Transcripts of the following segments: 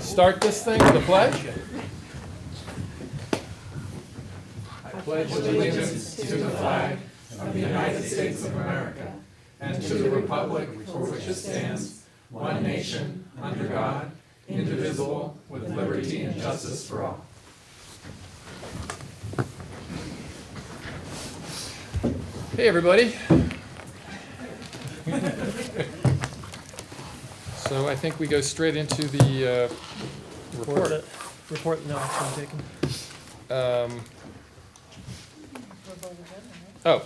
start this thing with a pledge? I pledge allegiance to the flag of the United States of America and to the republic for which it stands, one nation, under God, indivisible, with liberty and justice for all. Hey, everybody. So I think we go straight into the report. Report, no action taken. Oh,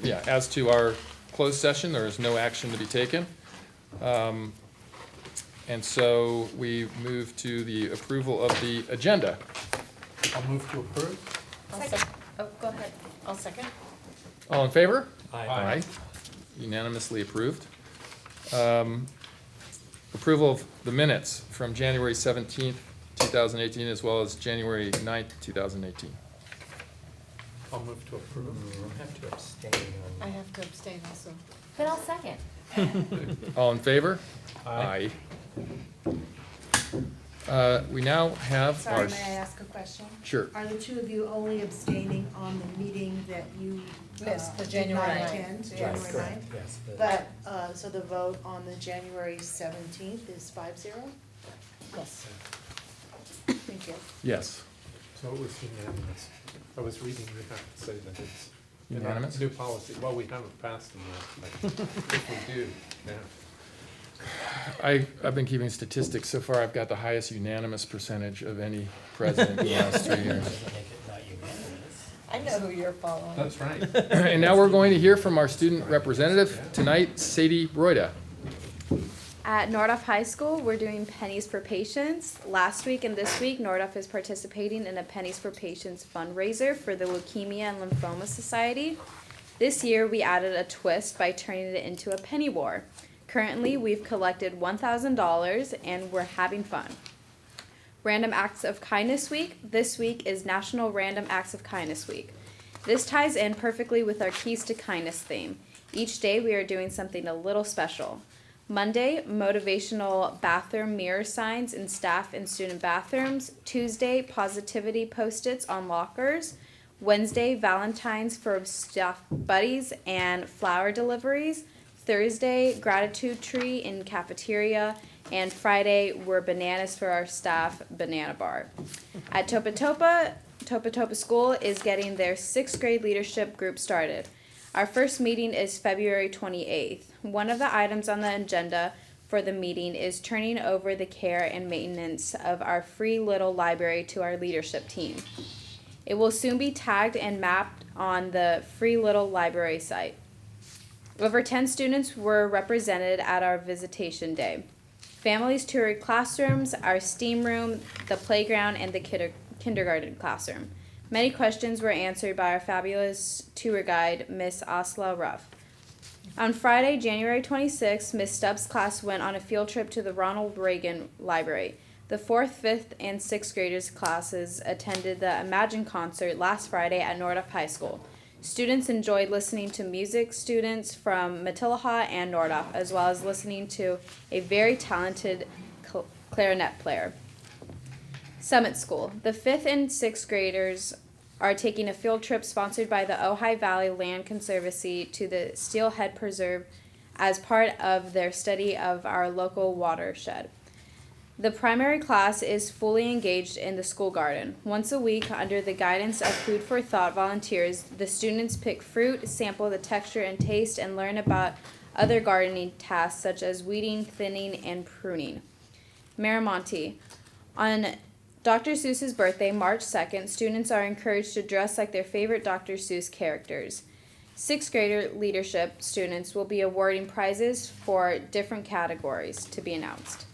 yeah, as to our closed session, there is no action to be taken. And so we move to the approval of the agenda. I'll move to approve. Oh, go ahead. I'll second. All in favor? Aye. Unanimously approved. Approval of the minutes from January 17th, 2018, as well as January 9th, 2018. I'll move to approve. I have to abstain I on. have to abstain also. But I'll second. All in favor? Aye. We now have our. Sorry, may I ask a question? Sure. Are the two of you only abstaining on the meeting that you Missed, the did January not 9th. attend, Yes. January Correct, 9th? yes. But, so the vote on the January 17th is 5-0? Yes. Thank you. Yes. So it was unanimous. I was reading, you have to say that it's. Unanimous? New policy, well, we haven't passed them yet, but if we do, yeah. I've been keeping statistics. So far, I've got the highest unanimous percentage of any president in the last 3 years. Doesn't make it not unanimous. I know who you're following. That's right. And now we're going to hear from our student representative tonight, Sadie Broida. At Nordhoff High School, we're doing Pennies for Patients. Last week and this week, Nordhoff is participating in a Pennies for Patients fundraiser for the Leukemia and Lymphoma Society. This year, we added a twist by turning it into a penny war. Currently, we've collected $1,000 and we're having fun. Random Acts of Kindness Week. This week is National Random Acts of Kindness Week. This ties in perfectly with our Keys to Kindness theme. Each day, we are doing something a little special. Monday, motivational bathroom mirror signs in staff and student bathrooms. Tuesday, positivity post-its on lockers. Wednesday, Valentine's for staff buddies and flower deliveries. Thursday, gratitude tree in cafeteria. And Friday, we're bananas for our staff banana bar. At Topa Topa School is getting their 6th grade leadership group started. Our first meeting is February 28th. One of the items on the agenda for the meeting is turning over the care and maintenance of our free little library to our leadership team. It will soon be tagged and mapped on the Free Little Library site. Over 10 students were represented at our visitation day. Families toured classrooms, our STEAM room, the playground, and the kindergarten classroom. Many questions were answered by our fabulous tour guide, Miss Asla Ruff. On Friday, January 26th, Miss Stubbs' class went on a field trip to the Ronald Reagan Library. The 4th, 5th, and 6th graders classes attended the Imagine concert last Friday at Nordhoff High School. Students enjoyed listening to music students from Matilaha and Nordhoff, as well as listening to a very talented clarinet player. Summit School. The 5th and 6th graders are taking a field trip sponsored by the Ojai Valley Land Conservancy to the Steelhead Preserve as part of their study of our local watershed. The primary class is fully engaged in the school garden. Once a week, under the guidance of Food for Thought volunteers, the students pick fruit, sample the texture and taste, and learn about other gardening tasks such as weeding, thinning, and pruning. Miramonte. On Dr. Seuss's birthday, March 2nd, students are encouraged to dress like their favorite Dr. Seuss characters. 6th grader leadership students will be awarding prizes for different categories to be announced.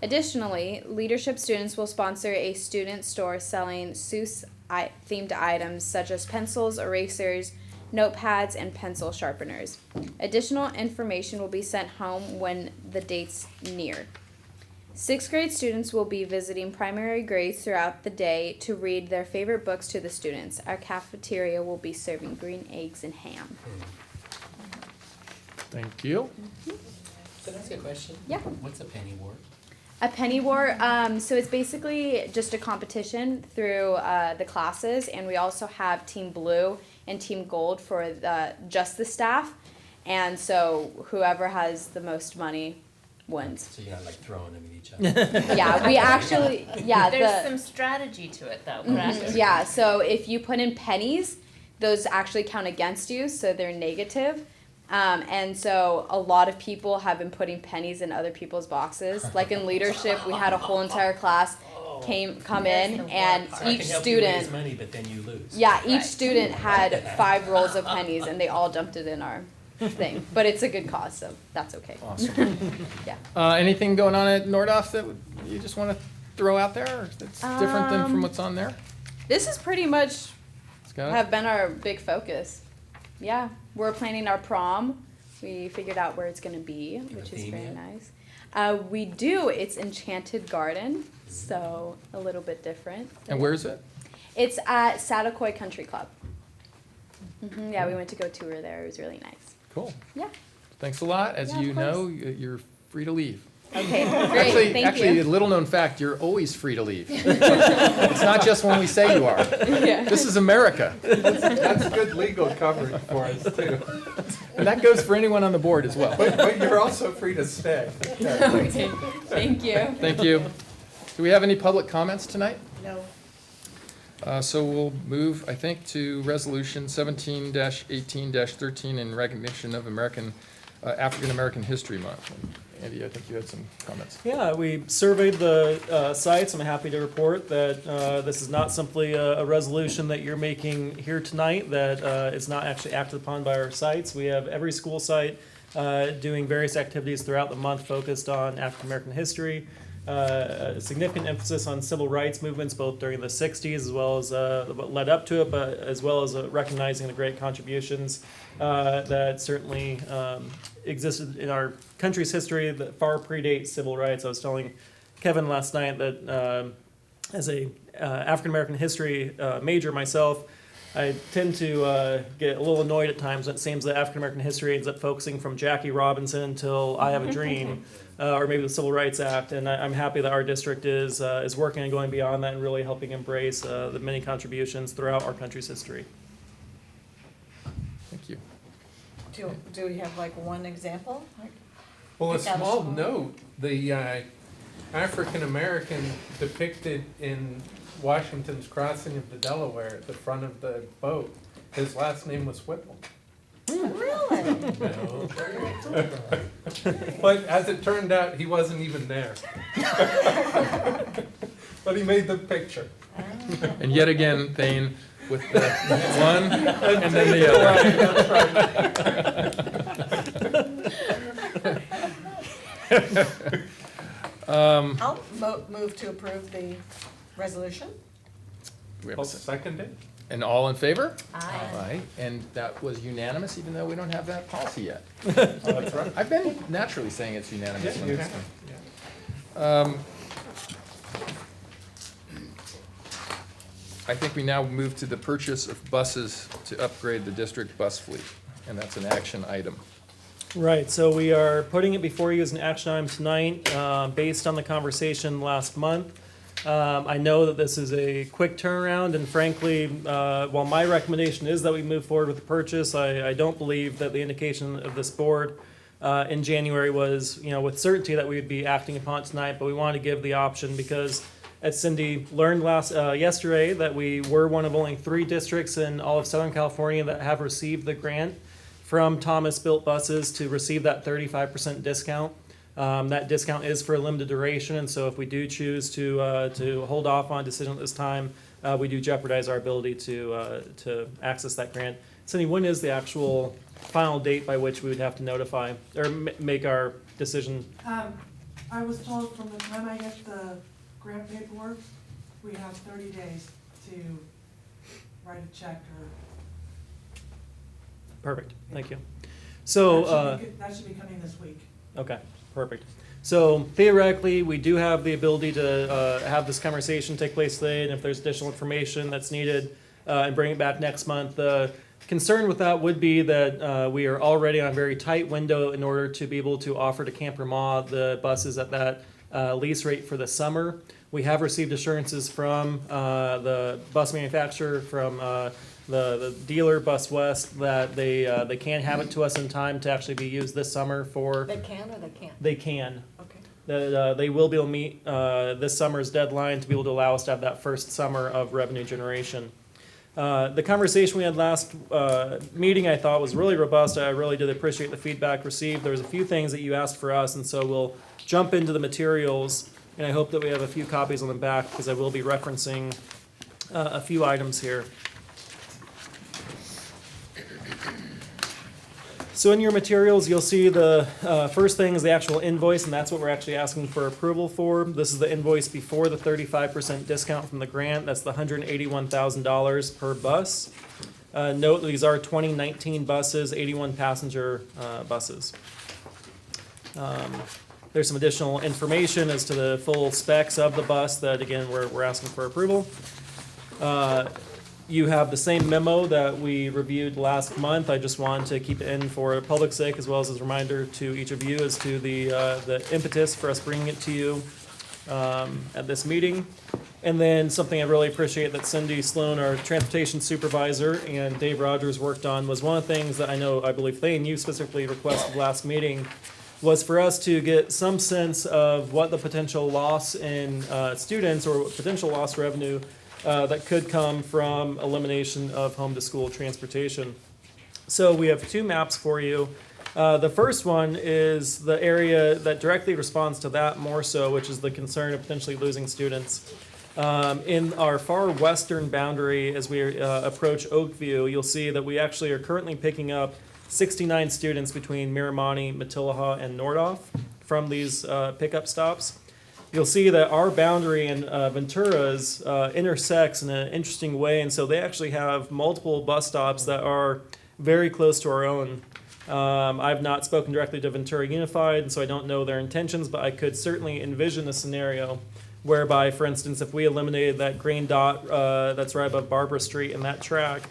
Additionally, leadership students will sponsor a student store selling Seuss-themed items such as pencils, erasers, notepads, and pencil sharpeners. Additional information will be sent home when the date's near. 6th grade students will be visiting primary grades throughout the day to read their favorite books to the students. Our cafeteria will be serving green eggs and ham. Thank you. Can I ask a question? Yeah. What's a penny ward? A penny war. So it's basically just a competition through the classes, and we also have Team Blue and Team Gold for just the staff. And so whoever has the most money wins. So you're not like throwing them at each other. Yeah, we actually, yeah, There's some strategy to it though, correct? yeah. So if you put in pennies, those actually count against you, so they're negative. And so a lot of people have been putting pennies in other people's boxes. Like in leadership, we had a whole entire class come in, and So I each can help you raise student, money, but then you lose. yeah, each Right. student had 5 rolls of pennies, and they all dumped it in our thing. But it's a good cause, so that's okay. Awesome. Yeah. Anything going on at Nordoff that you just want to throw out there or that's different than from what's on there? This is pretty much Scott? have been our big focus. Yeah, we're planning our prom. We figured out where it's going to be, have a which is theme very yet? nice. We do. It's Enchanted Garden, so a little bit different. And where is it? It's at Satakoy Country Club. Yeah, we went to go tour there. It was really nice. Cool. Yeah. Thanks a lot. As Yeah, of you course. know, you're free to leave. Okay, great. Thank Actually, you. a little known fact, you're always free to leave. It's not just when we say you are. Yeah. This is America. That's good legal coverage for us too. And that goes for anyone on the board as well. But you're also free to stay. Okay. Thank you. Thank you. Do we have any public comments tonight? No. So we'll move, I think, to Resolution 17-18-13 in recognition of African American History Month. Andy, I think you had some comments. Yeah, we surveyed the sites. I'm happy to report that this is not simply a resolution that you're making here tonight, that it's not actually acted upon by our sites. We have every school site doing various activities throughout the month focused on African American history. A significant emphasis on civil rights movements, both during the 60s as well as what led up to it, but as well as recognizing the great contributions that certainly existed in our country's history that far predate civil rights. I was telling Kevin last night that as a African American history major myself, I tend to get a little annoyed at times when it seems that African American history ends up focusing from Jackie Robinson until I Have a Dream, or maybe the Civil Rights Act. And I'm happy that our district is working on going beyond that and really helping embrace the many contributions throughout our country's history. Thank you. Do we have like one example? Well, a Pick out a small small- note, the African American depicted in Washington's crossing of the Delaware at the front of the boat, his last name was Whipple. Really? No. But as it turned out, he wasn't even there. But he made the picture. And yet again, Thane, with the one and then the other. I'll move to approve the resolution. We have a I'll second. second it. And all in favor? Aye. Aye. And that was unanimous, even though we don't have that policy yet. Oh, that's right. I've been naturally saying it's unanimous. Yeah, when you it's- have. Yeah. I think we now move to the purchase of buses to upgrade the district bus fleet, and that's an action item. Right, so we are putting it before you as an action item tonight, based on the conversation last month. I know that this is a quick turnaround, and frankly, while my recommendation is that we move forward with the purchase, I don't believe that the indication of this board in January was, with certainty that we would be acting upon it tonight, but we wanted to give the option because, as Cindy learned yesterday, that we were one of only 3 districts in all of Southern California that have received the grant from Thomas Built Buses to receive that 35% discount. That discount is for a limited duration, and so if we do choose to hold off on a decision at this time, we do jeopardize our ability to access that grant. Cindy, when is the actual final date by which we would have to notify or make our decision? I was told from the time I get the grant paperwork, we have 30 days to write a check or. Perfect, thank you. So, That should be coming this week. okay, perfect. So theoretically, we do have the ability to have this conversation take place today, and if there's additional information that's needed, and bring it back next month. The concern with that would be that we are already on a very tight window in order to be able to offer to Camper Ma the buses at that lease rate for the summer. We have received assurances from the bus manufacturer, from the dealer, Bus West, that they can have it to us in time to actually be used this summer for. They can or they can't? They can. Okay. That they will be able to meet this summer's deadline to be able to allow us to have that first summer of revenue generation. The conversation we had last meeting I thought was really robust. I really did appreciate the feedback received. There was a few things that you asked for us, and so we'll jump into the materials, and I hope that we have a few copies on the back because I will be referencing a few items here. So in your materials, you'll see the first thing is the actual invoice, and that's what we're actually asking for approval for. This is the invoice before the 35% discount from the grant. That's the $181,000 per bus. Note these are 2019 buses, 81 passenger buses. There's some additional information as to the full specs of the bus that, again, we're asking for approval. You have the same memo that we reviewed last month. I just wanted to keep it in for public sake as well as a reminder to each of you as to the impetus for us bringing it to you at this meeting. And then something I really appreciate that Cindy Sloan, our transportation supervisor, and Dave Rogers worked on was one of the things that I believe Thane, you specifically requested last meeting, was for us to get some sense of what the potential loss in students or potential lost revenue that could come from elimination of home-to-school transportation. So we have two maps for you. The first one is the area that directly responds to that more so, which is the concern of potentially losing students. In our far western boundary, as we approach Oakview, you'll see that we actually are currently picking up 69 students between Miramonte, Matilaha, and Nordhoff from these pickup stops. You'll see that our boundary and Ventura's intersects in an interesting way, and so they actually have multiple bus stops that are very close to our own. I've not spoken directly to Ventura Unified, and so I don't know their intentions, but I could certainly envision a scenario whereby, for instance, if we eliminated that green dot that's right above Barbara Street and that track,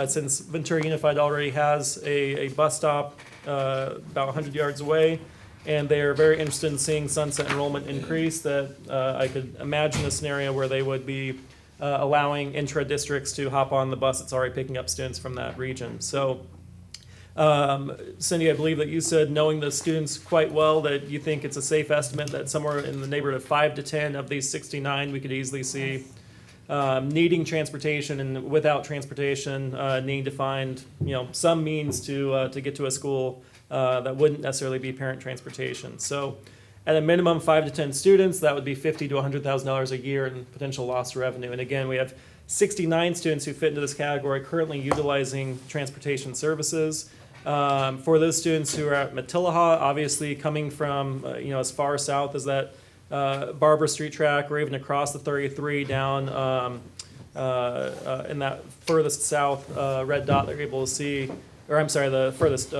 since Ventura Unified already has a bus stop about 100 yards away, and they are very interested in seeing Sunset enrollment increase, that I could imagine a scenario where they would be allowing intra-districts to hop on the bus that's already picking up students from that region. So, Cindy, I believe that you said, knowing the students quite well, that you think it's a safe estimate that somewhere in the neighborhood of 5 to 10 of these 69 we could easily see needing transportation, and without transportation, needing to find some means to get to a school that wouldn't necessarily be parent transportation. So at a minimum 5 to 10 students, that would be $50,000 to $100,000 a year in potential lost revenue. And again, we have 69 students who fit into this category currently utilizing transportation services. For those students who are at Matilaha, obviously coming from as far south as that Barbara Street track, or even across the 33 down in that furthest south red dot that you're able to see, or I'm sorry, the furthest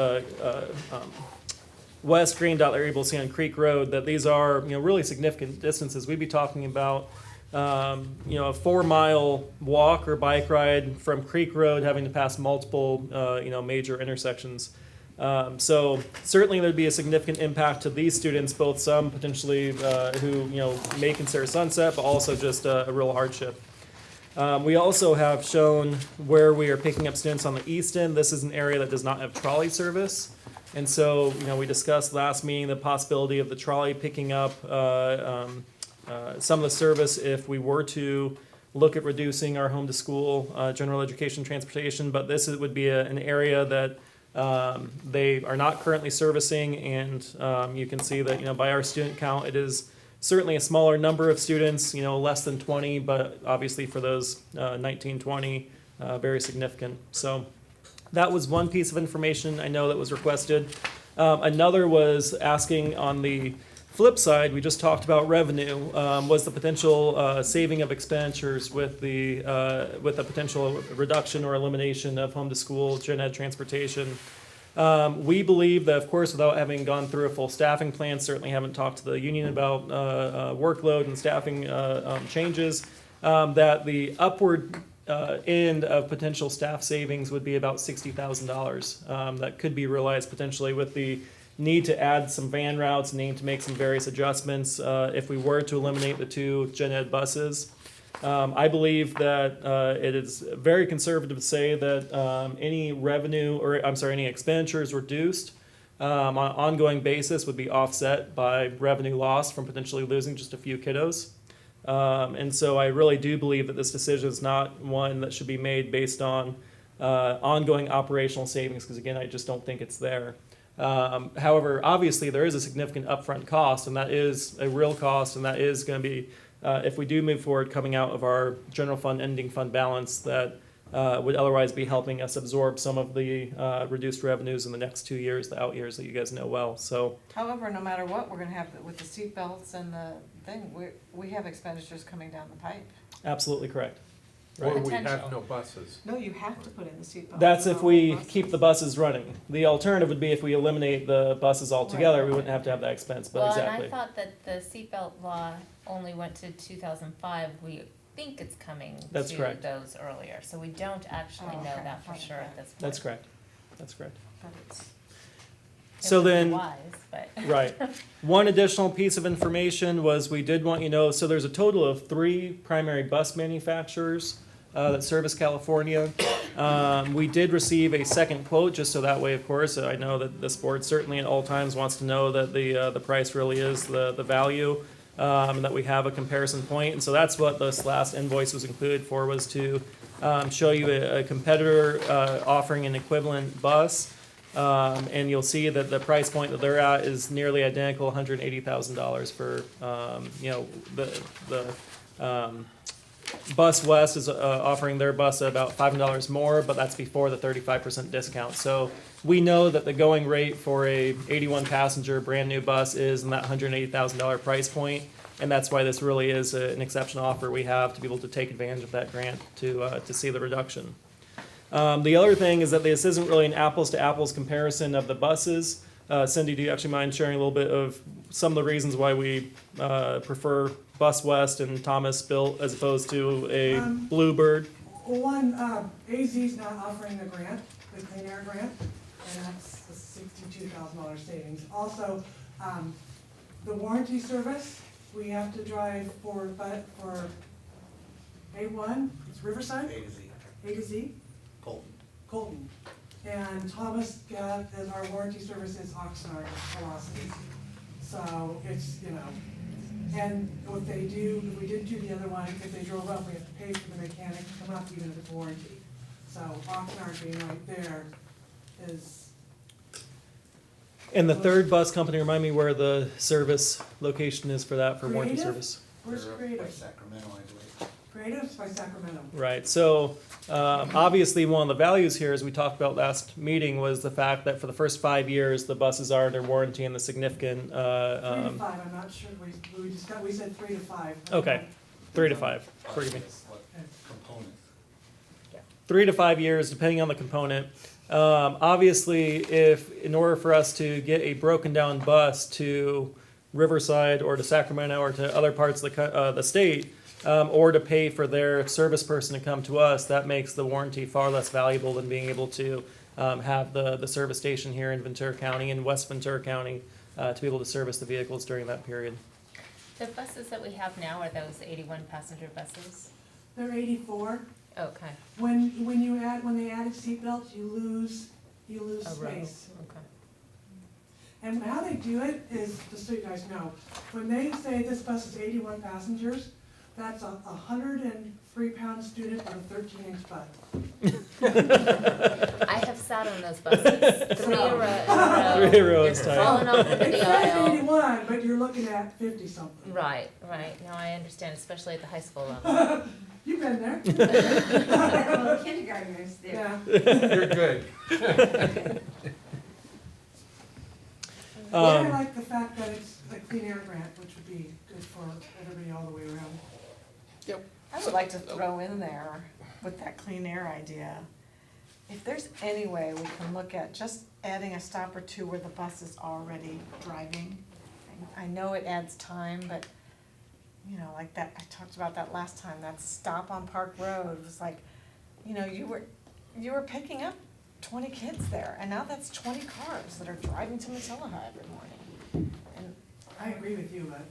west green dot that you're able to see on Creek Road, that these are really significant distances. We'd be talking about a 4-mile walk or bike ride from Creek Road, having to pass multiple major intersections. So certainly there'd be a significant impact to these students, both some potentially who may consider Sunset, but also just a real hardship. We also have shown where we are picking up students on the east end. This is an area that does not have trolley service. And so, we discussed last meeting the possibility of the trolley picking up some of the service if we were to look at reducing our home to school general education transportation. But this would be an area that they are not currently servicing, and you can see that by our student count, it is certainly a smaller number of students, less than 20, but obviously for those 19, 20, very significant. So that was one piece of information I know that was requested. Another was asking on the flip side, we just talked about revenue, was the potential saving of expenditures with the potential reduction or elimination of home to school gen ed transportation. We believe that, of course, without having gone through a full staffing plan, certainly haven't talked to the union about workload and staffing changes, that the upward end of potential staff savings would be about $60,000 that could be realized potentially with the need to add some van routes, need to make some various adjustments if we were to eliminate the 2 gen ed buses. I believe that it is very conservative to say that any revenue, or I'm sorry, any expenditures reduced on an ongoing basis would be offset by revenue loss from potentially losing just a few kiddos. And so I really do believe that this decision is not one that should be made based on ongoing operational savings, because again, I just don't think it's there. However, obviously there is a significant upfront cost, and that is a real cost, and that is going to be, if we do move forward, coming out of our general fund ending fund balance that would otherwise be helping us absorb some of the reduced revenues in the next 2 years, the out years that you guys know well. So However, no matter what, we're gonna have, with the seatbelts and the thing, we have expenditures coming down the pipe. absolutely correct. Or Right. we have Potential. no buses. No, you have to put in the seatbelt. That's if we keep the buses running. The alternative would be if we eliminate the buses altogether, we wouldn't have to have that expense, but Well, exactly. and I thought that the seatbelt law only went to 2005. We think it's coming That's to correct. those earlier, so we don't actually Oh, know okay. that for Okay. sure at this point. That's correct. That's correct. But it's, It So would be then, wise, but right. One additional piece of information was we did want you to know, so there's a total of 3 primary bus manufacturers that service California. We did receive a second quote, just so that way, of course, I know that this board certainly at all times wants to know that the price really is the value, and that we have a comparison point. And so that's what this last invoice was included for, was to show you a competitor offering an equivalent bus. And you'll see that the price point that they're at is nearly identical, $180,000 for, the Bus West is offering their bus at about $500 more, but that's before the 35% discount. So we know that the going rate for a 81 passenger brand new bus is in that $180,000 price point, and that's why this really is an exceptional offer we have to be able to take advantage of that grant to see the reduction. The other thing is that this isn't really an apples to apples comparison of the buses. Cindy, do you actually mind sharing a little bit of some of the reasons why we prefer Bus West and Thomas built as opposed to a Bluebird? One, AZ's not offering the grant, the Clean Air Grant, and that's a $62,000 savings. Also, the warranty service, we have to drive for A1, it's Riverside? A to Z? Colton. And Thomas got, as our warranty service is Oxnard, Velocity. So it's, and what they do, if we didn't do the other one, if they drove up, we have to pay for the mechanic to come up even if it's warranty. So Oxnard being right there is. And the third bus company, remind me where the service location is for that, for warranty Creative? service? Where's Creative? Sacramento, I believe. Creative's by Sacramento. Right, so obviously one of the values here, as we talked about last meeting, was the fact that for the first 5 years, the buses are under warranty and the significant, 3 to 5, I'm not sure, we said 3 to 5. okay, 3 to 5, forgive me. What component? 3 to 5 years, depending on the component. Obviously, if, in order for us to get a broken down bus to Riverside or to Sacramento or to other parts of the state, or to pay for their service person to come to us, that makes the warranty far less valuable than being able to have the service station here in Ventura County and West Ventura County to be able to service the vehicles during that period. the buses that we have now, are those 81 passenger buses? They're 84. Okay, When they added seatbelts, you lose a row, space. okay. And how they do it is, just so you guys know, when they say this bus is 81 passengers, that's a 103-pound student with a 13-inch butt. I have sat on those buses, 3 a row. 3 rows You're tight. falling off into It the says aisle. 81, but you're looking at 50-something. Right, no, I understand, especially at the high school level. You've been there. kindergartners Yeah. You're good. I like the fact that it's a clean air grant, which would be good for everybody all the way around. I would like to throw in there with that clean air idea, if there's any way we can look at just adding a stop or two where the bus is already driving. I know it adds time, but, like that, I talked about that last time, that stop on Park Road was like, you were picking up 20 kids there, and now that's 20 cars that are driving to Matilah every morning. And I agree with you, but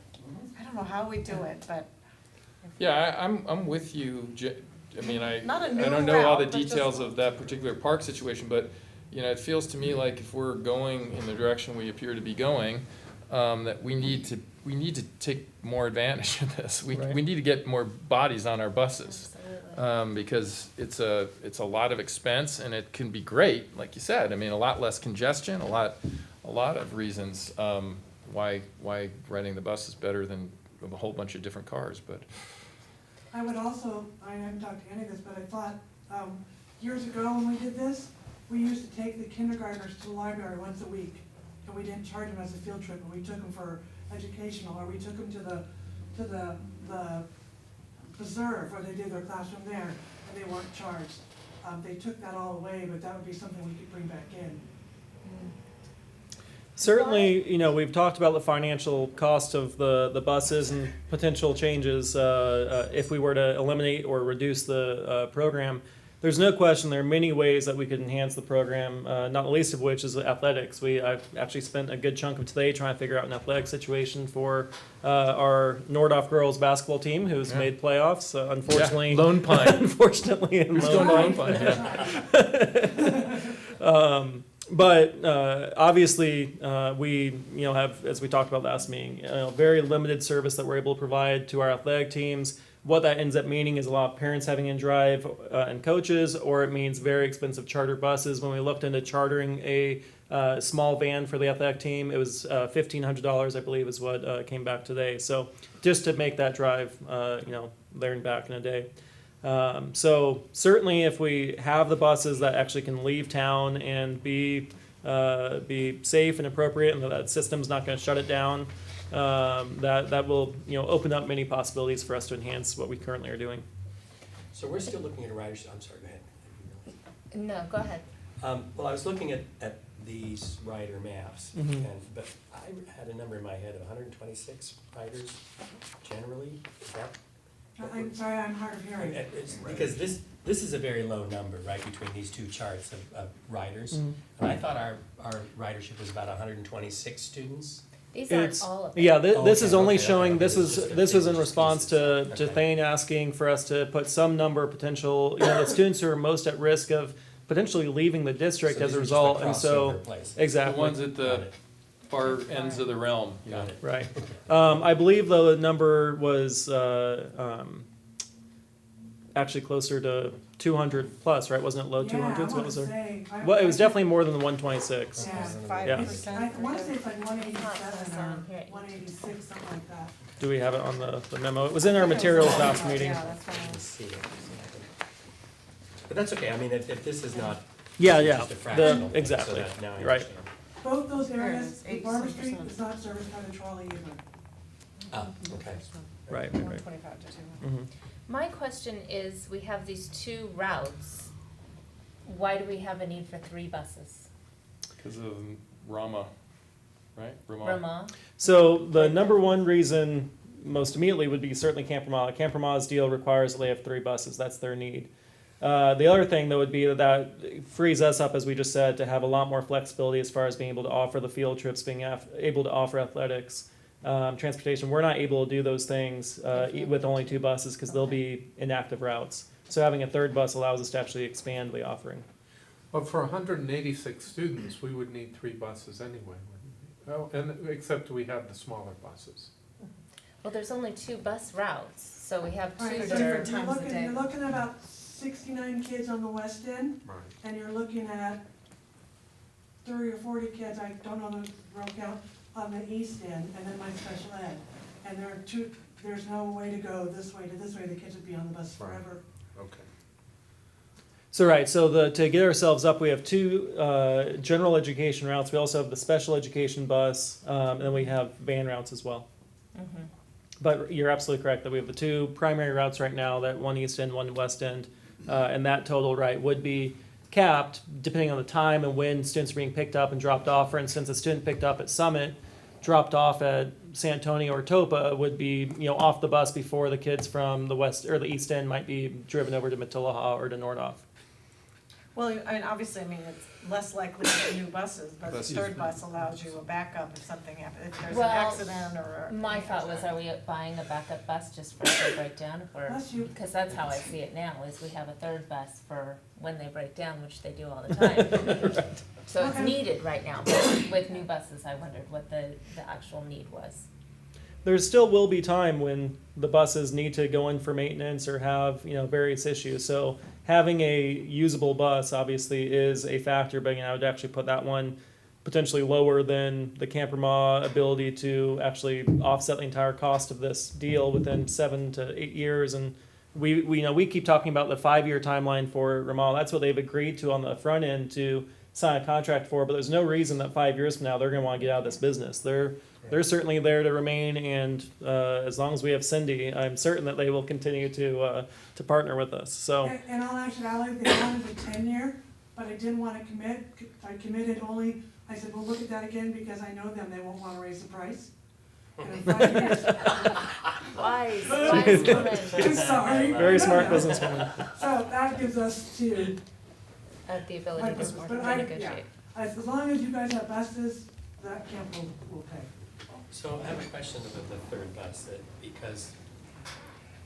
I don't know how we do it, but. Yeah, I'm with you, I mean, Not a I new don't know all the route, but just- details of that particular park situation, but, you know, it feels to me like if we're going in the direction we appear to be going, that we need to take more advantage of this. We Right. need to get more bodies on our buses. Absolutely. Because it's a lot of expense, and it can be great, like you said. I mean, a lot less congestion, a lot of reasons why riding the bus is better than a whole bunch of different cars. But I would also, I haven't talked to any of this, but I thought, years ago when we did this, we used to take the kindergartners to the library once a week, and we didn't charge them as a field trip, but we took them for educational, or we took them to the preserve, where they did their classroom there, and they weren't charged. They took that all away, but that would be something we could bring back in. Certainly, you know, we've talked about the financial cost of the buses and potential changes if we were to eliminate or reduce the program. There's no question there are many ways that we could enhance the program, not the least of which is athletics. I've actually spent a good chunk of today trying to figure out an athletic situation for our Nordhoff girls basketball team, who's Yeah. made playoffs. Unfortunately, Yeah, Lone Pine. unfortunately, in Who's Lone going Pine. to Lone Pine? But obviously, we have, as we talked about last meeting, very limited service that we're able to provide to our athletic teams. What that ends up meaning is a lot of parents having to drive and coaches, or it means very expensive charter buses. When we looked into chartering a small van for the athletic team, it was $1,500, I believe, is what came back today. So just to make that drive, there and back in a day. So certainly, if we have the buses that actually can leave town and be safe and appropriate, and that system's not going to shut it down, that will open up many possibilities for us to enhance what we currently are doing. So we're still looking at riders, I'm sorry, go ahead. No, go ahead. Well, I was looking at these rider maps, Mhm. but I had a number in my head of 126 riders generally. Is that? I'm sorry, I'm hard of hearing. Because this is a very low number, right, between these two charts of riders. Mhm. And I thought our ridership was about 126 students. These aren't It's, all of them. yeah, this Okay, is only okay, showing, okay. this It's was just a this was in thing, just response to pieces. Okay. Thane asking for us to put some number of potential, the students who are most at risk of potentially leaving the district So as these a are just the result, and so, crossover places. The exactly. ones at Got the it. far ends of the realm. Got it. Right. I believe the number was actually closer to 200 plus, right? Wasn't it low 200s? What was there? Well, it was definitely more than the 126. Yeah. 5%. I want to say it's like 187 on here. or 186, something like that. Do we have it on the memo? It was in our materials last meeting. Yeah, that's what I Let's was. see it. But that's okay, I mean, if this is not Yeah, yeah. just a fractional thing, so Exactly. that now I Right. understand. Both those There it areas, is, Barber Street 87%. is not serviced by the trolley either. Ah, okay. Right, right. 125 to 200. Mhm. My question is, we have these two routes. Why do we have a need for 3 buses? Because of Rama, right? Rama? So the number one reason most immediately would be certainly Camp Ramah. Camp Ramah's deal requires that they have 3 buses. That's their need. The other thing, though, would be that frees us up, as we just said, to have a lot more flexibility as far as being able to offer the field trips, being able to offer athletics, transportation. We're not able to do those things with only 2 buses because they'll be inactive routes. So having a 3rd bus allows us to actually expand the offering. Well, for 186 students, we would need 3 buses anyway, wouldn't we? Oh, and, except we have the smaller buses. Well, there's only 2 bus routes, so we have 2 All right, that so are. different times a day. you're looking at about 69 kids on the west end, Right. and you're looking at 30 or 40 kids, I don't know the real count, on the east end, and then my special ed. And there's no way to go this way to this way, the kids would be on the bus Right. forever. Okay. So right, so to get ourselves up, we have 2 general education routes. We also have the special education bus, and then we have van routes as well. Mhm. But you're absolutely correct that we have the 2 primary routes right now, that one east end, one west end, and that total, right, would be capped depending on the time and when students are being picked up and dropped off. For instance, a student picked up at Summit, dropped off at San Antonio or Topa would be, off the bus before the kids from the west or the east end might be driven over to Matilah or to Nordhoff. Well, I mean, obviously, I mean, it's less likely to get new buses, but the That's third easy. bus allows you a backup if something happens, if there's an Well, accident or. My thought was, are we buying a backup bus just for if they break down, or, Bless you. because that's how I see it now, is we have a third bus for when they break down, which they do all the time. So it's Okay. needed right now, but with new buses, I wondered what the actual need was. There still will be time when the buses need to go in for maintenance or have, various issues. So having a usable bus obviously is a factor, but I would actually put that one potentially lower than the Camperma ability to actually offset the entire cost of this deal within 7 to 8 years. And we keep talking about the 5-year timeline for Ramal. That's what they've agreed to on the front end to sign a contract for, but there's no reason that 5 years from now they're going to want to get out of this business. They're certainly there to remain, and as long as we have Cindy, I'm certain that they will continue to partner with us. So And all actuality, they wanted a 10-year, but I didn't want to commit. I committed only, I said, we'll look at that again because I know them, they won't want to raise the price. And in 5 years, Wise woman. I'm sorry. very smart businesswoman. So that gives us two. The ability to But I, yeah, renegotiate. as long as you guys have buses, that camp will pay. So I have a question about the third bus, because,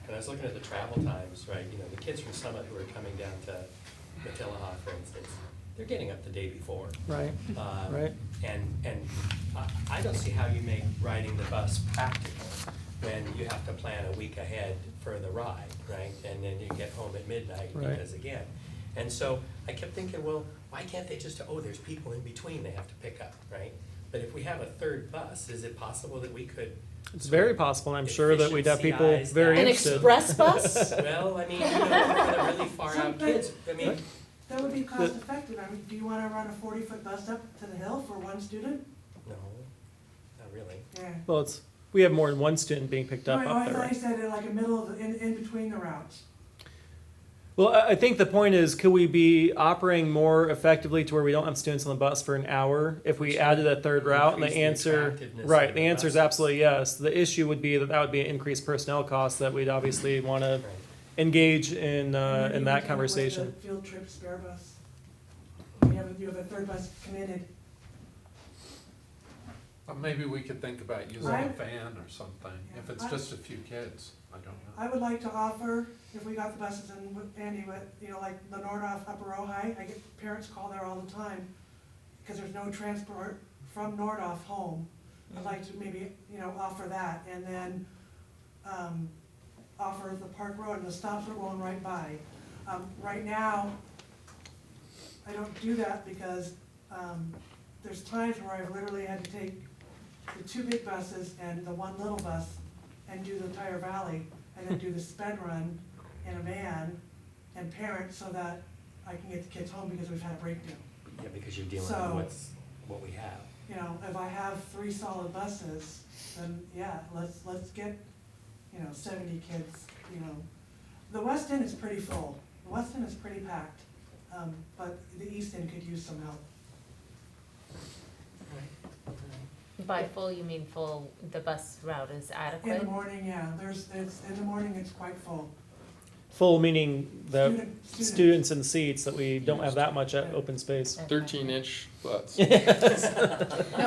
and I was looking at the travel times, right, the kids from Summit who are coming down to Matilaha, for instance, they're getting up the day before. Right. Right. And I don't see how you make riding the bus practical when you have to plan a week ahead for the ride, right? And then you get home at midnight Right. because again. And so I kept thinking, well, why can't they just, there's people in between they have to pick up, right? But if we have a third bus, is it possible that we could? It's very possible. I'm sure that we'd have people Efficiency-eyes very that. An interested. express bus? Well, I mean, for the really far out kids, I mean, That would be cost effective. I mean, do you want to run a 40-foot bus up to the hill for one student? no, not really. Yeah. Well, we have more than one student being picked up Right, up I there. thought Right? you said it like a middle of, in between the routes. Well, I think the point is, could we be operating more effectively to where we don't have students on the bus for an hour if we added a third route? And the Increase the answer, attractiveness right, of the the answer is buses. absolutely yes. The issue would be that would be an increased personnel cost that we'd obviously want to Right. engage in Maybe in you that come up with conversation. a field trip spare bus. You have a third bus committed. Maybe we could think about using a Right. van or something, if it's I- just a few kids, I don't know. I would like to offer, if we got the buses and with Andy, with, like the Nordoff Upper Ojai, I get parents call there all the time, because there's no transport from Nordoff home. I'd like to maybe, offer that, and then, offer the Park Road, and the stops are going right by. Right now, I don't do that because, there's times where I've literally had to take the 2 big buses and the 1 little bus and do the entire valley, and then do the sped run in a van and parent so that I can get the kids home because we've had a breakdown. Yeah, because you're dealing So- with what we have. If I have 3 solid buses, then yeah, let's get, 70 kids, The West End is pretty full, the West End is pretty packed, but the East End could use some help. By full, you mean full, the bus route is In adequate? the morning, yeah, in the morning it's quite full. Full meaning the Student- students in seats, that we don't have that much open space. 13-inch butts. No,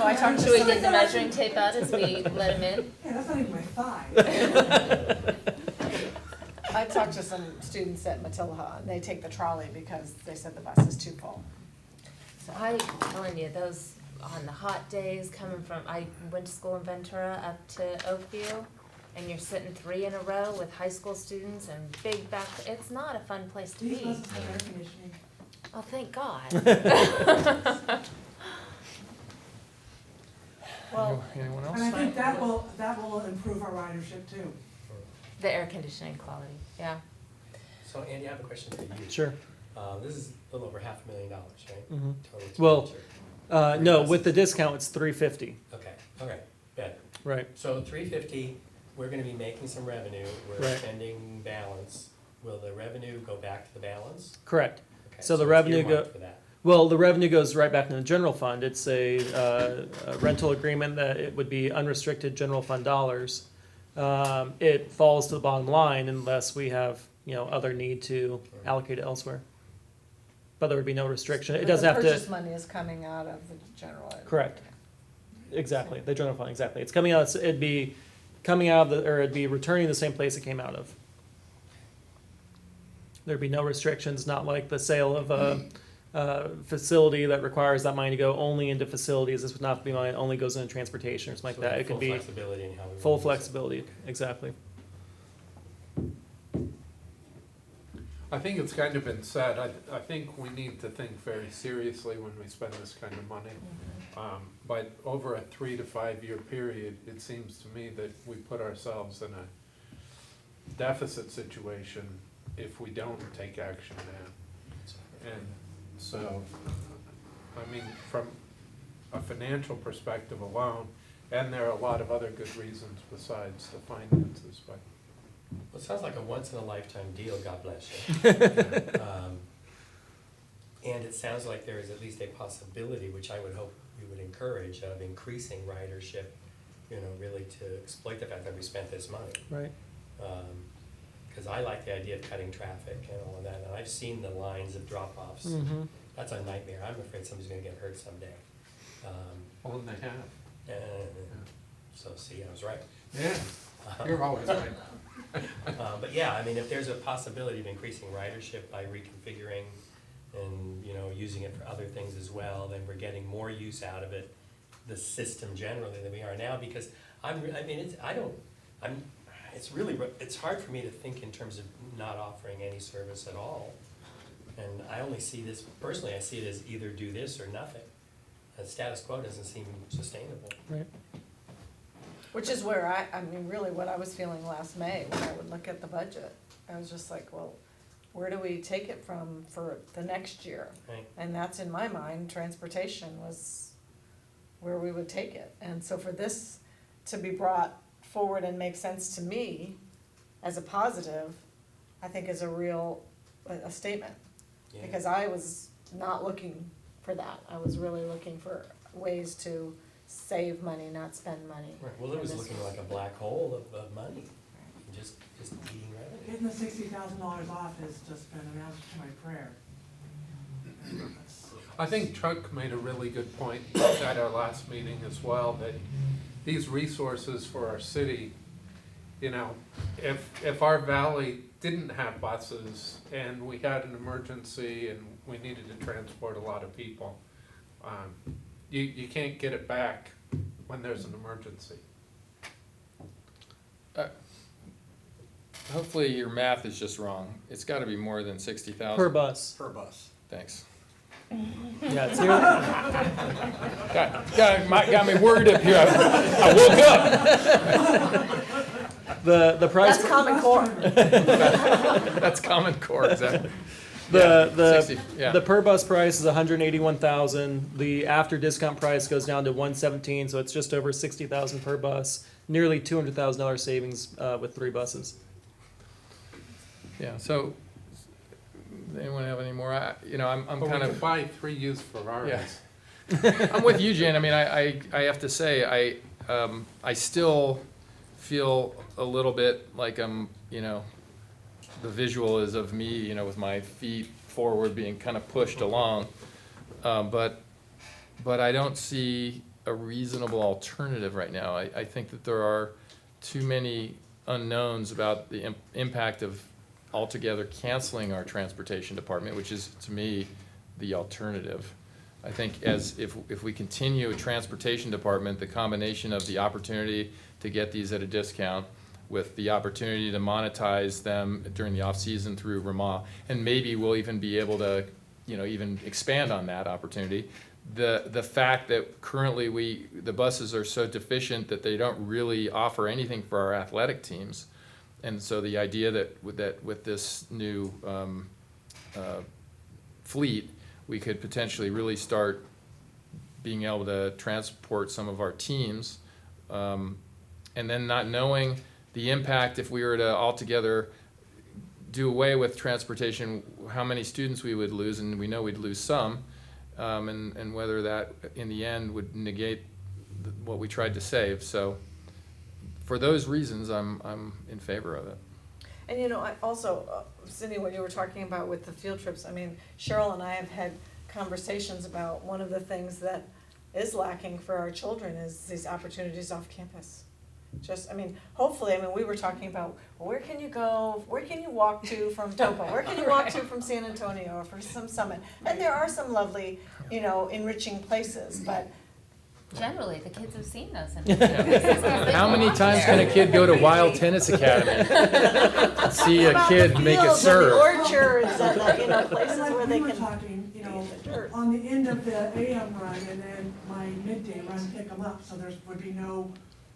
I talked Should we to, get the measuring tape out as we let him in? Yeah, that's not even my thigh. I talked to some students at Matilaha, and they take the trolley because they said the bus is too full. So, I'm telling you, those, on the hot days, coming from, I went to school in Ventura up to Oakview, and you're sitting 3 in a row with high school students and big back, it's not a fun place to These be. buses have air conditioning. Oh, thank God. well, Anyone else? And I think that will improve our ridership too. The air conditioning quality, yeah. So Andy, I have a question for you. Sure. This is a little over $500,000, right? Mhm. Total Well, expenditure. No, with the discount, it's $350. Okay, all right, better. Right. So $350, we're gonna be making some revenue, we're Right. spending balance. Will the revenue go back to the balance? Correct. Okay, So the it's revenue earmarked for that. Well, the revenue goes right back into the general fund. It's a rental agreement that it would be unrestricted general fund dollars. It falls to the bottom line unless we have, other need to allocate it elsewhere. but there would be no restriction. It But doesn't have The purchase to, money is coming out of the general ed. correct, exactly, the general fund, exactly. It's coming out, it'd be coming out of the, or it'd be returning the same place it came out of. There'd be no restrictions, not like the sale of a facility that requires that money to go only into facilities. This would not be money that only goes into transportation or something So like that. we It could have be full flexibility in how we. full want to use it. flexibility, exactly. I think it's kind of been said, I think we need to think very seriously when we spend this kind of money. But over a 3 to 5 year period, it seems to me that we put ourselves in a deficit situation if we don't take action now. And so, I mean, from a financial perspective alone, and there are a lot of other good reasons besides the finances, but Well, it sounds like a once-in-a-lifetime deal, God bless you. And it sounds like there is at least a possibility, which I would hope we would encourage, of increasing ridership, you know, really to exploit the fact that we spent this money. Right. Because I like the idea of cutting traffic and all of that, and I've seen the lines of drop-offs. Mm-hmm. That's a nightmare. I'm afraid somebody's gonna get hurt someday. all in the half. So, see, I was right. Yeah, you're always right. But yeah, I mean, if there's a possibility of increasing ridership by reconfiguring and, you know, using it for other things as well, then we're getting more use out of it, the system generally than we are now, because it's hard for me to think in terms of not offering any service at all. And I only see this, personally, I see it as either do this or nothing. The status quo doesn't seem sustainable. Right. Which is where I mean, really what I was feeling last May when I would look at the budget. I was just like, well, where do we take it from for the next year? Right. And that's in my mind, transportation was where we would take it. And so for this to be brought forward and make sense to me as a positive, I think is a real, a statement. Yeah. Because I was not looking for that. I was really looking for ways to save money, not spend money. Right, well, it And was this looking like a black hole of money, just eating revenue. Getting the $60,000 off has just been an answer to my prayer. I think Chuck made a really good point at our last meeting as well, that these resources for our city, you know, if our valley didn't have buses and we had an emergency and we needed to transport a lot of people, you can't get it back when there's an emergency. Hopefully your math is just wrong. It's gotta be more than 60,000. Per bus. Per bus. Thanks. Yeah, it's nearly, Got me worried up here. I woke up. the price. That's Common Core. That's Common Core, exactly. The 60, yeah. the per bus price is 181,000. The after discount price goes down to 117, so it's just over 60,000 per bus. Nearly $200,000 savings with 3 buses. Yeah, so, anyone have any more? I'm But we kind could of, buy 3 used Ferraris. Yeah. I'm with you, Jane. I mean, I have to say, I still feel a little bit like I'm, the visual is of me, with my feet forward being kind of pushed along. But I don't see a reasonable alternative right now. I think that there are too many unknowns about the impact of altogether canceling our transportation department, which is, to me, the alternative. I think if we continue a transportation department, the combination of the opportunity to get these at a discount with the opportunity to monetize them during the off-season through Ramah, and maybe we'll even be able to, even expand on that opportunity. The fact that currently the buses are so deficient that they don't really offer anything for our athletic teams. And so the idea that with this new fleet, we could potentially really start being able to transport some of our teams, and then not knowing the impact if we were to altogether do away with transportation, how many students we would lose, and we know we'd lose some, and whether that in the end would negate what we tried to save. So for those reasons, I'm in favor of it. And you know, I also, Cindy, what you were talking about with the field trips, I mean, Cheryl and I have had conversations about one of the things that is lacking for our children is these opportunities off campus. Just, I mean, hopefully, I mean, we were talking about, well, where can you go, where can you walk to from Topa, where can you walk to from San Antonio or for some summit? And there are some lovely, you know, enriching places, but Generally, the kids have seen those. How many times can a kid go to Wild Tennis Academy and see a kid make a fields and the serve? orchards and the, you know, places And where like they we were can talking, you know, be in the dirt. on the end of the AM run and then my midday run, pick them up, so would be no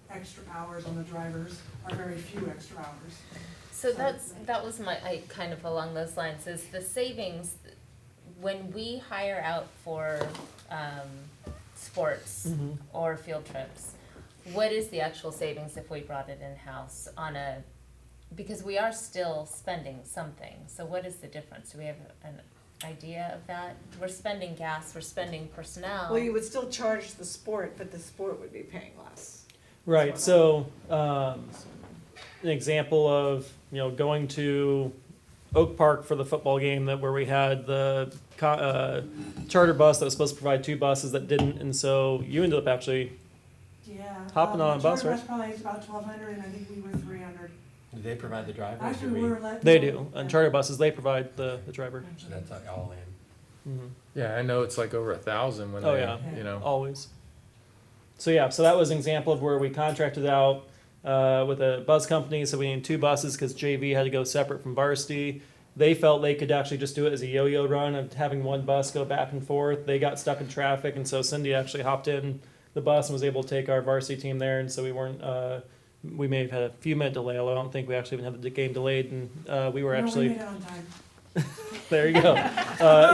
extra hours on the drivers, or very few extra hours. So that was I kind of along those lines, is the savings, when we hire out for, sports Mhm. or field trips, what is the actual savings if we brought it in-house because we are still spending something, so what is the difference? Do we have an idea of that? We're spending gas, we're spending personnel. Well, you would still charge the sport, but the sport would be paying less. Right, so, an example of, you know, going to Oak Park for the football game where we had the charter bus that was supposed to provide 2 buses that didn't, and so you ended up actually, Yeah. Hopping on a bus, The right? charter bus probably is about 1,200, and I think we were 300. Do they provide the drivers? Actually, we were let. they do, on charter buses, they provide the driver. So that's all in. Mhm. Yeah, I know it's like over 1,000 when Oh, they, yeah. you know. Always. So yeah, so that was an example of where we contracted out with a bus company, so we needed 2 buses because JV had to go separate from varsity. They felt they could actually just do it as a yo-yo run of having one bus go back and forth. They got stuck in traffic, and so Cindy actually hopped in the bus and was able to take our varsity team there, and so we weren't, we may have had a few minute delay, although I don't think we actually even had the game delayed, and we were No, actually. we made it on time. There you go.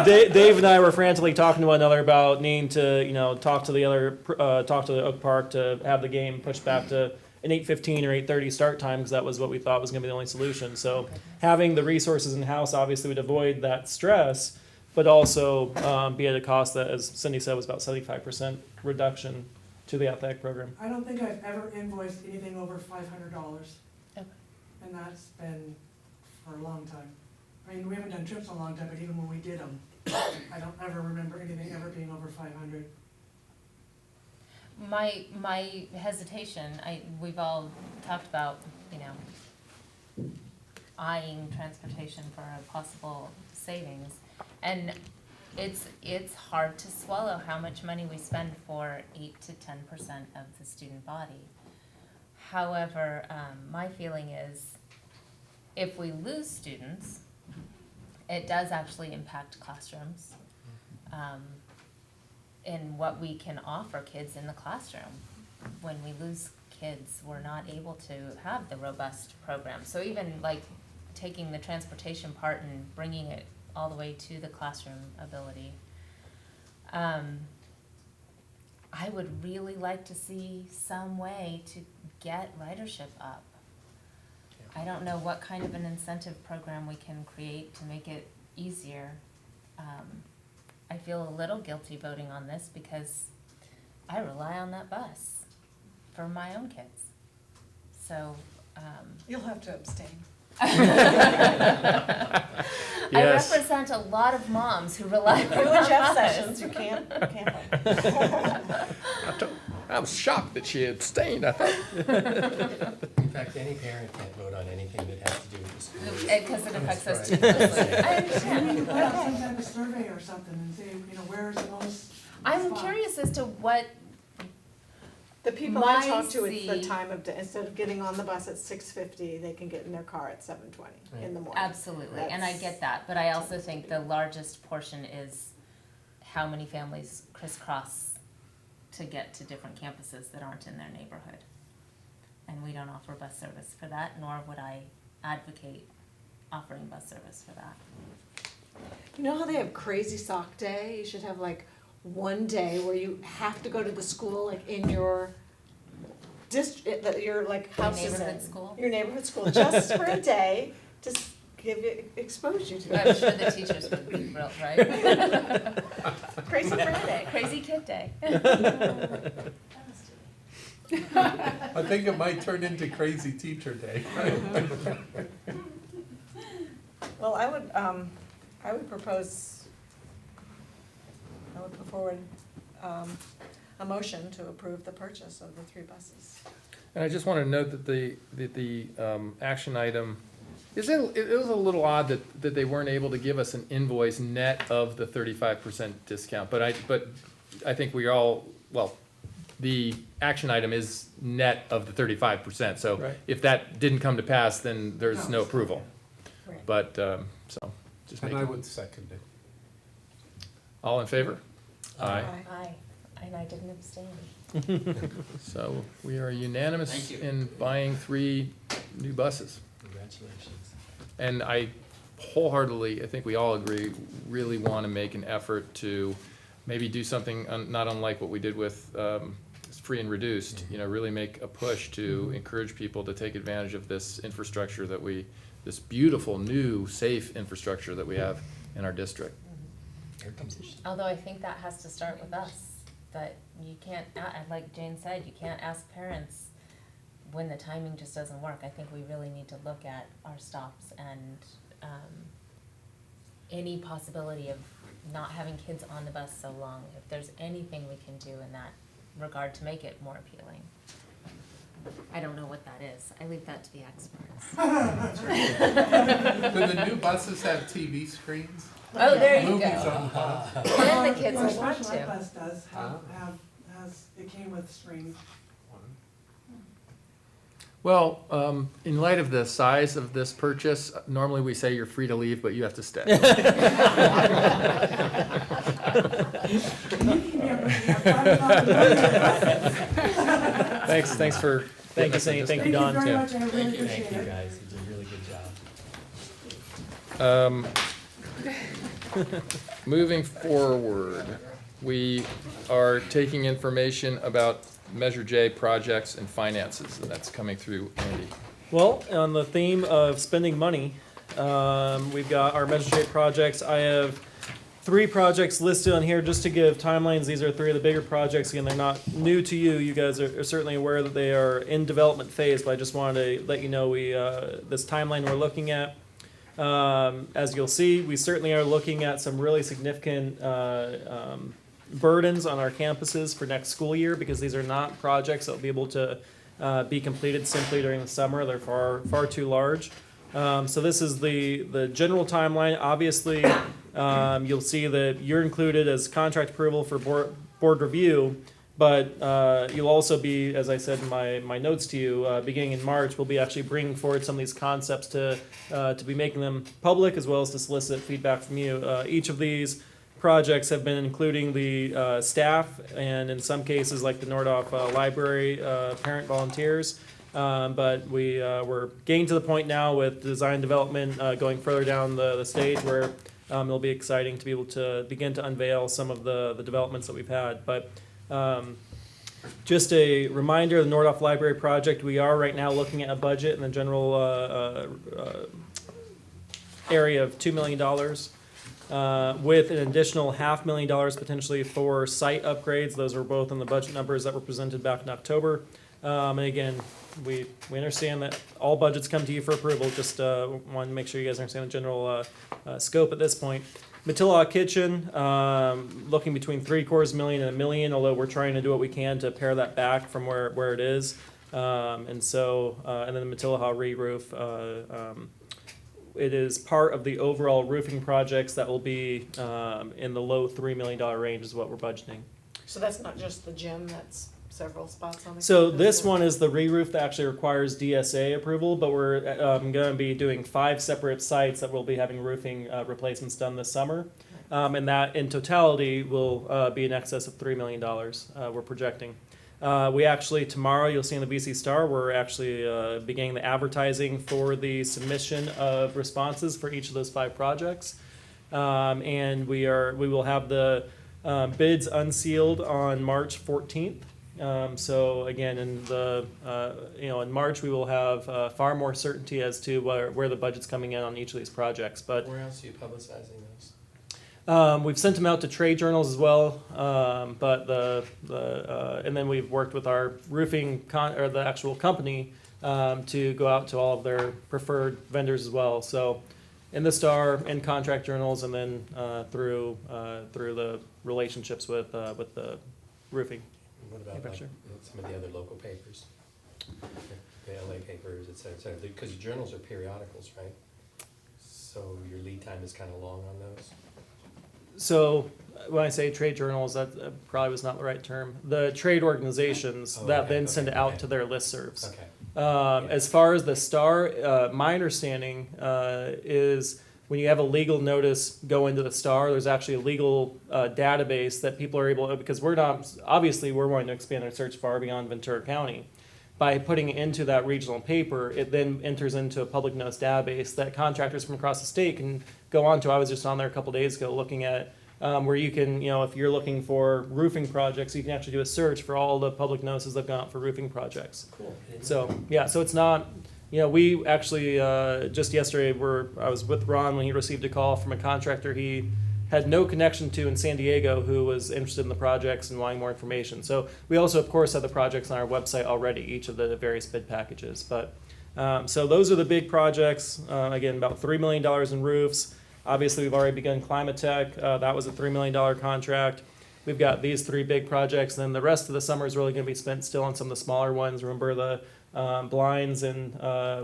Dave and I were frantically talking to one another about needing to, you know, talk to the Oak Park to have the game pushed back to an 8:15 or 8:30 start time, because that was what we thought was going to be the only solution. So having the resources in house obviously would avoid that stress, but also be at a cost that, as Cindy said, was about 75% reduction to the athletic program. I don't think I've ever invoiced anything over $500. Okay. And that's been for a long time. I mean, we haven't done trips in a long time, but even when we did them, I don't ever remember anything ever being over 500. My hesitation, we've all talked about, you know, eyeing transportation for a possible savings. And it's hard to swallow how much money we spend for 8 to 10% of the student body. However, my feeling is if we lose students, it does actually impact classrooms. In what we can offer kids in the classroom. When we lose kids, we're not able to have the robust program. So even like taking the transportation part and bringing it all the way to the classroom ability. I would really like to see some way to get ridership up. I don't know what kind of an incentive program we can create to make it easier. I feel a little guilty voting on this because I rely on that bus for my own kids. So, You'll have to abstain. I Yes. represent a lot of moms who rely on You and Jeff us. Sessions, you can't vote. I was shocked that she abstained, I thought. In fact, any parent can't vote on anything that has to do with the school. Because it affects us too Right. closely. I We need understand. to put out some type of survey or something and say, you know, where's the most. I'm spots. curious as to what, The people I My talk to, it's the see- time of day, instead of getting on the bus at 6:50, they can get in their car at 7:20 in the morning. absolutely, and I get that, but I also think the largest portion is how many families crisscross to get to different campuses that aren't in their neighborhood. And we don't offer bus service for that, nor would I advocate offering bus service for that. You know how they have crazy sock day? You should have like one day where you have to go to the school, like in your district, that your like house is in. neighborhood school? Your neighborhood school, just for a day, just expose you to I'm it. sure the teachers would be thrilled, right? Crazy Friday. Crazy kid day. I think it might turn into crazy teacher day. Well, I would propose, I would put forward, a motion to approve the purchase of the 3 buses. And I just want to note that the action item, it was a little odd that they weren't able to give us an invoice net of the 35% discount, but I think we all, well, the action item is net of the 35%, so Right. if that didn't come to pass, then there's no approval. Right. But, so, just And I making, would second it. all in favor? Aye. Aye, and I didn't abstain. So we are unanimous Thank you. in buying 3 new buses. Congratulations. And I wholeheartedly, I think we all agree, really want to make an effort to maybe do something not unlike what we did with free and reduced, you know, really make a push to encourage people to take advantage of this infrastructure this beautiful, new, safe infrastructure that we have in our district. Although I think that has to start with us, that you can't, like Jane said, you can't ask parents when the timing just doesn't work. I think we really need to look at our stops and any possibility of not having kids on the bus so long. If there's anything we can do in that regard to make it more appealing. I don't know what that is. I leave that to the experts. Do the new buses have TV screens? Oh, there you Movies go. on the bus? And the kids Our will want special ed to. bus does Huh? it came with screens. Well, in light of the size of this purchase, normally we say you're free to leave, but you have to stay. Thanks for. Thank you, Sandy. Thank you, Don, Thank too. you very much, I really Thank appreciate you it. guys, you did a really good job. Moving forward, we are taking information about Measure J projects and finances, and that's coming through Andy. Well, on the theme of spending money, we've got our Measure J projects. I have 3 projects listed on here just to give timelines. These are 3 of the bigger projects. Again, they're not new to you. You guys are certainly aware that they are in development phase, but I just wanted to let you know this timeline we're looking at. As you'll see, we certainly are looking at some really significant burdens on our campuses for next school year, because these are not projects that will be able to be completed simply during the summer. They're far too large. So this is the general timeline. Obviously, you'll see that you're included as contract approval for board review, but you'll also be, as I said in my notes to you, beginning in March, we'll be actually bringing forward some of these concepts to be making them public, as well as to solicit feedback from you. Each of these projects have been including the staff, and in some cases, like the Nordhoff Library, parent volunteers. But we're getting to the point now with design development going further down the stage where it'll be exciting to be able to begin to unveil some of the developments that we've had. But just a reminder, the Nordhoff Library project, we are right now looking at a budget in the general area of $2 million. With an additional $500,000 potentially for site upgrades. Those were both in the budget numbers that were presented back in October. And again, we understand that all budgets come to you for approval. Just want to make sure you guys understand the general scope at this point. Matilla Kitchen, looking between $750,000 and $1 million, although we're trying to do what we can to pare that back from where it is. And then the Matilla re-roof. It is part of the overall roofing projects that will be in the low $3 million range is what we're budgeting. So that's not just the gym, that's several spots on the. So campus, this or- one is the re-roof that actually requires DSA approval, but we're going to be doing 5 separate sites that will be having roofing replacements done this summer. And that in totality will be in excess of $3 million we're projecting. We actually, tomorrow, you'll see in the BC Star, we're actually beginning the advertising for the submission of responses for each of those 5 projects. And we will have the bids unsealed on March 14th. So again, in March, we will have far more certainty as to where the budget's coming in on each of these projects. But Where else are you publicizing those? we've sent them out to trade journals as well, and then we've worked with our roofing or the actual company to go out to all of their preferred vendors as well. So in the Star, in contract journals, and then through the relationships with the roofing. What about like Manufacturer. some of the other local papers? The LA papers, et cetera, because journals are periodicals, right? So your lead time is kind of long on those? So when I say trade journals, that probably was not the right term. The trade organizations Oh, that okay, then send it out okay. to their listservs. Okay. As far as the Star, my understanding is when you have a legal notice go into the Star, there's actually a legal database that people are able, because we're wanting to expand our search far beyond Ventura County. By putting it into that regional paper, it then enters into a public notice database that contractors from across the state can go on to. I was just on there a couple days ago looking at where you can, if you're looking for roofing projects, you can actually do a search for all the public notices that have gone out for roofing projects. Cool. So, yeah, so it's not, we actually, just yesterday, I was with Ron when he received a call from a contractor he had no connection to in San Diego who was interested in the projects and wanting more information. So we also, of course, have the projects on our website already, each of the various bid packages. But so those are the big projects. Again, about $3 million in roofs. Obviously, we've already begun Climate Tech. That was a $3 million contract. We've got these 3 big projects. And then the rest of the summer is really going to be spent still on some of the smaller ones. Remember the blinds and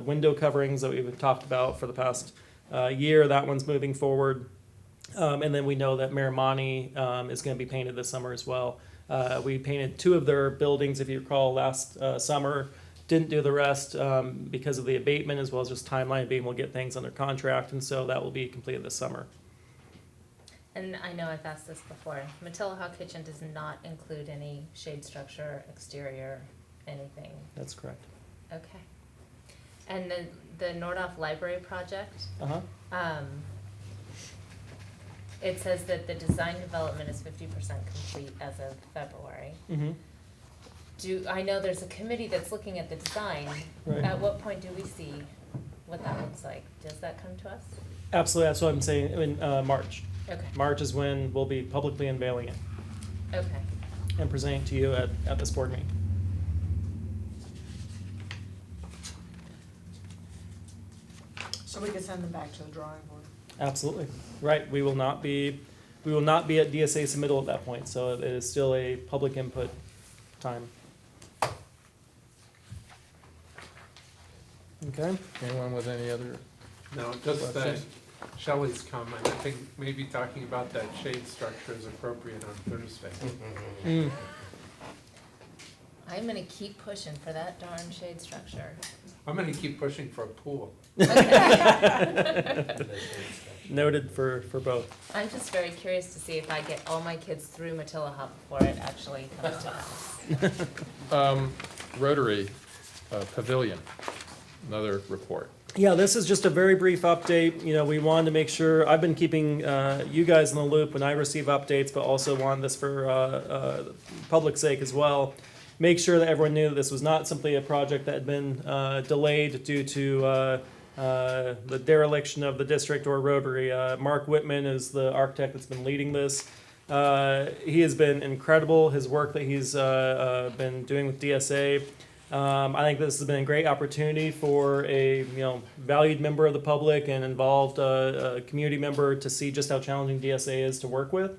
window coverings that we've talked about for the past year. That one's moving forward. And then we know that Miramani is going to be painted this summer as well. We painted 2 of their buildings, if you recall, last summer. Didn't do the rest because of the abatement as well as just timeline of being able to get things under contract. And so that will be completed this summer. And I know I've asked this before, Matillahawk Kitchen does not include any shade structure, exterior, anything. That's correct. Okay. And the Nordhoff Library project, Uh-huh. it says that the design development is 50% complete as of February. Mm-hmm. I know there's a committee that's looking at the design. Right. At what point do we see what that looks like? Does that come to us? Absolutely. That's what I'm saying. In March. Okay, March is when we'll be publicly unveiling it okay. and presenting it to you at this board meeting. So we can send them back to the drawing board. Absolutely. Right. We will not be at DSA submittal at that point. So it is still a public input time. Okay. Anyone with any other? No, just Questions? Shelley's comment, I think maybe talking about that shade structure is appropriate on Thursday. Mm. I'm gonna keep pushing for that darn shade structure. I'm gonna keep pushing for a pool. Noted for both. I'm just very curious to see if I get all my kids through Matillahawk before it actually comes to us. Rotary Pavilion, another report. Yeah, this is just a very brief update. We wanted to make sure, I've been keeping you guys in the loop when I receive updates, but also wanted this for public sake as well. Make sure that everyone knew that this was not simply a project that had been delayed due to the dereliction of the district or Rotary. Mark Whitman is the architect that's been leading this. He has been incredible, his work that he's been doing with DSA. I think this has been a great opportunity for a valued member of the public and involved community member to see just how challenging DSA is to work with.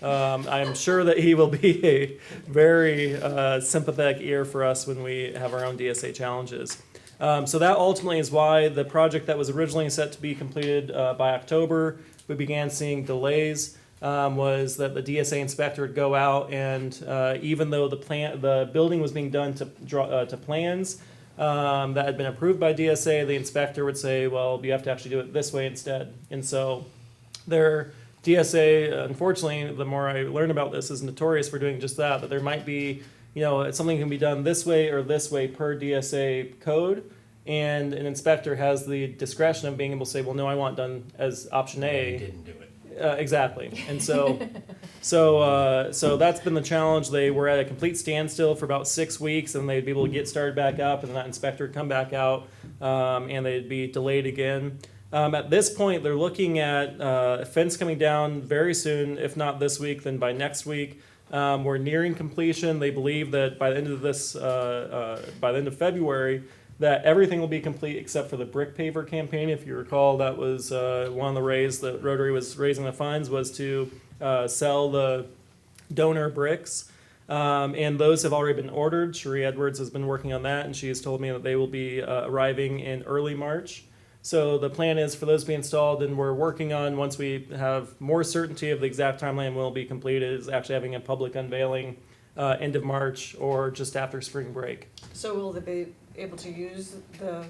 I'm sure that he will be a very sympathetic ear for us when we have our own DSA challenges. So that ultimately is why the project that was originally set to be completed by October, we began seeing delays. Was that the DSA inspector would go out and even though the building was being done to plans that had been approved by DSA, the inspector would say, well, you have to actually do it this way instead. And so DSA, unfortunately, the more I learn about this, is notorious for doing just that, that there might be, something can be done this way or this way per DSA code. And an inspector has the discretion of being able to say, well, no, I want it done as option A. You didn't do it. Exactly. And so that's been the challenge. They were at a complete standstill for about 6 weeks, and they'd be able to get started back up, and that inspector would come back out, and they'd be delayed again. At this point, they're looking at a fence coming down very soon, if not this week, then by next week. We're nearing completion. They believe that by the end of February, that everything will be complete except for the brick paver campaign. If you recall, that was one of the ways that Rotary was raising the funds, was to sell the donor bricks. And those have already been ordered. Cherie Edwards has been working on that, and she has told me that they will be arriving in early March. So the plan is for those to be installed, and we're working on, once we have more certainty of the exact timeline will be completed, is actually having a public unveiling end of March or just after spring break. So will they be able to use the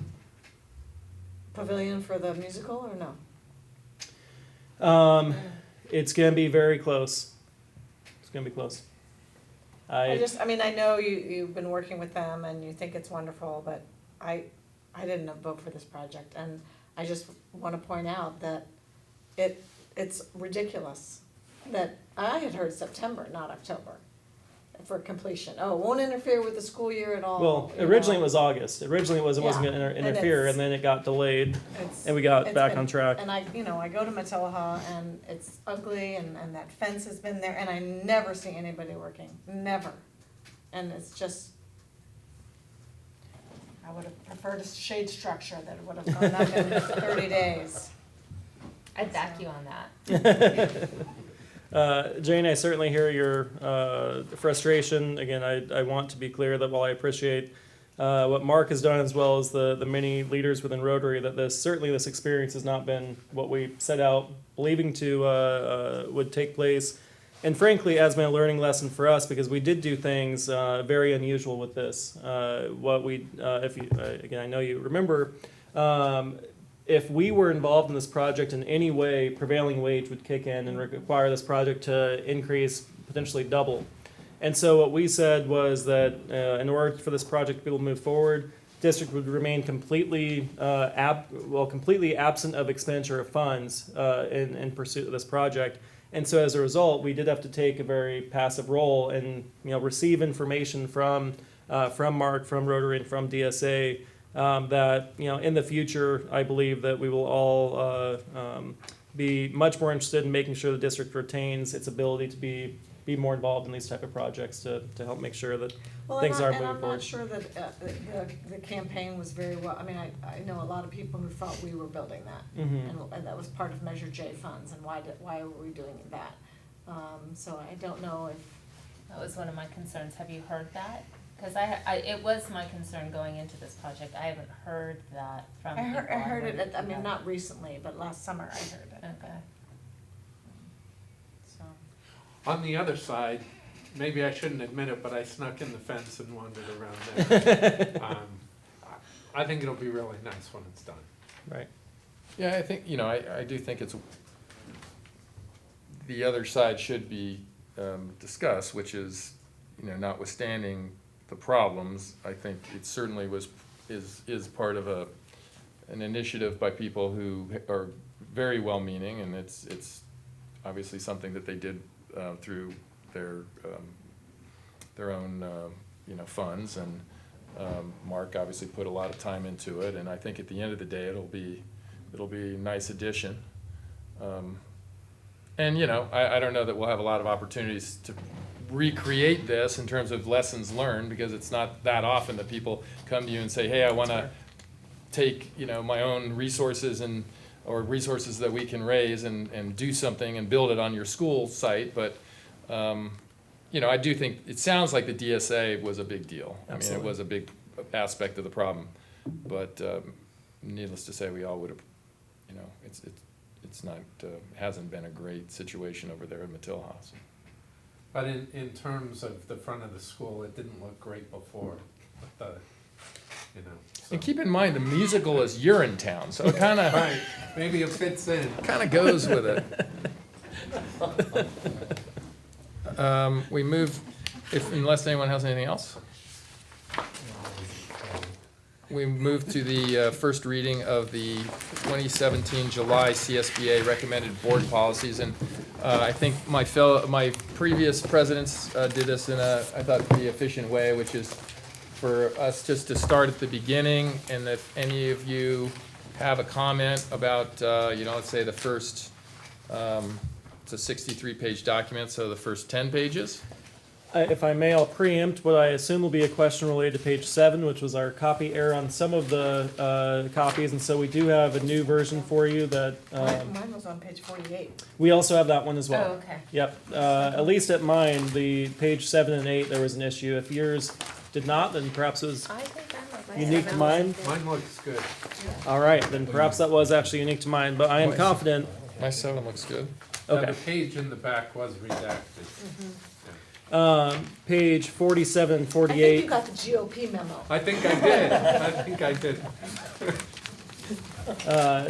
pavilion for the musical or no? It's going to be very close. It's going to be close. I mean, I know you've been working with them and you think it's wonderful, but I didn't vote for this project, and I just want to point out that it's ridiculous that I had heard September, not October, for completion. Oh, it won't interfere with the school year at all. Well, you originally know. it was August. Originally it wasn't Yeah, going to and interfere, it's- and then it got delayed, It's- and we got it's back been- on track. And I go to Matilaha and it's ugly and that fence has been there and I never see anybody working, never. And it's just, I would have preferred a shade structure that would have gone up in 30 days. I'd back you on that. Jane, I certainly hear your frustration. Again, I want to be clear that while I appreciate what Mark has done, as well as the many leaders within Rotary, that this experience has not been what we set out believing to would take place. And frankly, has been a learning lesson for us, because we did do things very unusual with this. Again, I know you remember, if we were involved in this project in any way, prevailing wage would kick in and require this project to increase, potentially double. And so what we said was that in order for this project to be able to move forward, district would remain completely completely absent of expenditure of funds in pursuit of this project. And so as a result, we did have to take a very passive role and receive information from Mark, from Rotary, and from DSA. That in the future, I believe that we will all be much more interested in making sure the district retains its ability to be more involved in these type of projects to help make sure that things are moving I'm forward. not sure that the campaign was very well, I mean, I know a lot of people who thought we were building that. Mhm. And that was part of Measure J funds, and why were we doing that? So I don't know if, That was one of my concerns. Have you heard that? Because it was my concern going into this project. I haven't heard that from I people. heard it, wanted to know. not recently, but last summer I heard it, Okay. so. On the other side, maybe I shouldn't admit it, but I snuck in the fence and wandered around there. I think it'll be really nice when it's done. Right. Yeah, I think, I do think it's, the other side should be discussed, which is, notwithstanding the problems, I think it certainly is part of an initiative by people who are very well-meaning, and it's obviously something that they did through their own funds, and Mark obviously put a lot of time into it, and I think at the end of the day it'll be a nice addition. And I don't know that we'll have a lot of opportunities to recreate this in terms of lessons learned, because it's not that often that people come to you and say, hey, I want to take my own resources or resources that we can raise and do something and build it on your school site. But I do think it sounds like the DSA was a big deal. Absolutely. I mean, it was a big aspect of the problem. But needless to say, we all would have, it's not hasn't been a great situation over there in Matilaha. So. But in terms of the front of the school, it didn't look great before, but so. And keep in mind, the musical is Urinetown, so it kind of Right, maybe it fits in. goes with it. We move, unless anyone has anything else. We move to the first reading of the 2017 July CSBA recommended board policies, and I think my previous presidents did this in I thought, pretty efficient way, which is for us just to start at the beginning, and if any of you have a comment about, let's say the first, it's a 63-page document, so the first 10 pages, If I may, I'll preempt what I assume will be a question related to page 7, which was our copy error on some of the copies, and so we do have a new version for you that, Mine was on page 48. we also have that one as well. Oh, okay. Yep, at least at mine, the page 7 and 8, there was an issue. If yours did not, then perhaps it was I think I like unique to mine. Mine looks good. All right, then perhaps that was actually unique to mine, but I am confident. My 7 looks good. Okay. The page in the back was redacted. Page 47 and I think 48. you got the GOP memo. I think I did. I think I did.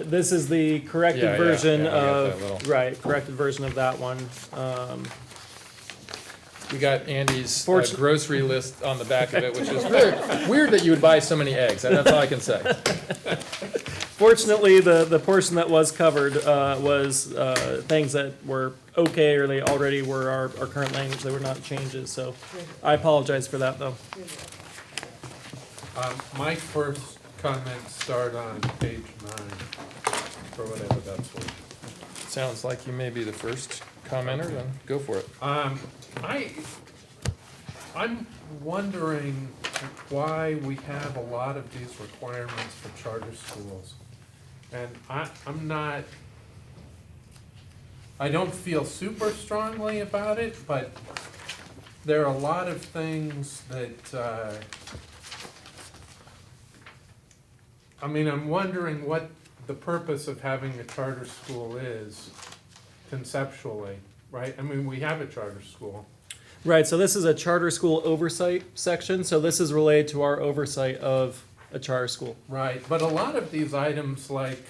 This is the corrected Yeah, yeah, version yeah, I got that of, little. right, corrected version of that one. We got Andy's Fortune- grocery list on the back of it, which is weird that you would buy so many eggs, and that's all I can say. Fortunately, the portion that was covered was things that were okay, or they already were our current language. They were not changes, so I apologize for that, though. My first comments start on page 9, for whatever that's worth. Sounds like you may be the first commenter, then go for it. I'm wondering why we have a lot of these requirements for charter schools. And I don't feel super strongly about it, but there are a lot of things that, I'm wondering what the purpose of having a charter school is conceptually, right? We have a charter school. Right, so this is a charter school oversight section, so this is related to our oversight of a charter school. Right, but a lot of these items like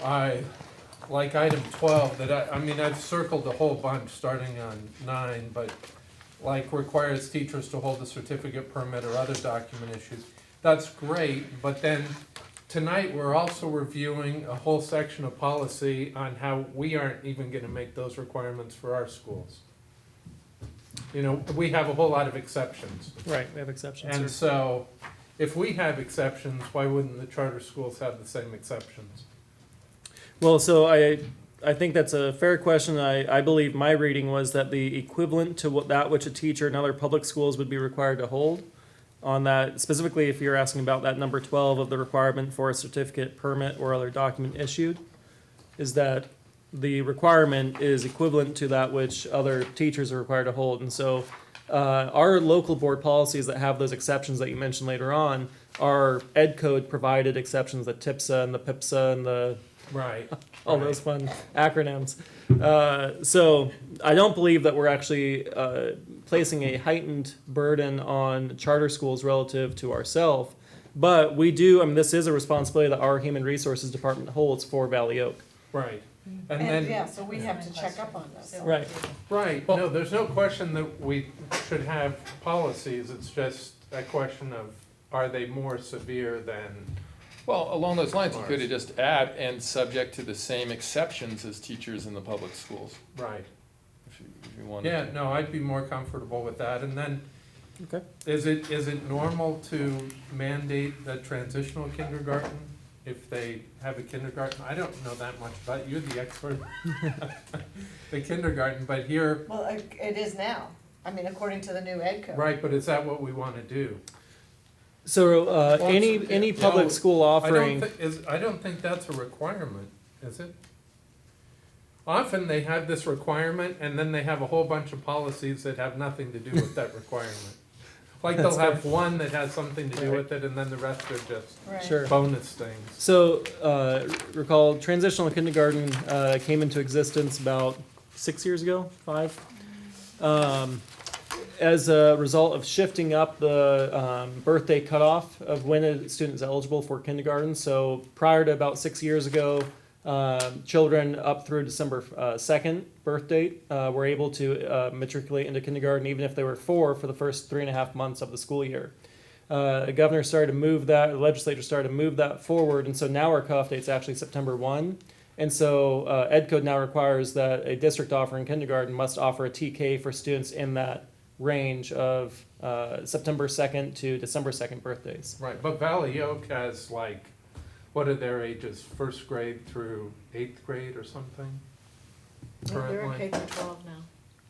item 12 that I've circled a whole bunch starting on 9, but like requires teachers to hold a certificate, permit, or other document issues. That's great, but then tonight we're also reviewing a whole section of policy on how we aren't even gonna make those requirements for our schools. We have a whole lot of exceptions. Right, we have exceptions. And so, if we have exceptions, why wouldn't the charter schools have the same exceptions? Well, so I think that's a fair question. I believe my reading was that the equivalent to that which a teacher in other public schools would be required to hold on that, specifically if you're asking about that number 12 of the requirement for a certificate, permit, or other document issued, is that the requirement is equivalent to that which other teachers are required to hold. And so our local board policies that have those exceptions that you mentioned later on are ed code provided exceptions, the TIPSA and the PIPSA and the Right. all those fun acronyms. So I don't believe that we're actually placing a heightened burden on charter schools relative to ourselves. But we do, this is a responsibility that our Human Resources Department holds for Valley Oak. Right. And And then, yeah, so we have to check up on this. Right. right, no, there's no question that we should have policies, it's just a question of, are they more severe than, Well, along those lines, you could have just add, and subject to the same exceptions as teachers in the public schools, right? if you wanted Yeah, to. no, I'd be more comfortable with that, and then, Okay. is it normal to mandate the transitional kindergarten if they have a kindergarten? I don't know that much about, you're the expert. The kindergarten, but here, Well, it is now, according to the new ed code. right, but is that what we wanna do? So any it's- public no, school offering. I don't think that's a requirement, is it? Often they have this requirement and then they have a whole bunch of policies that have nothing to do with that requirement. Like they'll have one that has something to do with it and then the rest are just Right. Sure. bonus things. So recall transitional kindergarten came into existence about 6 years ago, 5. As a result of shifting up the birthday cutoff of when a student is eligible for kindergarten. So prior to about 6 years ago, children up through December 2nd birth date were able to matriculate into kindergarten even if they were 4 for the first 3.5 months of the school year. The governor started to move that, the legislature started to move that forward, and so now our cutoff date's actually September 1. And so Ed Code now requires that a district offering kindergarten must offer a TK for students in that range of September 2nd to December 2nd birthdays. Right, but Valley Oak has like, what are their ages, 1st grade through 8th grade or something? They're in Currently. K through 12 now.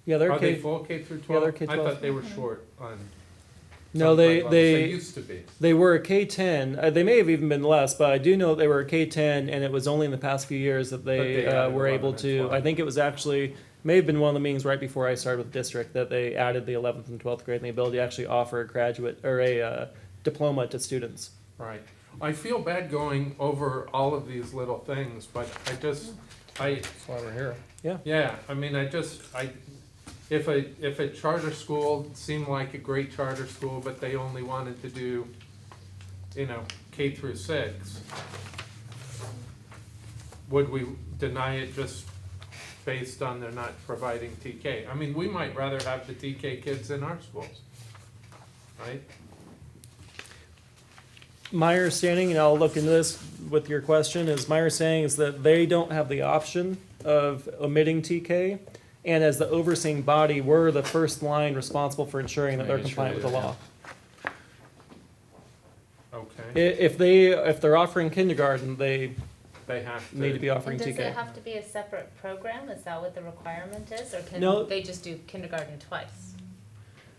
Yeah, they're Are they K. full K through Yeah, 12? they're I K-12. thought they were short on No, some grade levels. They they used to be. they were a K-10. They may have even been less, but I do know they were a K-10, and it was only in the past few years that they, they added were 11 able and to. 12. I think it was actually may have been one of the meetings right before I started with the district that they added the 11th and 12th grade and the ability to actually offer a graduate or a diploma to students. Right. I feel bad going over all of these little things, but That's why we're here. yeah, I mean, if a charter school seemed like a great charter school, but they only wanted to do, K through 6, would we deny it just based on they're not providing TK? I mean, we might rather have the TK kids in our schools, right? My understanding, and I'll look into this with your question, is my understanding is that they don't have the option of omitting TK. And as the overseeing body, we're the first line responsible for ensuring that they're Making compliant sure with the they- law. Okay, If they're offering kindergarten, they they have to. need to be And offering does TK. it have to be a separate program? Is that what the requirement is? Or No. can they just do kindergarten twice,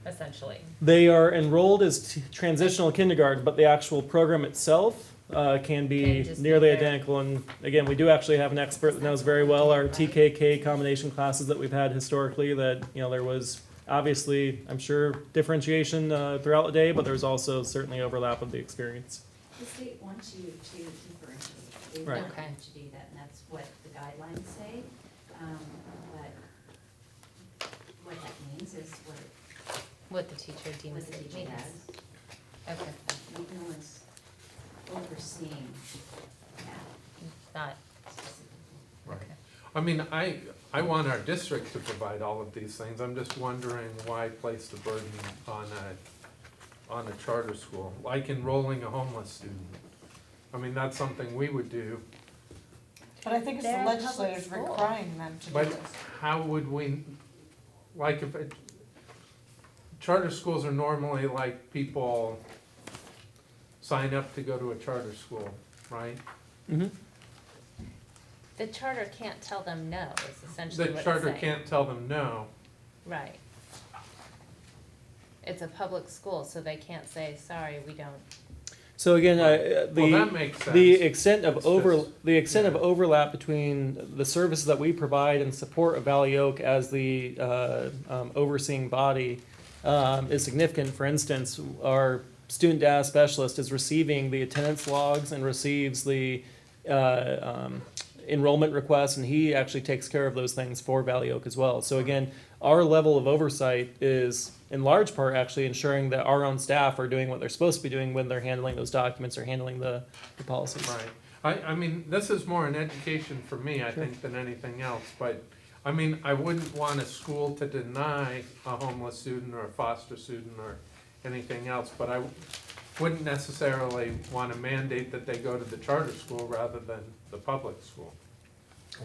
essentially? They are enrolled as transitional kindergarten, but the actual program itself can Can be just be nearly there. identical. And again, we do actually have an expert that knows very well our TKK combination classes that we've had historically. That there was obviously, I'm sure, differentiation throughout the day, but there's also certainly overlap of the experience. The state wants you to differentiate. They Right. want Okay. you to do that, and that's what the guidelines say. But what that means is What the teacher deems what the it teacher means? has. Okay, No one's overseeing that not, specifically. Right. okay. I mean, I want our district to provide all of these things. I'm just wondering why place the burden on a charter school, like enrolling a homeless student. I mean, that's something we would do, But I think it's the They're a public legislators school. requiring them to do but this. how would we, like if charter schools are normally like people sign up to go to a charter school, right? Mm-hmm. The charter can't tell them no, is essentially The what it's charter saying. can't tell them no. Right. It's a public school, so they can't say, sorry, we don't. So again, Well, that makes sense. the extent of It's just- of overlap between the services that we provide and support of Valley Oak as the overseeing body is significant. For instance, our student data specialist is receiving the attendance logs and receives the enrollment requests, and he actually takes care of those things for Valley Oak as well. So again, our level of oversight is in large part actually ensuring that our own staff are doing what they're supposed to be doing when they're handling those documents or handling the policies. Right. I mean, this is more an education for me, I think, than anything else, but, I mean, I wouldn't want a school to deny a homeless student or a foster student or anything else, but I wouldn't necessarily want to mandate that they go to the charter school rather than the public school.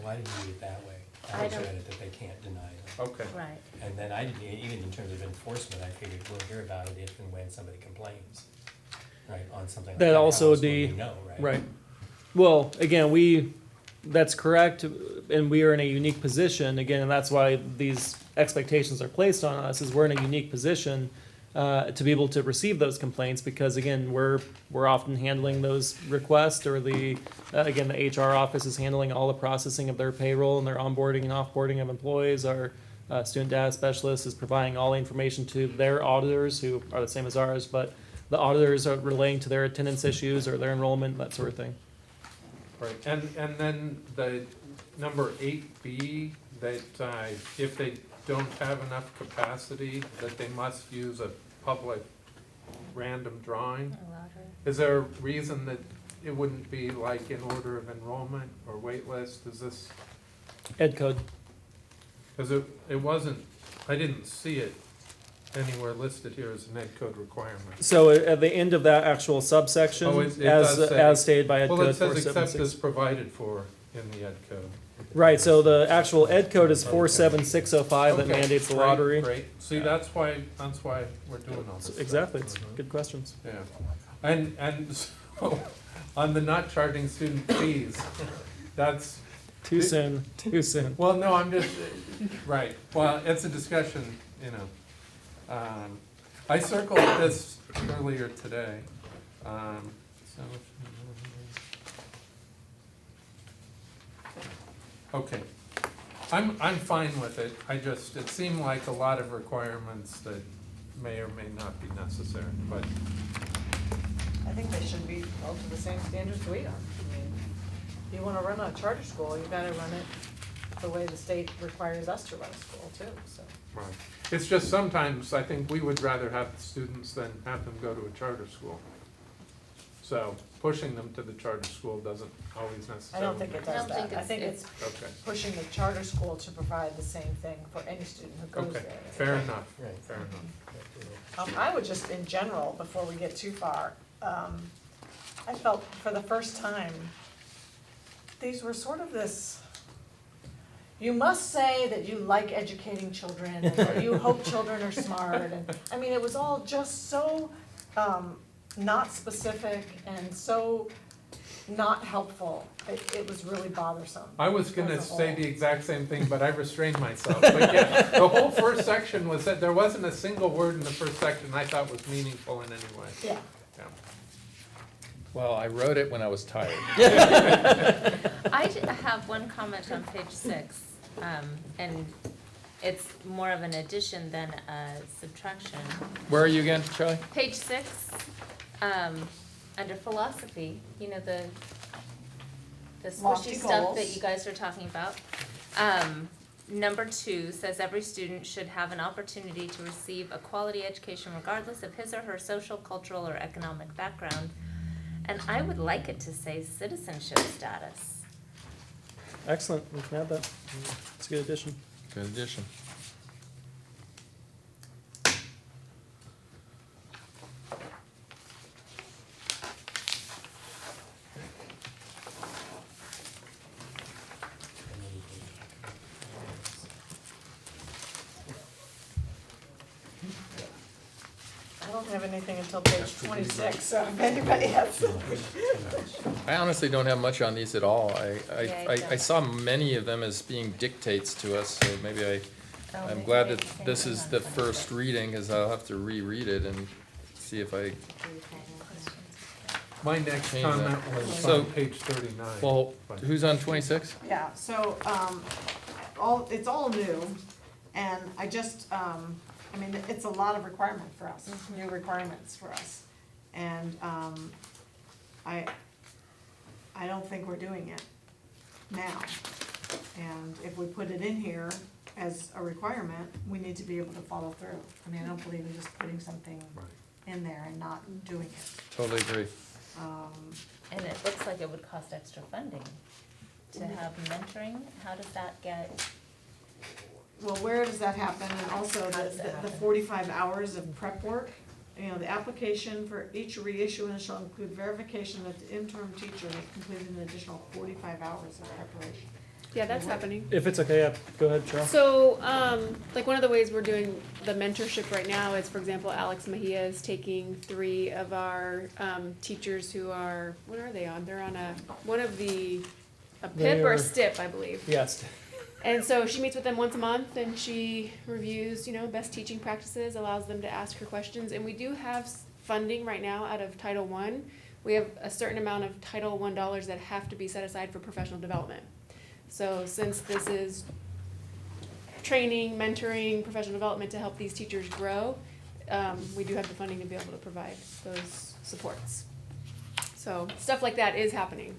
Why did you read it that way? I I looked don't- at it that they can't deny it. Okay. Right. And then I didn't, even in terms of enforcement, I figured we'll hear about it if and when somebody complains, right, on something like that. That How also else would will we be- know, right? Right. Well, again, that's correct, and we are in a unique position, again, and that's why these expectations are placed on us, is we're in a unique position to be able to receive those complaints, because again, we're often handling those requests, or again, the HR office is handling all the processing of their payroll and their onboarding and offboarding of employees. Our student data specialist is providing all the information to their auditors, who are the same as ours, but the auditors are relaying to their attendance issues or their enrollment, that sort of thing. Right, and then the number 8B, that if they don't have enough capacity, that they must use a public random drawing. Is there a reason that it wouldn't be like in order of enrollment or wait list? Is this, Ed code. because it wasn't, I didn't see it anywhere listed here as an ed code requirement. So at the end of that actual subsection, Oh, it does say- as stated by Ed Well, Code it says except 4766. as provided for in the ed code. Right, so the actual Ed Code is 47605 that Okay, mandates the great, lottery. Great, see, that's why we're doing all this stuff. Exactly, it's good questions. Yeah, and so, on the not charging student fees, that's, Too soon, too soon. Well, no, I'm just, right, well, it's a discussion, you know. I circled this earlier today. So, okay, I'm fine with it, it seemed like a lot of requirements that may or may not be necessary, but, I think they should be held to the same standards we are. I mean, if you wanna run a charter school, you gotta run it the way the state requires us to run a school too, so. right. It's just sometimes, I think we would rather have the students than have them go to a charter school. So pushing them to the charter school doesn't always I necessarily. don't think it I does don't think that. I think it's- it's Okay, pushing the charter school to provide the same thing for any student who goes okay, there. fair enough, Right. fair enough. I would just, in general, before we get too far, I felt for the first time, these were sort of this, you must say that you like educating children, and that you hope children are smart, and, I mean, it was all just so, not specific and so not helpful. It was really bothersome. I was gonna as a say whole. the exact same thing, but I restrained myself. But yeah, the whole first section was that there wasn't a single word in the first section I thought was meaningful in any way. Yeah. Yeah. Well, I wrote it when I was tired. I have one comment on page 6, and it's more of an addition than a subtraction. Where are you again, Charlie? Page 6, under philosophy, you know, the Lofty squishy stuff goals. that you guys are talking about. Number 2 says every student should have an opportunity to receive a quality education regardless of his or her social, cultural, or economic background. And I would like it to say citizenship status. Excellent, we can add that. It's a good addition. Good addition. I don't have anything until page 26, so if anybody has. I honestly don't have much on these at all. Yeah, I I don't. saw many of them as being dictates to us, so maybe Oh, I'm maybe glad they that say this that is on the 26. first reading, because I'll have to reread it and see if I, My next Change comment that. was So- on page 39. well, But- who's on 26? Yeah, so, it's all new, and I just, I mean, it's a lot of requirement for us, new requirements for us. And, I don't think we're doing it now. And if we put it in here as a requirement, we need to be able to follow through. I mean, I don't believe in just putting something Right. in there and not doing it. Totally agree. And it looks like it would cost extra funding to have mentoring. How does that get, Well, where does that happen, and also How does that the happen? 45 hours of prep work? You know, the application for each reissuance shall include verification that the interim teacher has completed an additional 45 hours of preparation. Yeah, that's happening. If it's okay, yeah, go ahead, Charles. So, like one of the ways we're doing the mentorship right now is, for example, Alex Mejia is taking 3 of our teachers who are, what are they on? They're on a PIP or They're- a STIP, I believe. Yes. And so she meets with them once a month and she reviews, best teaching practices, allows them to ask her questions. And we do have funding right now out of Title I. We have a certain amount of Title I dollars that have to be set aside for professional development. So since this is training, mentoring, professional development to help these teachers grow, we do have the funding to be able to provide those supports. So stuff like that is happening.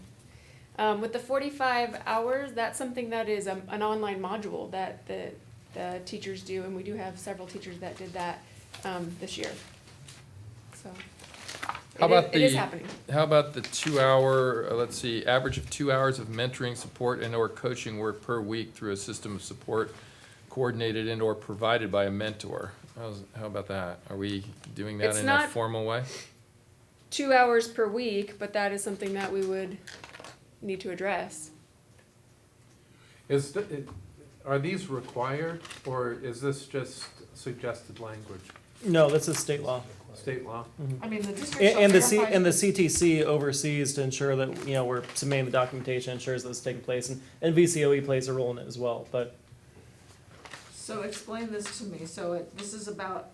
With the 45 hours, that's something that is an online module that the teachers do, and we do have several teachers that did that this year. So How about it is the- happening. How about the 2-hour, let's see, average of 2 hours of mentoring, support, and/or coaching work per week through a system of support coordinated and/or provided by a mentor? How about that? Are we doing that It's in a not- formal way? 2 hours per week, but that is something that we would need to address. Are these required, or is this just suggested language? No, this is state law. State law? I mean, the district shall And the verify- and the CTC oversees to ensure that, you know, we're submitting the documentation, ensures that it's taking place, and VCOE plays a role in it as well, but. So explain this to me, so this is about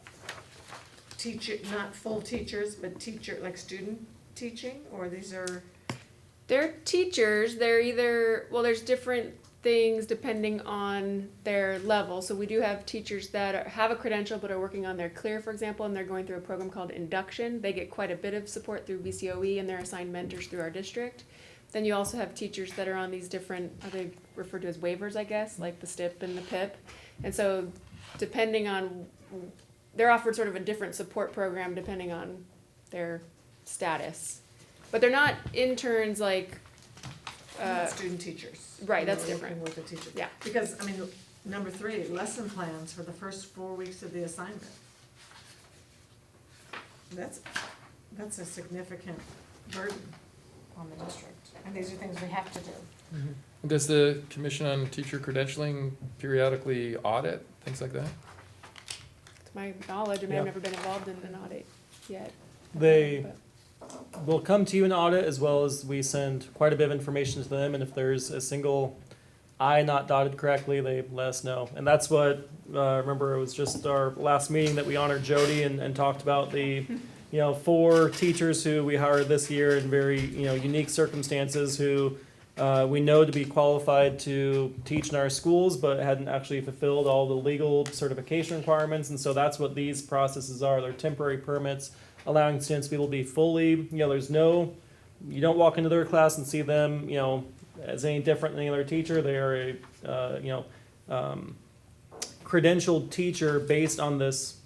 teacher, not full teachers, but teacher, like student teaching, or these are? They're teachers, they're either, well, there's different things depending on their level. So we do have teachers that have a credential but are working on their clear, for example, and they're going through a program called induction. They get quite a bit of support through VCOE and they're assigned mentors through our district. Then you also have teachers that are on these different, are they referred to as waivers, I guess, like the STIP and the PIP. And so depending on, they're offered sort of a different support program depending on their status. But they're not interns like, Student teachers. right, that's Who are different. working with the teacher. Yeah. Because, I mean, number 3, lesson plans for the first 4 weeks of the assignment. That's a significant burden on the district, and these are things we have to do. Does the Commission on Teacher Credentialing periodically audit, things like that? To my knowledge, I mean, I've never been involved in an audit yet. They But- will come to you in audit, as well as we send quite a bit of information to them, and if there's a single I not dotted correctly, they let us know. And that's what, remember, it was just our last meeting that we honored Jody and talked about the, 4 teachers who we hired this year in very, unique circumstances who we know to be qualified to teach in our schools, but hadn't actually fulfilled all the legal certification requirements. And so that's what these processes are. They're temporary permits, allowing students to be able to be fully, you don't walk into their class and see them, as any different than any other teacher. They are a, credentialed teacher based on this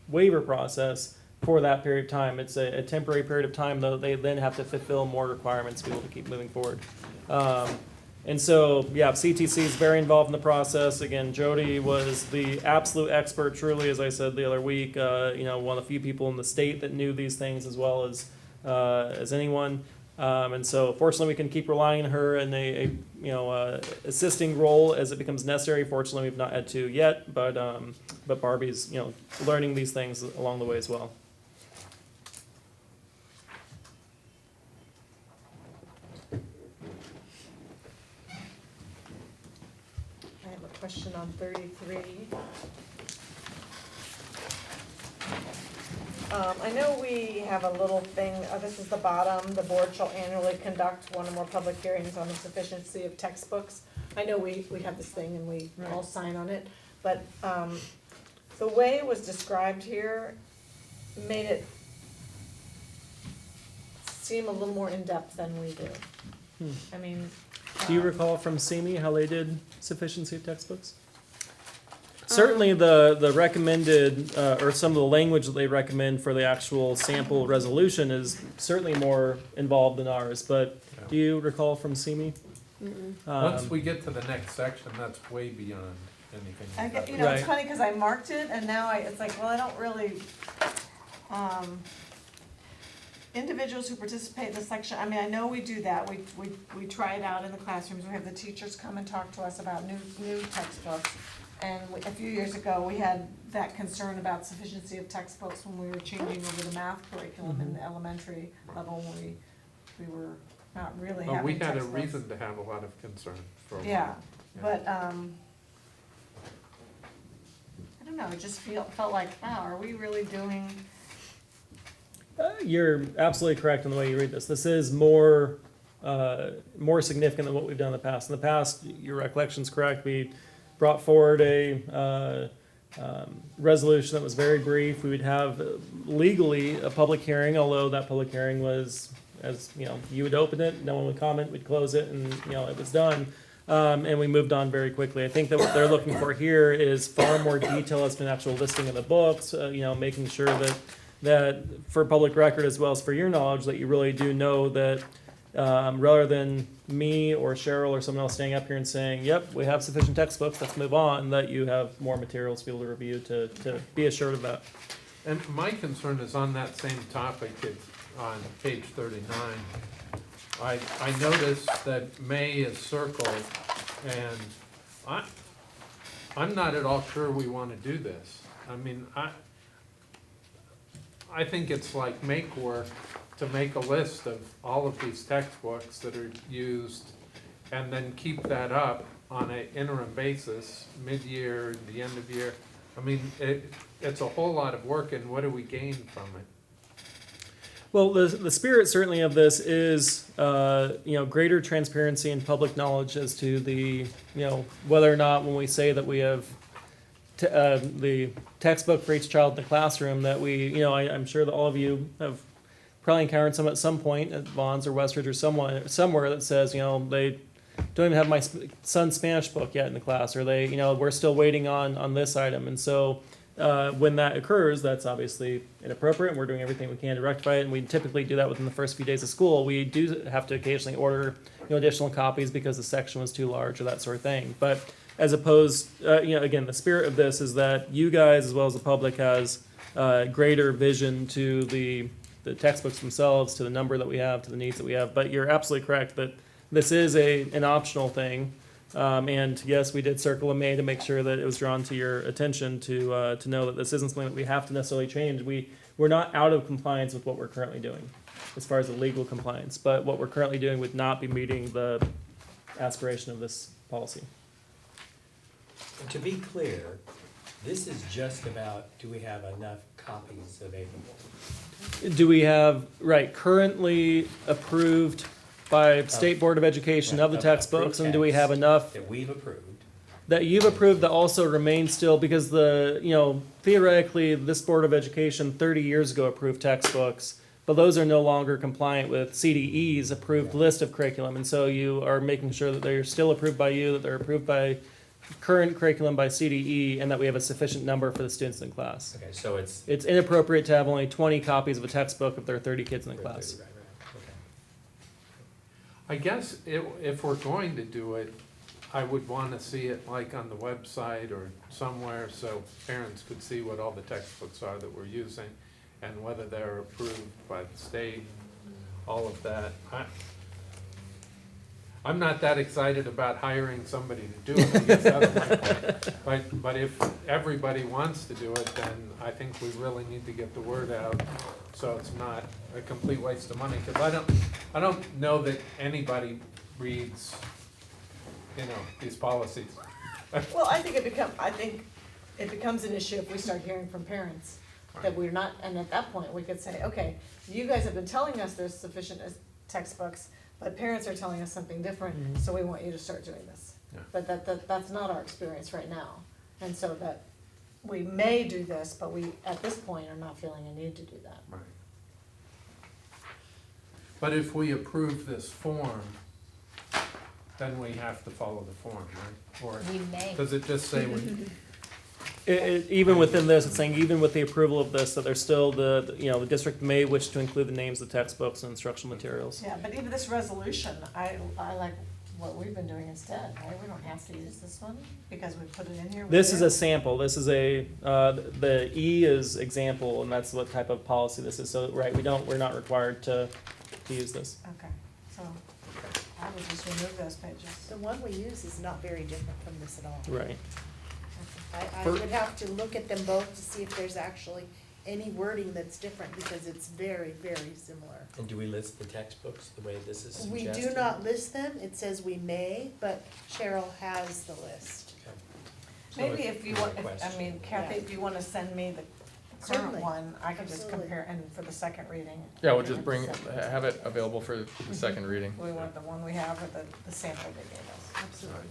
waiver process for that period of time. It's a temporary period of time, though they then have to fulfill more requirements to be able to keep moving forward. And so, CTC is very involved in the process. Again, Jody was the absolute expert, truly, as I said the other week, one of the few people in the state that knew these things as well as anyone. And so fortunately we can keep relying on her in a assisting role as it becomes necessary. Fortunately, we've not had to yet, but Barbie's, learning these things along the way as well. I have a question on 33. I know we have a little thing, this is the bottom, the board shall annually conduct one or more public hearings on the sufficiency of textbooks. I know we have this thing and we all sign on it, but the way it was described here made it seem a little more in-depth than we do. I mean. Do you recall from CME how they did sufficiency of textbooks? Certainly the recommended, or some of the language that they recommend for the actual sample resolution is certainly more involved than ours, but do you recall from CME? Once we get to the next section, that's way beyond anything. I we've get, ever- it's Right. funny because I marked it and now it's like, well, I don't really, individuals who participate in the section, I mean, I know we do that, we try it out in the classrooms, we have the teachers come and talk to us about new textbooks. And a few years ago, we had that concern about sufficiency of textbooks when we were changing over the math curriculum in the elementary level, when we were not really Well, having we had a textbooks. reason to have a lot of concern for a while. Yeah, but, I don't know, it just felt like, wow, are we really doing, You're absolutely correct in the way you read this. This is more significant than what we've done in the past. In the past, your recollection's correct, we brought forward a resolution that was very brief. We would have legally a public hearing, although that public hearing was, as you would open it, no one would comment, we'd close it, and it was done. And we moved on very quickly. I think that what they're looking for here is far more detail as to an actual listing of the books, making sure that for public record as well as for your knowledge, that you really do know that rather than me or Cheryl or someone else standing up here and saying, yep, we have sufficient textbooks, let's move on, that you have more materials to be able to review to be assured of that. And my concern is on that same topic, it's on page 39. I noticed that May is circled, and I'm not at all sure we want to do this. I mean, I think it's like make work to make a list of all of these textbooks that are used and then keep that up on an interim basis, mid-year, the end of year. I mean, it's a whole lot of work, and what do we gain from it? Well, the spirit certainly of this is, greater transparency and public knowledge as to the, whether or not when we say that we have the textbook for each child in the classroom, that we, I'm sure that all of you have probably encountered some at some point at Vaughn's or Westridge or somewhere that says, they don't even have my son's Spanish book yet in the class, or they, we're still waiting on this item. And so when that occurs, that's obviously inappropriate, and we're doing everything we can to rectify it. And we typically do that within the first few days of school. We do have to occasionally order, additional copies because the section was too large or that sort of thing. But as opposed, again, the spirit of this is that you guys, as well as the public, has greater vision to the textbooks themselves, to the number that we have, to the needs that we have. But you're absolutely correct that this is an optional thing. And yes, we did circle a May to make sure that it was drawn to your attention to know that this isn't something that we have to necessarily change. We're not out of compliance with what we're currently doing as far as the legal compliance, but what we're currently doing would not be meeting the aspiration of this policy. And to be clear, this is just about, do we have enough copies available? Do we have, currently approved by State Board of Education of the textbooks, and do we have enough That we've approved. that you've approved that also remain still, because theoretically, this Board of Education 30 years ago approved textbooks, but those are no longer compliant with CDE's approved list of curriculum, and so you are making sure that they're still approved by you, that they're approved by current curriculum by CDE, and that we have a sufficient number for the students in class. Okay, so it's. It's inappropriate to have only 20 copies of a textbook if there are 30 kids in the class. Right, okay. I guess if we're going to do it, I would want to see it like on the website or somewhere so parents could see what all the textbooks are that we're using and whether they're approved by the state, all of that. I'm not that excited about hiring somebody to do it, I guess that's my point. But if everybody wants to do it, then I think we really need to get the word out so it's not a complete waste of money. Because I don't know that anybody reads, these policies. Well, I think it becomes an issue if we start hearing from parents that we're not, and at that point, we could say, okay, you guys have been telling us there's sufficient textbooks, but parents are telling us something different, so we want you to start doing this. Yeah. But that's not our experience right now. And so that we may do this, but we, at this point, are not feeling a need to do that. Right. But if we approve this form, then we have to follow the form, right? Or We may. does it just say we? Even within this, it's saying even with the approval of this, that there's still the district may wish to include the names of textbooks and instructional materials. Yeah, but even this resolution, I like what we've been doing instead, right? We don't have to use this one because we put it in here. This is a sample. This is the E is example, and that's what type of policy this is. So, we're not required to use this. Okay, so I would just remove those pages. The one we use is not very different from this at all. Right. I would have to look at them both to see if there's actually any wording that's different, because it's very, very similar. And do we list the textbooks the way this is We suggested? do not list them, it says we may, but Cheryl has the list. Okay. So Maybe it's if you my want, question. Kathy, Yeah. if you wanna send me the current Certainly. one, I can just Absolutely. compare, and for the second reading. Yeah, we'll just have it available for the second reading. We want the one we have or the sample they gave us. Absolutely.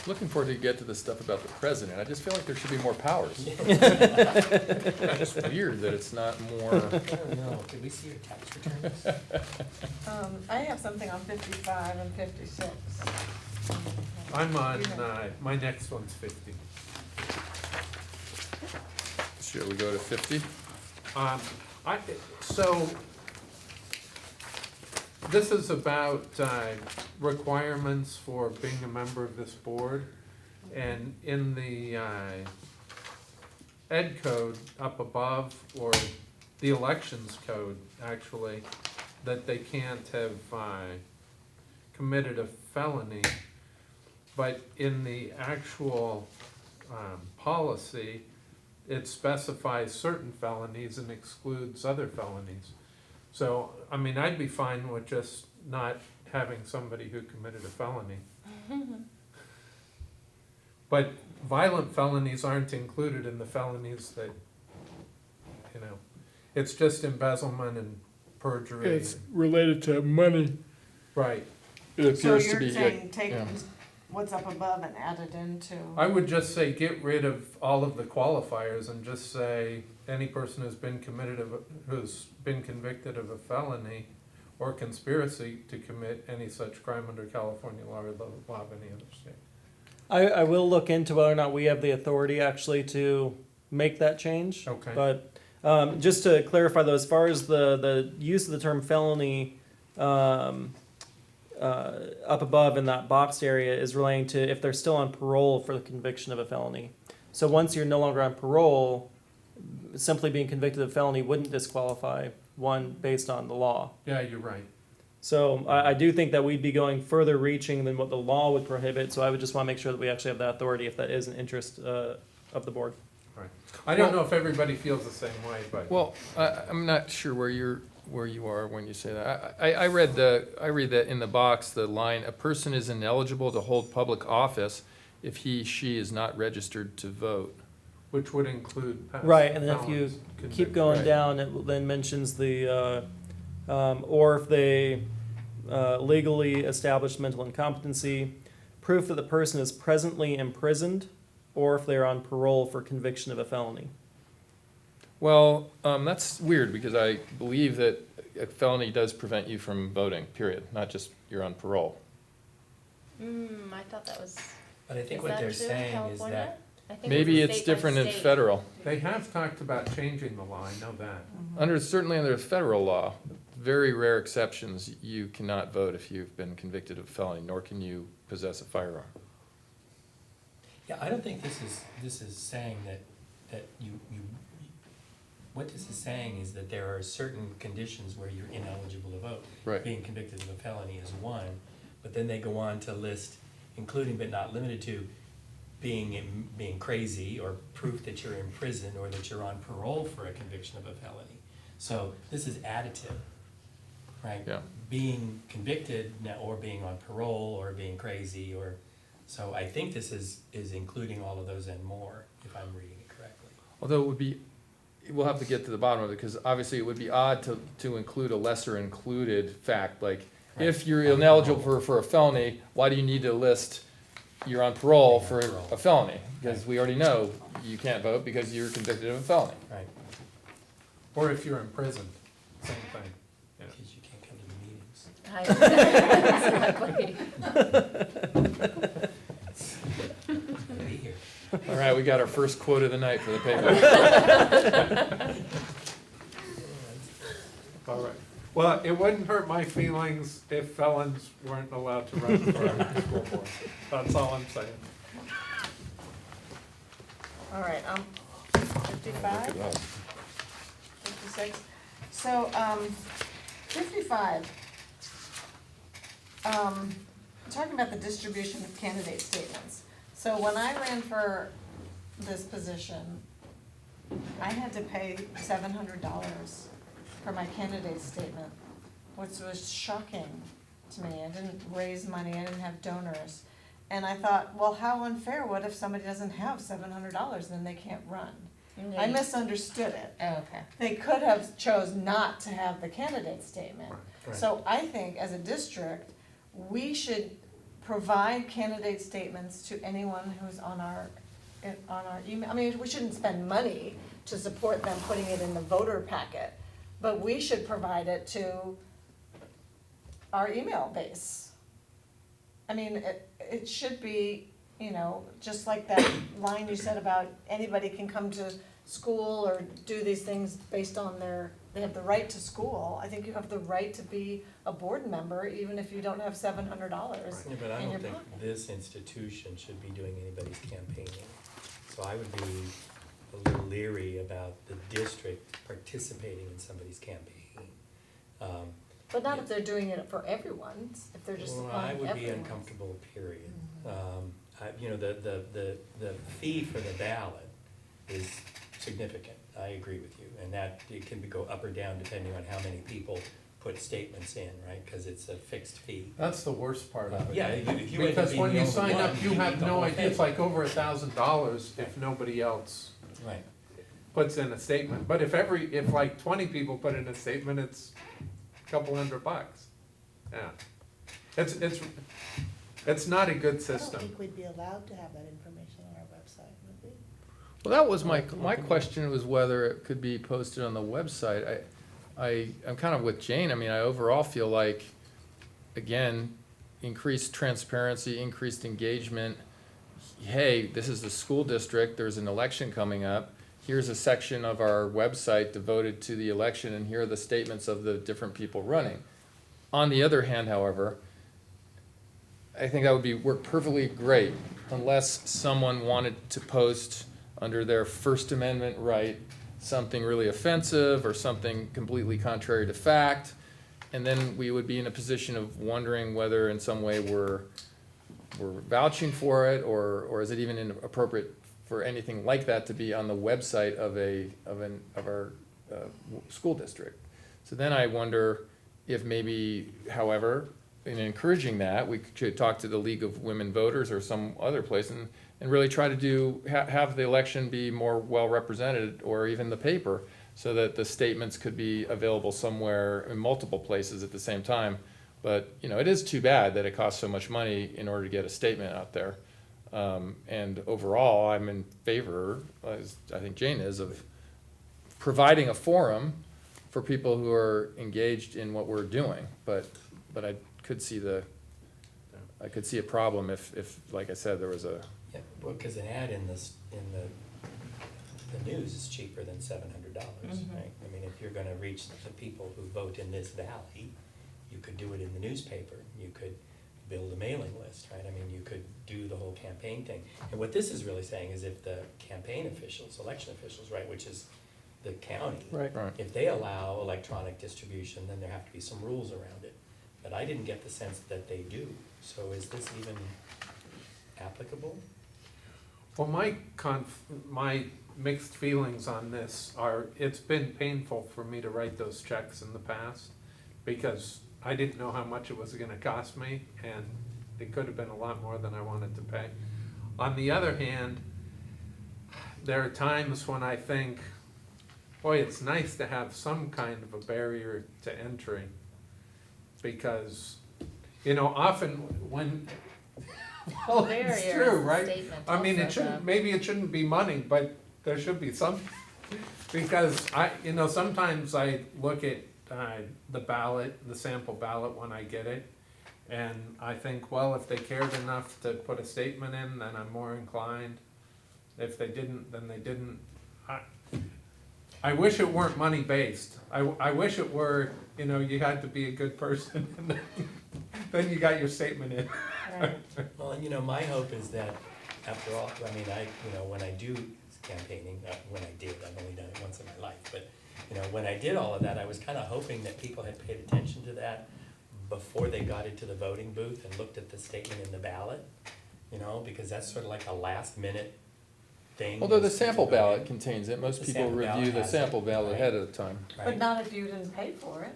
Looking forward to get to the stuff about the president. I just feel like there should be more powers. It's just weird that it's not more. I don't know, did we see your tax returns? I have something on 55 and 56. I'm on, my next one's 50. Should we go to 50? So, this is about requirements for being a member of this board. And in the ed code up above, or the elections code, actually, that they can't have committed a felony. But in the actual policy, it specifies certain felonies and excludes other felonies. So, I mean, I'd be fine with just not having somebody who committed a felony. But violent felonies aren't included in the felonies that, you know, it's just embezzlement and perjury. It's related to money. Right. It So appears to you're be. saying take yeah. what's up above and add it into. I would just say get rid of all of the qualifiers and just say any person who's been convicted of a felony or conspiracy to commit any such crime under California law or the law of any other state. I will look into whether or not we have the authority actually to make that change. Okay. But just to clarify though, as far as the use of the term felony up above in that boxed area is relating to if they're still on parole for the conviction of a felony. So once you're no longer on parole, simply being convicted of a felony wouldn't disqualify one based on the law. Yeah, you're right. So I do think that we'd be going further reaching than what the law would prohibit, so I would just want to make sure that we actually have that authority if that is an interest of the board. Right. I don't know if everybody feels the same way, but. Well, I'm not sure where you are when you say that. I read that in the box, the line, a person is ineligible to hold public office if she is not registered to vote. Which would include past Right, and then if you felons keep convicted. going Right. down, it then mentions the, or if they legally established mental incompetency, proof that the person is presently imprisoned, or if they're on parole for conviction of a felony. Well, that's weird because I believe that a felony does prevent you from voting, period, not just you're on parole. I thought that was, But I think is what that they're true in saying is California? that, I think Maybe a it's state by different in state. federal. They have talked about changing the law, I know that. Certainly under federal law, very rare exceptions, you cannot vote if you've been convicted of a felony, nor can you possess a firearm. yeah, I don't think this is saying that you, what this is saying is that there are certain conditions where you're ineligible to vote. Right. Being convicted of a felony is one, but then they go on to list, including but not limited to, being crazy, or proof that you're in prison, or that you're on parole for a conviction of a felony. So this is additive, right? Yeah. Being convicted or being on parole or being crazy, or, so I think this is including all of those and more, if I'm reading it correctly. Although it would be, we'll have to get to the bottom of it, because obviously it would be odd to include a lesser included fact, like, if you're ineligible for a felony, why do you need to list you're on parole for a felony? Because we already know you can't vote because you're convicted of a felony. Right. Or if you're in prison, same thing. Yeah. Because you can't come to the meetings. Exactly. Be here. All right, we got our first quote of the night for the paper. All right. Well, it wouldn't hurt my feelings if felons weren't allowed to run for our school board. That's all I'm saying. All right, 55, 56. So, 55, talking about the distribution of candidate statements. So when I ran for this position, I had to pay $700 for my candidate statement, which was shocking to me. I didn't raise money, I didn't have donors. And I thought, well, how unfair, what if somebody doesn't have $700, then they can't run? I misunderstood it. Oh, okay. They could have chose not to have the candidate statement. Right. So I think as a district, we should provide candidate statements to anyone who's on our email. I mean, we shouldn't spend money to support them putting it in the voter packet, but we should provide it to our email base. I mean, it should be, you know, just like that line you said about anybody can come to school or do these things based on they have the right to school. I think you have the right to be a board member even if you don't have $700 Yeah, but I in your don't think pocket. this institution should be doing anybody's campaigning. So I would be a little leery about the district participating in somebody's campaign. But not if they're doing it for everyone, if they're just Well, applying I would be everyone's. uncomfortable, period. You know, the fee for the ballot is significant, I agree with you, and that it can go up or down depending on how many people put statements in, right, cause it's a fixed fee. That's the worst part of it. Yeah, if you end up Because being when the you only sign one, up, you need have the no whole idea, it's thing. like over $1,000 if nobody else Right, puts in a statement. But if like 20 people put in a statement, it's a couple $100. Yeah. It's not a good I don't system. think we'd be allowed to have that information on our website, would we? Well, that was my question was whether it could be posted on the website. I'm kind of with Jane. I mean, I overall feel like, again, increased transparency, increased engagement. Hey, this is the school district, there's an election coming up. Here's a section of our website devoted to the election, and here are the statements of the different people running. On the other hand, however, I think that would work perfectly great unless someone wanted to post under their First Amendment right something really offensive or something completely contrary to fact. And then we would be in a position of wondering whether in some way we're vouching for it, or is it even inappropriate for anything like that to be on the website of our school district. So then I wonder if maybe, however, in encouraging that, we should talk to the League of Women Voters or some other place and really try to have the election be more well represented, or even the paper, so that the statements could be available somewhere in multiple places at the same time. But, you know, it is too bad that it costs so much money in order to get a statement out there. And overall, I'm in favor, as I think Jane is, of providing a forum for people who are engaged in what we're doing. But I could see a problem if, like I said, there was a. yeah, well, cause an ad in the news is cheaper than $700, right? I mean, if you're gonna reach the people who vote in this valley, you could do it in the newspaper, you could build a mailing list, right? I mean, you could do the whole campaign thing. And what this is really saying is if the campaign officials, election officials, right, which is the county, Right. if they allow electronic distribution, then there have to be some rules around it. But I didn't get the sense that they do, so is this even applicable? Well, my mixed feelings on this are, it's been painful for me to write those checks in the past, because I didn't know how much it was gonna cost me, and it could have been a lot more than I wanted to pay. On the other hand, there are times when I think, boy, it's nice to have some kind of a barrier to entry, because, you know, often when, well, it's Barrier true, is a right? statement I mean, also, maybe it shouldn't be money, but there should be some, because sometimes I look at the ballot, the sample ballot when I get it, and I think, well, if they cared enough to put a statement in, then I'm more inclined. If they didn't, then they didn't. I wish it weren't money-based. I wish it were, you had to be a good person, and then you got your statement in. Right. Well, and my hope is that after all, I mean, when I do campaigning, when I did, I've only done it once in my life, but, when I did all of that, I was kind of hoping that people had paid attention to that before they got into the voting booth and looked at the statement in the ballot, because that's sort of like a last minute thing. Although the as sample people go in. ballot contains it, most The people sample ballot review the has it, sample ballot right. ahead of time. But Right. not if you didn't pay for it.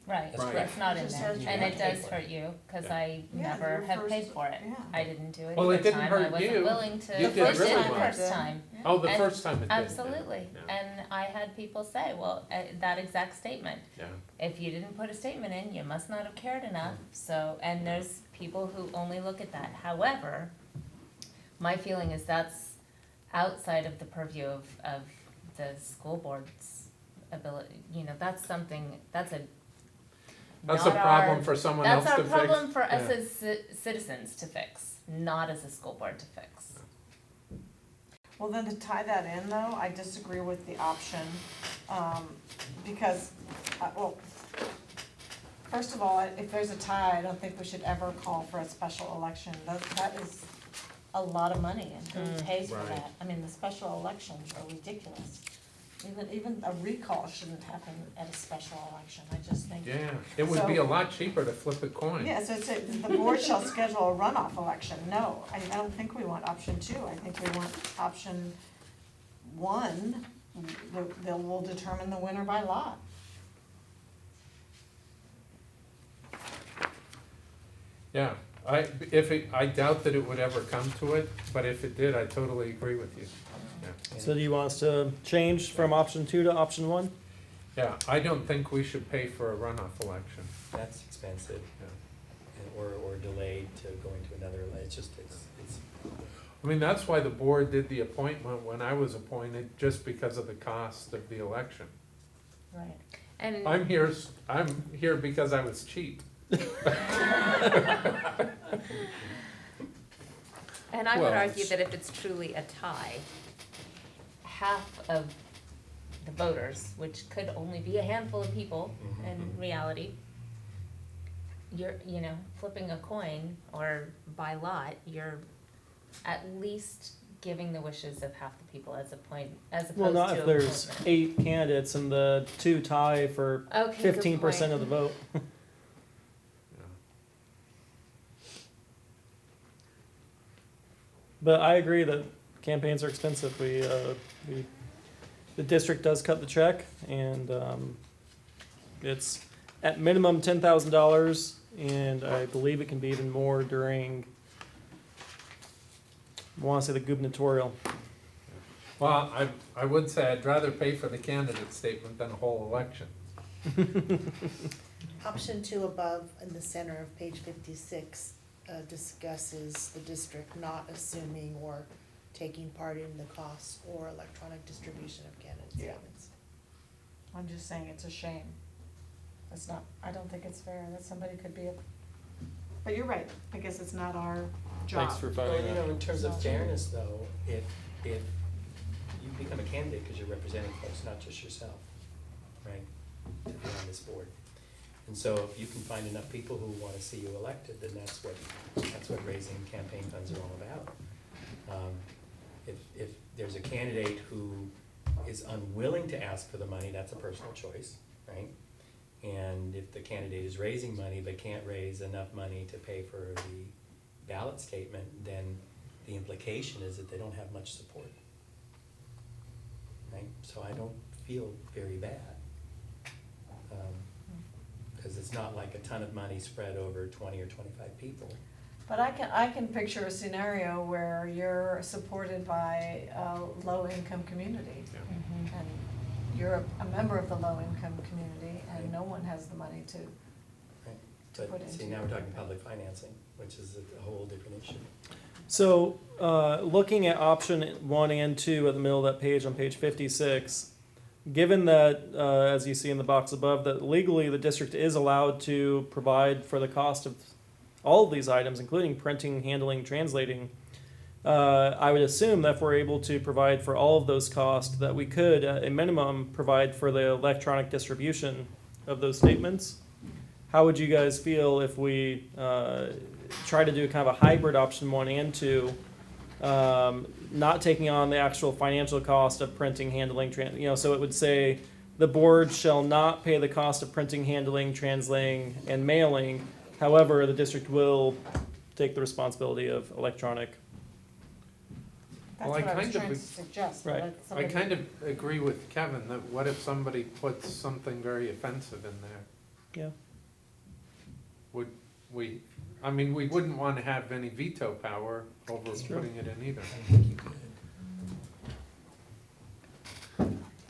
Right, That's correct. it's not It in just there, says you and have it to pay does for hurt you, cause Yeah. I Yeah, never your have paid first- for it. yeah. I didn't do it Well, it either didn't time, hurt I wasn't you. willing to. You I did did really the well. first time. Oh, the And first time it did. Absolutely, Yeah. and I had people say, well, that exact statement, Yeah. if you didn't put a statement in, you must not have cared enough, so, and there's people who only look at that. However, my feeling is that's outside of the purview of the school board's ability, that's something, that's a That's a not problem our- for someone else to That's fix. our problem for us Yeah. as citizens to fix, not as a school board to fix. Well, then to tie that in though, I disagree with the option, because, first of all, if there's a tie, I don't think we should ever call for a special election. That is a lot of money, and who pays for Right. that? I mean, the special elections are ridiculous. Even a recall shouldn't happen at a special election, I just think. Yeah, it would be So- a lot cheaper to flip a coin. Yeah, so it's, the board shall schedule a runoff election. No, I don't think we want option two. I think we want option one. We'll determine the winner by lot. Yeah, I doubt that it would ever come to it, but if it did, I totally agree with you. Yeah. So do you want us to change from option 2 to option 1? Yeah, I don't think we should pay for a runoff election. That's expensive, Yeah. or delayed to going to another, it's just, it's, I mean, that's why the board did the appointment when I was appointed, just because of the cost of the election. Right. And I'm here because I was cheap. And I would Well, argue it's- that if it's truly a tie, half of the voters, which could only be a handful of people in reality, you know, flipping a coin or by lot, you're at least giving the wishes of half the people as opposed to Well, not a if there's appointment. 8 candidates and the 2 tie for Okay, good 15% of the point. vote. But I agree that campaigns are expensive. The district does cut the check, and it's at minimum $10,000, and I believe it can be even more during, I want to say, the gubernatorial. Well, I would say I'd rather pay for the candidate statement than a whole election. Option 2 above in the center of page 56 discusses the district not assuming or taking part in the cost or electronic distribution of candidate Yeah. statements. I'm just saying it's a shame. It's not, I don't think it's fair that somebody could be but you're right, I guess it's not our job. Thanks for well, finding you that. know, in terms of fairness though, if you become a candidate because you're representing folks, not just yourself, right, to be on this board. And so if you can find enough people who wanna see you elected, then that's what raising campaign funds are all about. If there's a candidate who is unwilling to ask for the money, that's a personal choice, right? And if the candidate is raising money but can't raise enough money to pay for the ballot statement, then the implication is that they don't have much support. Right, so I don't feel very bad. Cause it's not like a ton of money spread over 20 or 25 people. But I can picture a scenario where you're supported by a low-income community. Yeah. And you're a member of the low-income community, and no one has the money to Right, put but see, into now your we're talking campaign. public financing, which is a whole different issue. So, looking at option 1 and 2 at the middle of that page on page 56, given that, as you see in the box above, that legally the district is allowed to provide for the cost of all of these items, including printing, handling, translating, I would assume that if we're able to provide for all of those costs, that we could, at a minimum, provide for the electronic distribution of those statements. How would you guys feel if we try to do kind of a hybrid option 1 and 2, not taking on the actual financial cost of printing, handling, so it would say the board shall not pay the cost of printing, handling, translating, and mailing. However, the district will take the responsibility of electronic. That's Well, I what I was kind of trying to ag- suggest. Right. that I somebody- kind of agree with Kevin that what if somebody puts something very offensive in there? Yeah. Would we, I mean, we wouldn't want to have any veto power over true. putting it in either. I think you could.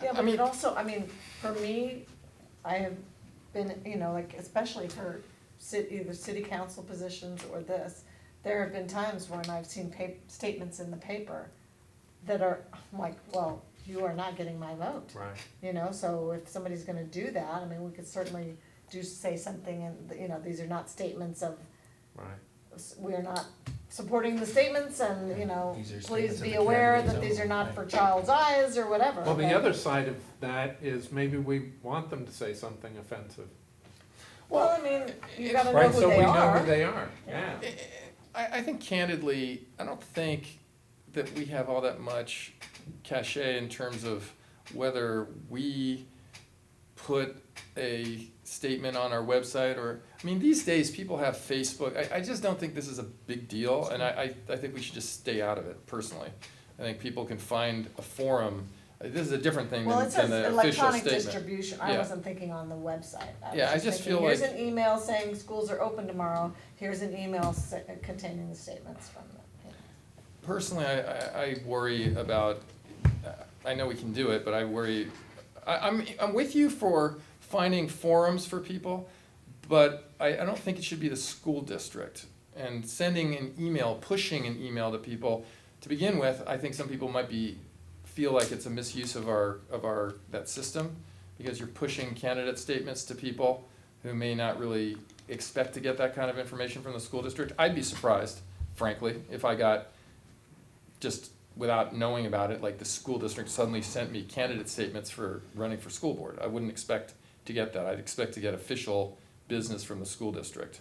Yeah, I but mean- it also, I mean, for me, I have been, like, especially for either city council positions or this, there have been times when I've seen statements in the paper that are, I'm like, well, you are not getting my vote. Right. So if somebody's gonna do that, I mean, we could certainly say something, and, these are not statements of, Right. we are not supporting the statements, and, These are please statements of be the aware candidate's that these are own, not right. for child's eyes, or whatever. Well, the but- other side of that is maybe we want them to say something offensive. Well, I mean, you gotta know Right, who so they we know are. who they are, yeah. I think candidly, I don't think that we have all that much cachet in terms of whether we put a statement on our website or, I mean, these days people have Facebook. I just don't think this is a big deal, and I think we should just stay out of it personally. I think people can find a forum. This is a different thing Well, than it says the official electronic statement. distribution, I Yeah. wasn't thinking on the website. Yeah, I was just thinking, feel here's like- an email saying schools are open tomorrow, here's an email containing the statements from them. Personally, I worry about, I know we can do it, but I worry, I'm with you for finding forums for people, but I don't think it should be the school district. And sending an email, pushing an email to people, to begin with, I think some people might feel like it's a misuse of that system, because you're pushing candidate statements to people who may not really expect to get that kind of information from the school district. I'd be surprised, frankly, if I got, just without knowing about it, like the school district suddenly sent me candidate statements for running for school board. I wouldn't expect to get that. I'd expect to get official business from the school district.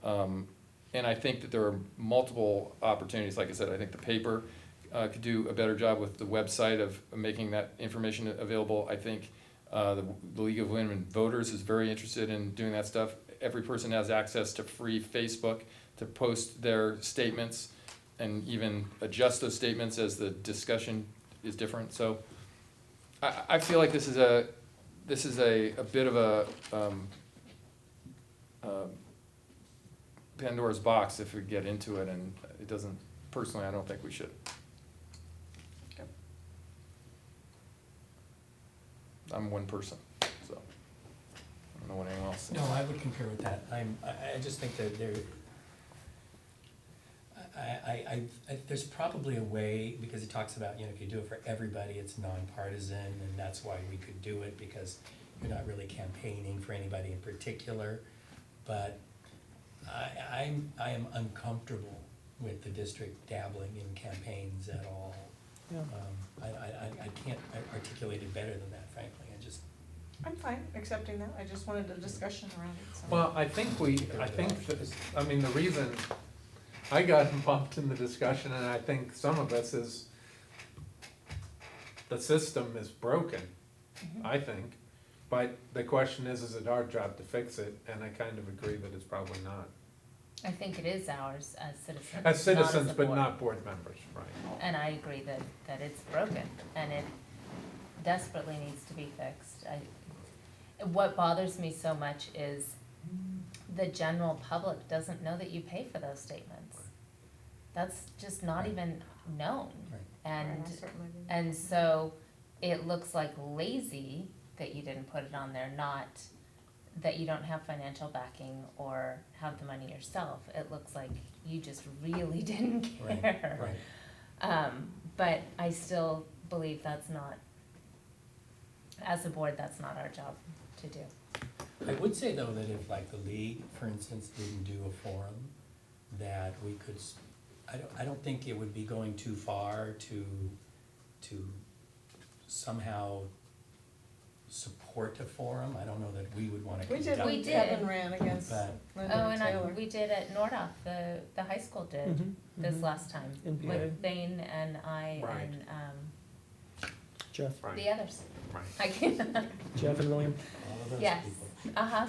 And I think that there are multiple opportunities. Like I said, I think the paper could do a better job with the website of making that information available. I think the League of Women Voters is very interested in doing that stuff. Every person has access to free Facebook to post their statements and even adjust those statements as the discussion is different. So I feel like this is a bit of a Pandora's box if we get into it, and it doesn't, personally, I don't think we should. I'm one person, so I don't know what anyone else thinks. No, I would concur with that. I just think that there's probably a way, because he talks about, if you do it for everybody, it's nonpartisan, and that's why we could do it, because you're not really campaigning for anybody in particular. But I am uncomfortable with the district dabbling in campaigns at all. Yeah. I can't articulate it better than that, frankly. I'm fine accepting that, I just wanted a discussion around it, so. Well, I think the reason I got involved in the discussion, and I think some of us is, the system is broken, I think. But the question is it our job to fix it? And I kind of agree that it's probably not. I think it is ours as citizens. As citizens, not a but board. not board members, right? And I agree that it's broken and it desperately needs to be fixed. What bothers me so much is the general public doesn't know that you pay for those statements. That's just not even known. Right. And, I certainly do. and so it looks like lazy that you didn't put it on there, not that you don't have financial backing or have the money yourself. It looks like you just really didn't care. Right. But I still believe that's not, as a board, that's not our job to do. I would say though that if like the league, for instance, didn't do a forum, that we could, I don't think it would be going too far to somehow support a forum. I don't know that we would wanna We did, conduct We when did. Kevin ran against But- Linda and Taylor. We did at Nordoff, the high school did Mhm, this mhm. last time, NPA. with Thane and I Right. and, Jeff, the others. Right. I can't, Jeff and William. all of those yes, people.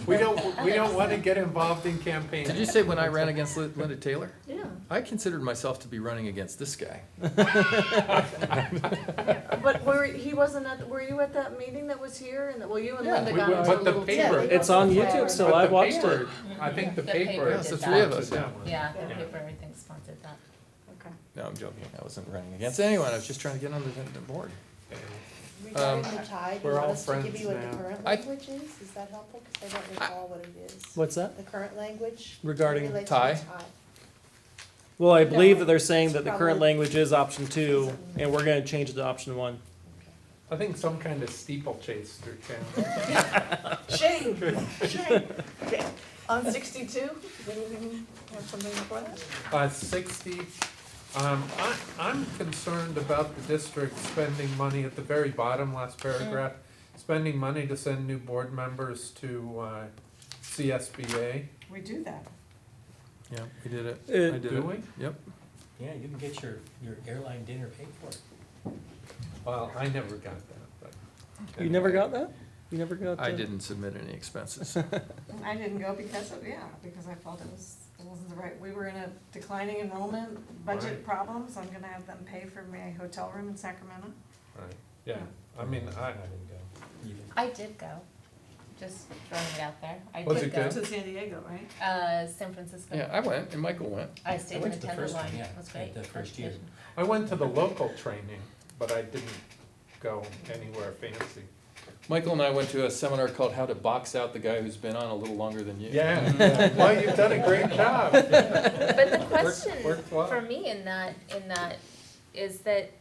We the don't others. wanna get involved in campaigns. Did you say when I ran against Linda Taylor? Yeah. I considered myself to be running against this guy. But were you at that meeting that was here, and, well, you and Yeah, Linda we got were, into a but the little. paper- Yeah, It's on we YouTube were- still. But I the watched paper- it. I think the The paper. paper Yeah, it's did the three of that. us. Yeah, the Yeah. paper, I think, sponsored that. Okay. No, I'm joking. I wasn't running against anyone. I was just trying to get on the board. Regarding the tie, do we're you want all us to give friends you what the now. current I- language is that helpful? Cause I don't recall what it is. What's that? The current language? Regarding relates tie? to tie. Well, I believe No, that they're saying that it's the current probably- language is option 2, and we're gonna change it to option 1. I think some kind of steeplechase through town. Shame, shame. Okay. On 62, did anything have something before that? 60, I'm concerned about the district spending money at the very bottom, last paragraph, spending money to send new board members to CSBA. We do that. Yeah, we did it. It- I did Do it. we? Yep. Yeah, you can get your airline dinner paid for. Well, I never got that, but. You never got that? You never got? I didn't submit any expenses. I didn't go because of, because I felt it wasn't the right, we were in a declining enrollment, budget Right. problems, I'm gonna have them pay for my hotel room in Sacramento. Right, yeah, I mean, I didn't go either. I did go, just throwing it out there. I Was did it go. good? To San Diego, right? San Francisco. Yeah, I went, and Michael went. I stayed in went the to the tender first one, line, yeah, it was great. the first year. I went to the local training, but I didn't go anywhere fancy. Michael and I went to a seminar called How to Box Out the Guy Who's Been On a Little Longer Than You. Yeah, well, you've done a great job. But the question worked well. for me in that is that,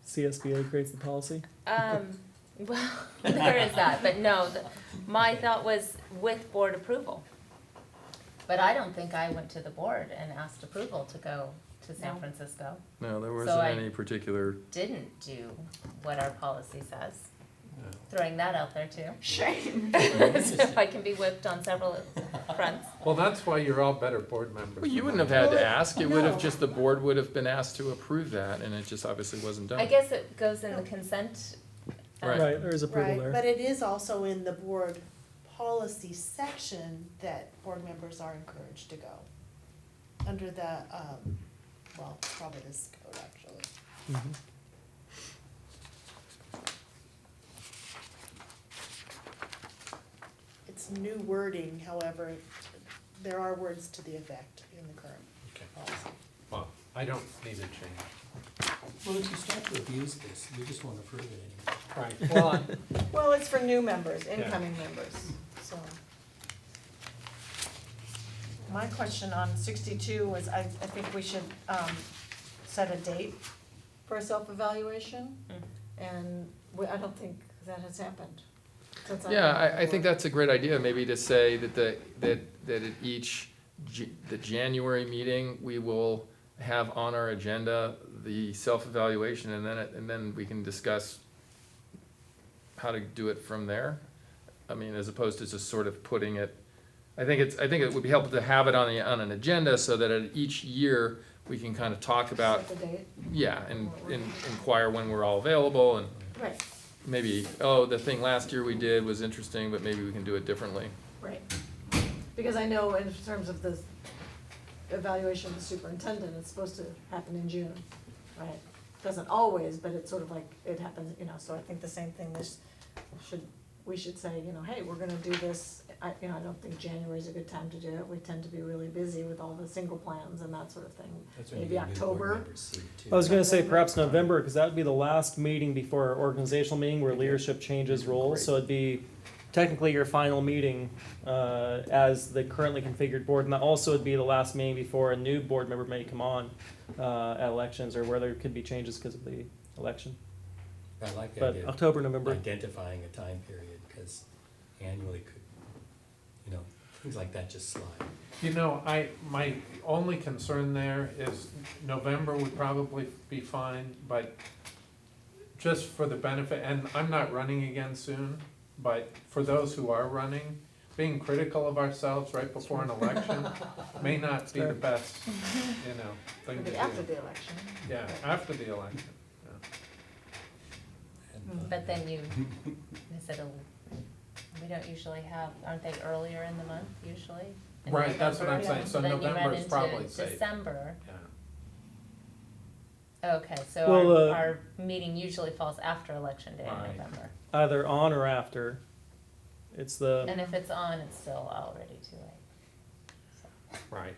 CSBA creates the policy. well, there is that, but no, my thought was with board approval. But I don't think I went to the board and asked approval to go to San No. Francisco. No, there So wasn't I- any particular, Didn't do what our policy says. Throwing that out there too. Shame. So I can be whipped on several fronts. Well, that's why you're all better board members. well, you than wouldn't I have had am. to ask. It would have No. just, the board would have been asked to approve that, and it just obviously wasn't done. I guess it goes in the consent. Right. Right, there is approval Right, there. but it is also in the board policy section that board members are encouraged to go. Under the, well, it's probably this code actually. Mhm. It's new wording, however, there are words to the effect in the current Okay. policy. Well, I don't need a change. Well, if you start to abuse this, we just won't approve it anymore. Right, well, Well, it's for new members, incoming members, so. My question on 62 was, I think we should set a date for a self-evaluation, and I don't think that has happened. since I've Yeah, been on I think board. that's a great idea, maybe to say that that at each, the January meeting, we will have on our agenda the self-evaluation, and then we can discuss how to do it from there. I mean, as opposed to just sort of putting it, I think it would be helpful to have it on an agenda, so that at each year, we can kind of talk about, Set the date, yeah, and inquire when we're all available, and right, maybe, oh, the thing last year we did was interesting, but maybe we can do it differently. right. Because I know in terms of the evaluation of the superintendent, it's supposed to happen in June, right? Doesn't always, but it's sort of like, it happens, so I think the same thing, we should say, hey, we're gonna do this. I don't think January's a good time to do it, we tend to be really busy with all the single plans and that sort of thing. That's when you Maybe get new board October. members see it, too. I was gonna say perhaps November, because that would be the last meeting before our organizational meeting where leadership changes roles. So it'd be technically your final meeting as the currently configured board, and that also would be the last meeting before a new board member may come on at elections, or where there could be changes because of the election. I like the But idea of October, November. identifying a time period, because annually could, things like that just slide. my only concern there is November would probably be fine, but just for the benefit, and I'm not running again soon, but for those who are running, being critical of ourselves right before an election may not be the best, thing to Maybe do. after the election. Yeah, after the election, yeah. And, But then we don't usually have, aren't they earlier in the month usually? In Right, that's what I'm November? saying, so then you run November is into probably safe. December, Yeah. okay, so Well, our meeting usually falls after election day in Right. November. Either on or after. It's the, And if it's on, it's still already too late. Right.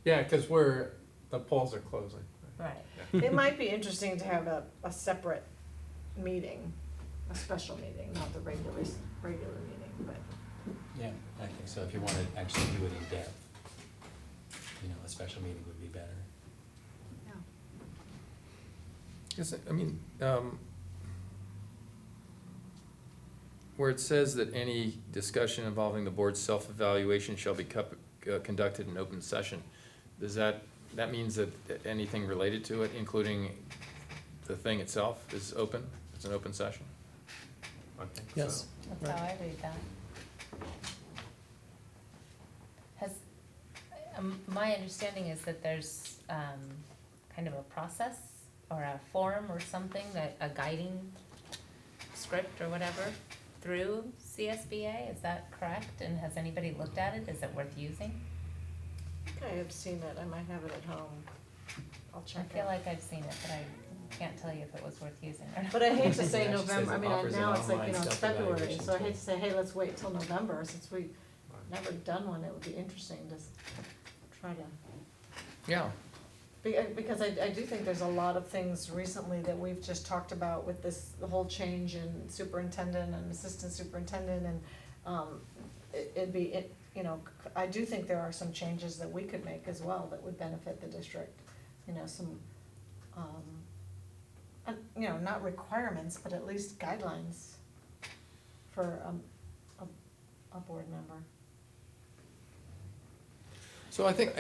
Yeah, because the polls are closing. Right. It might be interesting to have a separate meeting, a special meeting, not the regular meeting, but. yeah, I think so, if you want to actually do it in depth, a special meeting would be better. Yes, I mean, where it says that any discussion involving the board's self-evaluation shall be conducted in open session, does that means that anything related to it, including the thing itself, is open? It's an open session? I think so. yes. That's how I read that. My understanding is that there's, kind of a process or a form or something that, a guiding script or whatever through CSBA, is that correct? And has anybody looked at it? Is it worth using? I think I have seen it, I might have it at home. I'll I check it. feel like I've seen it, but I can't tell you if it was worth using or not. But I hate to say It actually November, I says it mean, offers an now it's like, online you know, it's self-evaluation February, so I hate tool. to say, hey, let's wait till November, since we've never done one, it would be interesting to try to. Yeah. Because I do think there's a lot of things recently that we've just talked about with this, the whole change in superintendent and assistant superintendent, and, it'd be, you know, I do think there are some changes that we could make as well that would benefit the district, you know, some, you know, not requirements, but at least guidelines for, a board member. So I think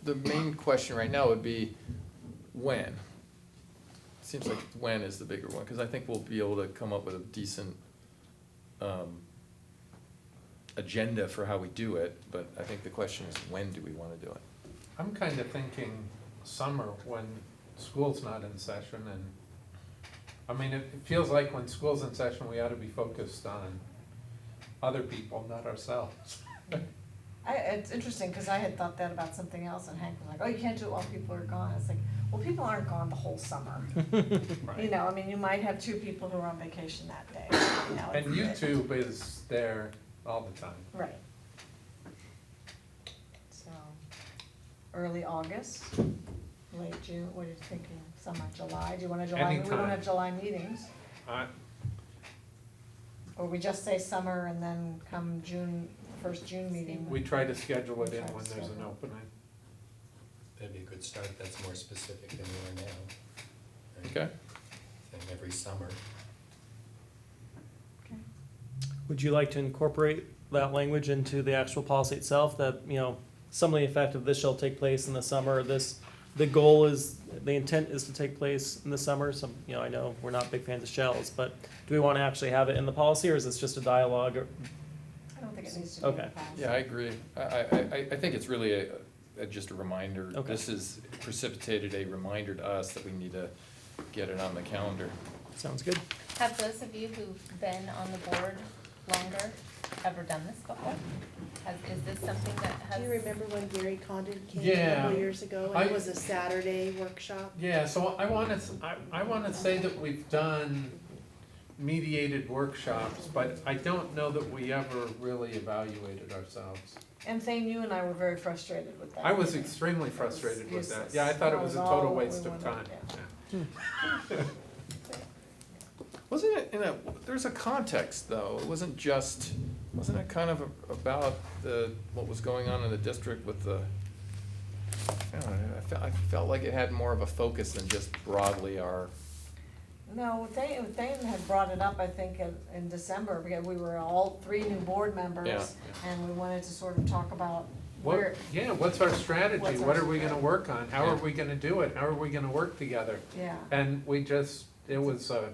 the main question right now would be when. Seems like when is the bigger one, because I think we'll be able to come up with a decent agenda for how we do it, but I think the question is, when do we want to do it? I'm kind of thinking summer when school's not in session, and, I mean, it feels like when school's in session, we ought to be focused on other people, not ourselves. It's interesting, cause I had thought that about something else, and Hank was like, oh, you can't do it while people are gone, it's like, well, people aren't gone the whole summer. You know, I mean, you might have two people who are on vacation that day, you know. And YouTube is there all the time. Right. So, early August, late June, what are you thinking, summer, July, do you want a July, we don't Anytime. have July meetings, or we just say summer and then come June, first June meeting? We try to schedule it in Try to when there's an schedule. opening. That'd be a good start, that's more specific than we are now. Right? Okay. Saying every summer. Okay. Would you like to incorporate that language into the actual policy itself, that, you know, some of the effect of this shall take place in the summer, this, the goal is, the intent is to take place in the summer, some, you know, I know we're not big fans of shells, but do we want to actually have it in the policy, or is this just a dialogue, or, I don't think it needs to be in the Okay. policy. Yeah, I agree. I think it's really just a reminder. Okay. This has precipitated a reminder to us that we need to get it on the calendar. sounds good? Have those of you who've been on the board longer ever done this before? Is this something that has? Do you remember when Gary Condon came a Yeah. couple years ago, and it I- was a Saturday workshop? Yeah, so I wanna say that we've done mediated workshops, but I don't know that we ever really evaluated ourselves. And Thane, you and I were very frustrated with that. I was extremely frustrated with that. Useless. Yeah, I thought it was a total all waste we of wanted, time. yeah. Wasn't it there's a context though, it wasn't it kind of about what was going on in the district with the, I don't know, I felt like it had more of a focus than just broadly our, No, Thane had brought it up, I think, in December, because we were all three new board members, Yeah. and we wanted to sort of talk about What, where, yeah, what's our strategy? What's our What are we gonna strategy? work on? How are Yeah. we gonna do it? How are we gonna work together? yeah, And we just, it was a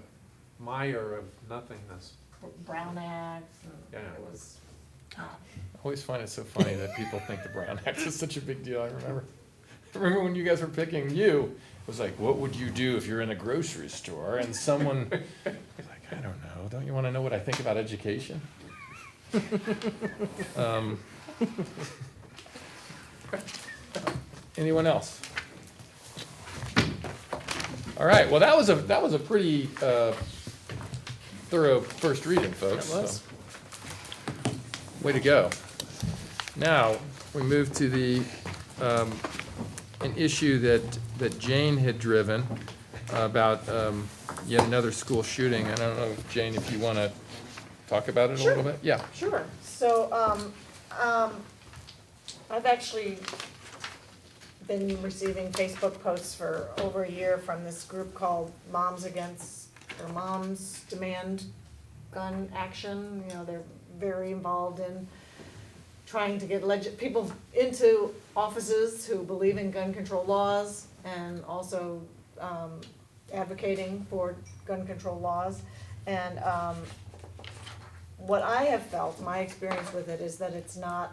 mire of nothingness. Brown Act, and Yeah. it was, I always find it so funny that people think the Brown Act is such a big deal. I remember when you guys were picking it was like, what would you do if you're in a grocery store and someone, was like, I don't know, don't you wanna know what I think about education? Anyone else? All right, well, that was a pretty thorough first reading, folks. That was. so. Way to go. Now, we move to an issue that Jane had driven about yet another school shooting. I don't know, Jane, if you want to talk about it a little bit? Yeah. sure, so, I've actually been receiving Facebook posts for over a year from this group called Moms Demand Gun Action. You know, they're very involved in trying to get people into offices who believe in gun control laws, and also advocating for gun control laws. And what I have felt, my experience with it, is that it's not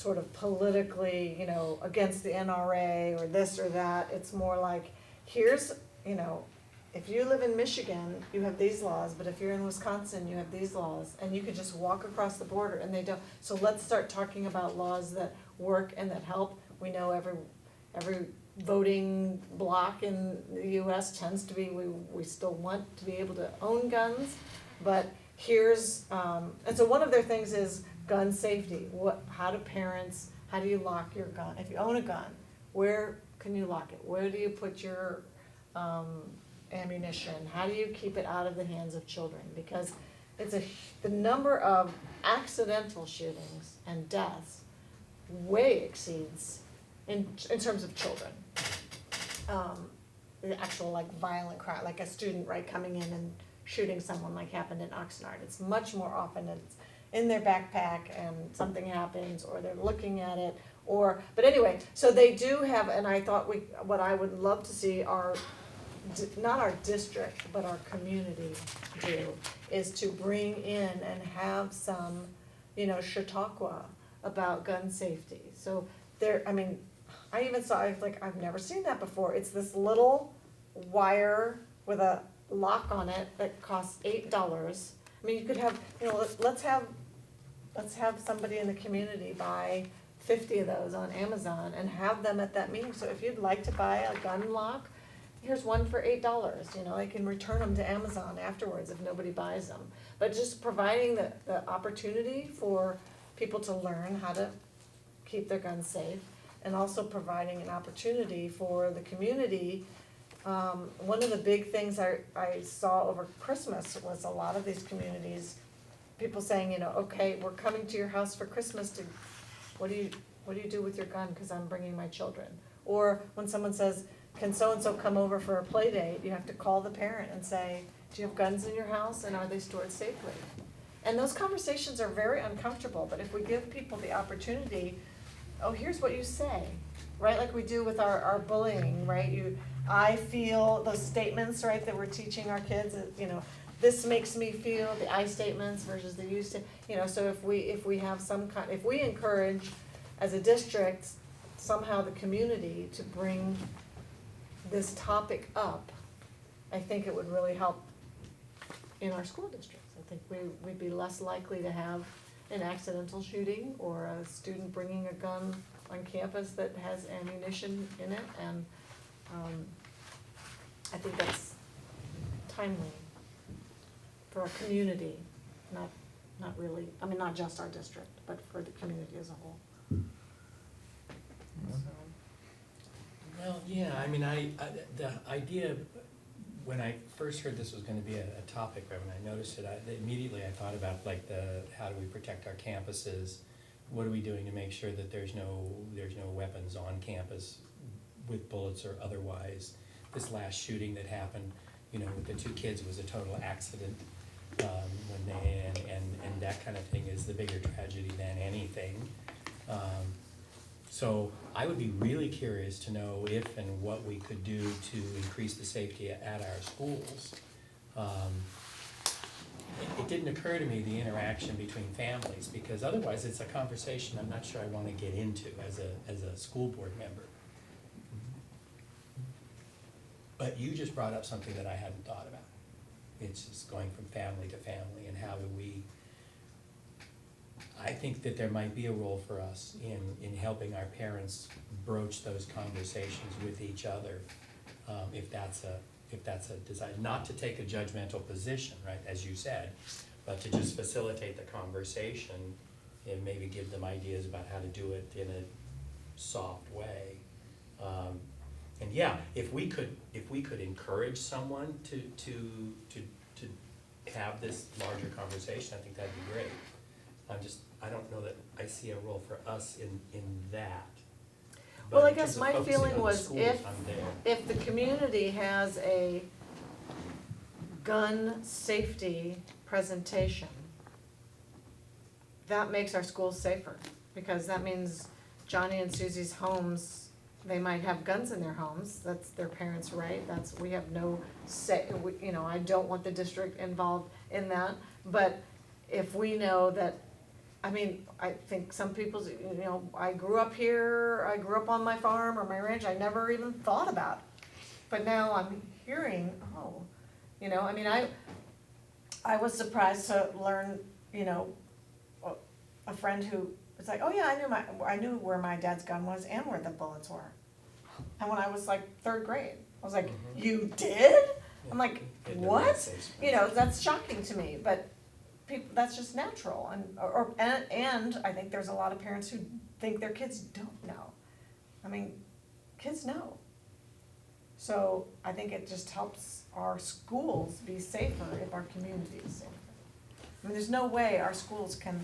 sort of politically, you know, against the NRA or this or that. It's more like, here's, you know, if you live in Michigan, you have these laws, but if you're in Wisconsin, you have these laws, and you could just walk across the border and they don't. So let's start talking about laws that work and that help. We know every voting bloc in the US tends to be, we still want to be able to own guns, but here's, and so one of their things is gun safety. How do you lock your gun? If you own a gun, where can you lock it? Where do you put your, ammunition? How do you keep it out of the hands of children? Because the number of accidental shootings and deaths way exceeds, in terms of children, the actual like violent crime, like a student, right, coming in and shooting someone like happened in Oxnard. It's much more often it's in their backpack and something happens, or they're looking at it, but anyway, so they do have, and I thought what I would love to see not our district, but our community do, is to bring in and have some, you know, Chautauqua about gun safety. So I even saw, I've never seen that before. It's this little wire with a lock on it that costs $8. I mean, you could have, you know, let's have somebody in the community buy 50 of those on Amazon and have them at that meeting. So if you'd like to buy a gun lock, here's one for $8, you know, I can return them to Amazon afterwards if nobody buys them. But just providing the opportunity for people to learn how to keep their guns safe, and also providing an opportunity for the community. One of the big things I saw over Christmas was a lot of these communities, people saying, you know, okay, we're coming to your house for Christmas, what do you do with your gun, because I'm bringing my children? Or when someone says, can so-and-so come over for a play date, you have to call the parent and say, do you have guns in your house and are they stored safely? And those conversations are very uncomfortable, but if we give people the opportunity, oh, here's what you say, right? Like we do with our bullying, right? I feel those statements, right, that we're teaching our kids, you know, this makes me feel, the I statements versus the you statements, you know, so if we have if we encourage as a district, somehow the community to bring this topic up, I think it would really help in our school districts. I think we'd be less likely to have an accidental shooting or a student bringing a gun on campus that has ammunition in it, and I think that's timely for our community, not really, I mean, not just our district, but for the community as a whole. So. Well, yeah, I mean, the idea, when I first heard this was gonna be a topic, right, when I noticed it, immediately I thought about like how do we protect our campuses? What are we doing to make sure that there's no weapons on campus with bullets or otherwise? This last shooting that happened, you know, with the two kids was a total accident, and that kind of thing is the bigger tragedy than anything. So I would be really curious to know if and what we could do to increase the safety at our schools. It didn't occur to me the interaction between families, because otherwise it's a conversation I'm not sure I want to get into as a school board member. But you just brought up something that I hadn't thought about. It's just going from family to family, and how do we, I think that there might be a role for us in helping our parents broach those conversations with each other, if that's a desire, not to take a judgmental position, right, as you said, but to just facilitate the conversation and maybe give them ideas about how to do it in a soft way. And yeah, if we could encourage someone to have this larger conversation, I think that'd be great. I don't know that I see a role for us in that. But Well, I in terms guess of my focusing feeling on the was schools, I'm there. if the community has a gun safety presentation, that makes our schools safer, because that means Johnny and Susie's homes, they might have guns in their homes, that's their parents' right, we have no say, I don't want the district involved in that, but if we know that I mean, I think some people's, I grew up here, I grew up on my farm or my ranch, I never even thought about it. But now I'm hearing, oh, I mean, I was surprised to learn, a friend who was like, oh yeah, I knew where my dad's gun was and where the bullets were. And when I was like third grade, I was like, you did? I'm like, It doesn't what? make sense. That's shocking to me, but people, that's just natural, and I think there's a lot of parents who think their kids don't know. I mean, kids know. So I think it just helps our schools be safer if our community is safer. I mean, there's no way our schools can,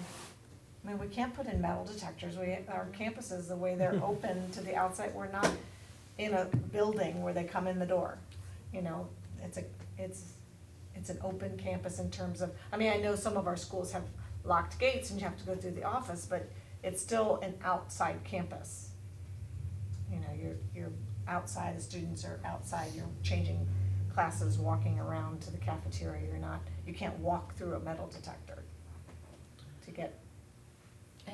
we can't put in metal detectors, our campuses, the way they're open to the outside, we're not in a building where they come in the door. It's an open campus in terms of, I know some of our schools have locked gates and you have to go through the office, but it's still an outside campus. You're outside, the students are outside, you're changing classes, walking around to the cafeteria, you can't walk through a metal detector to get.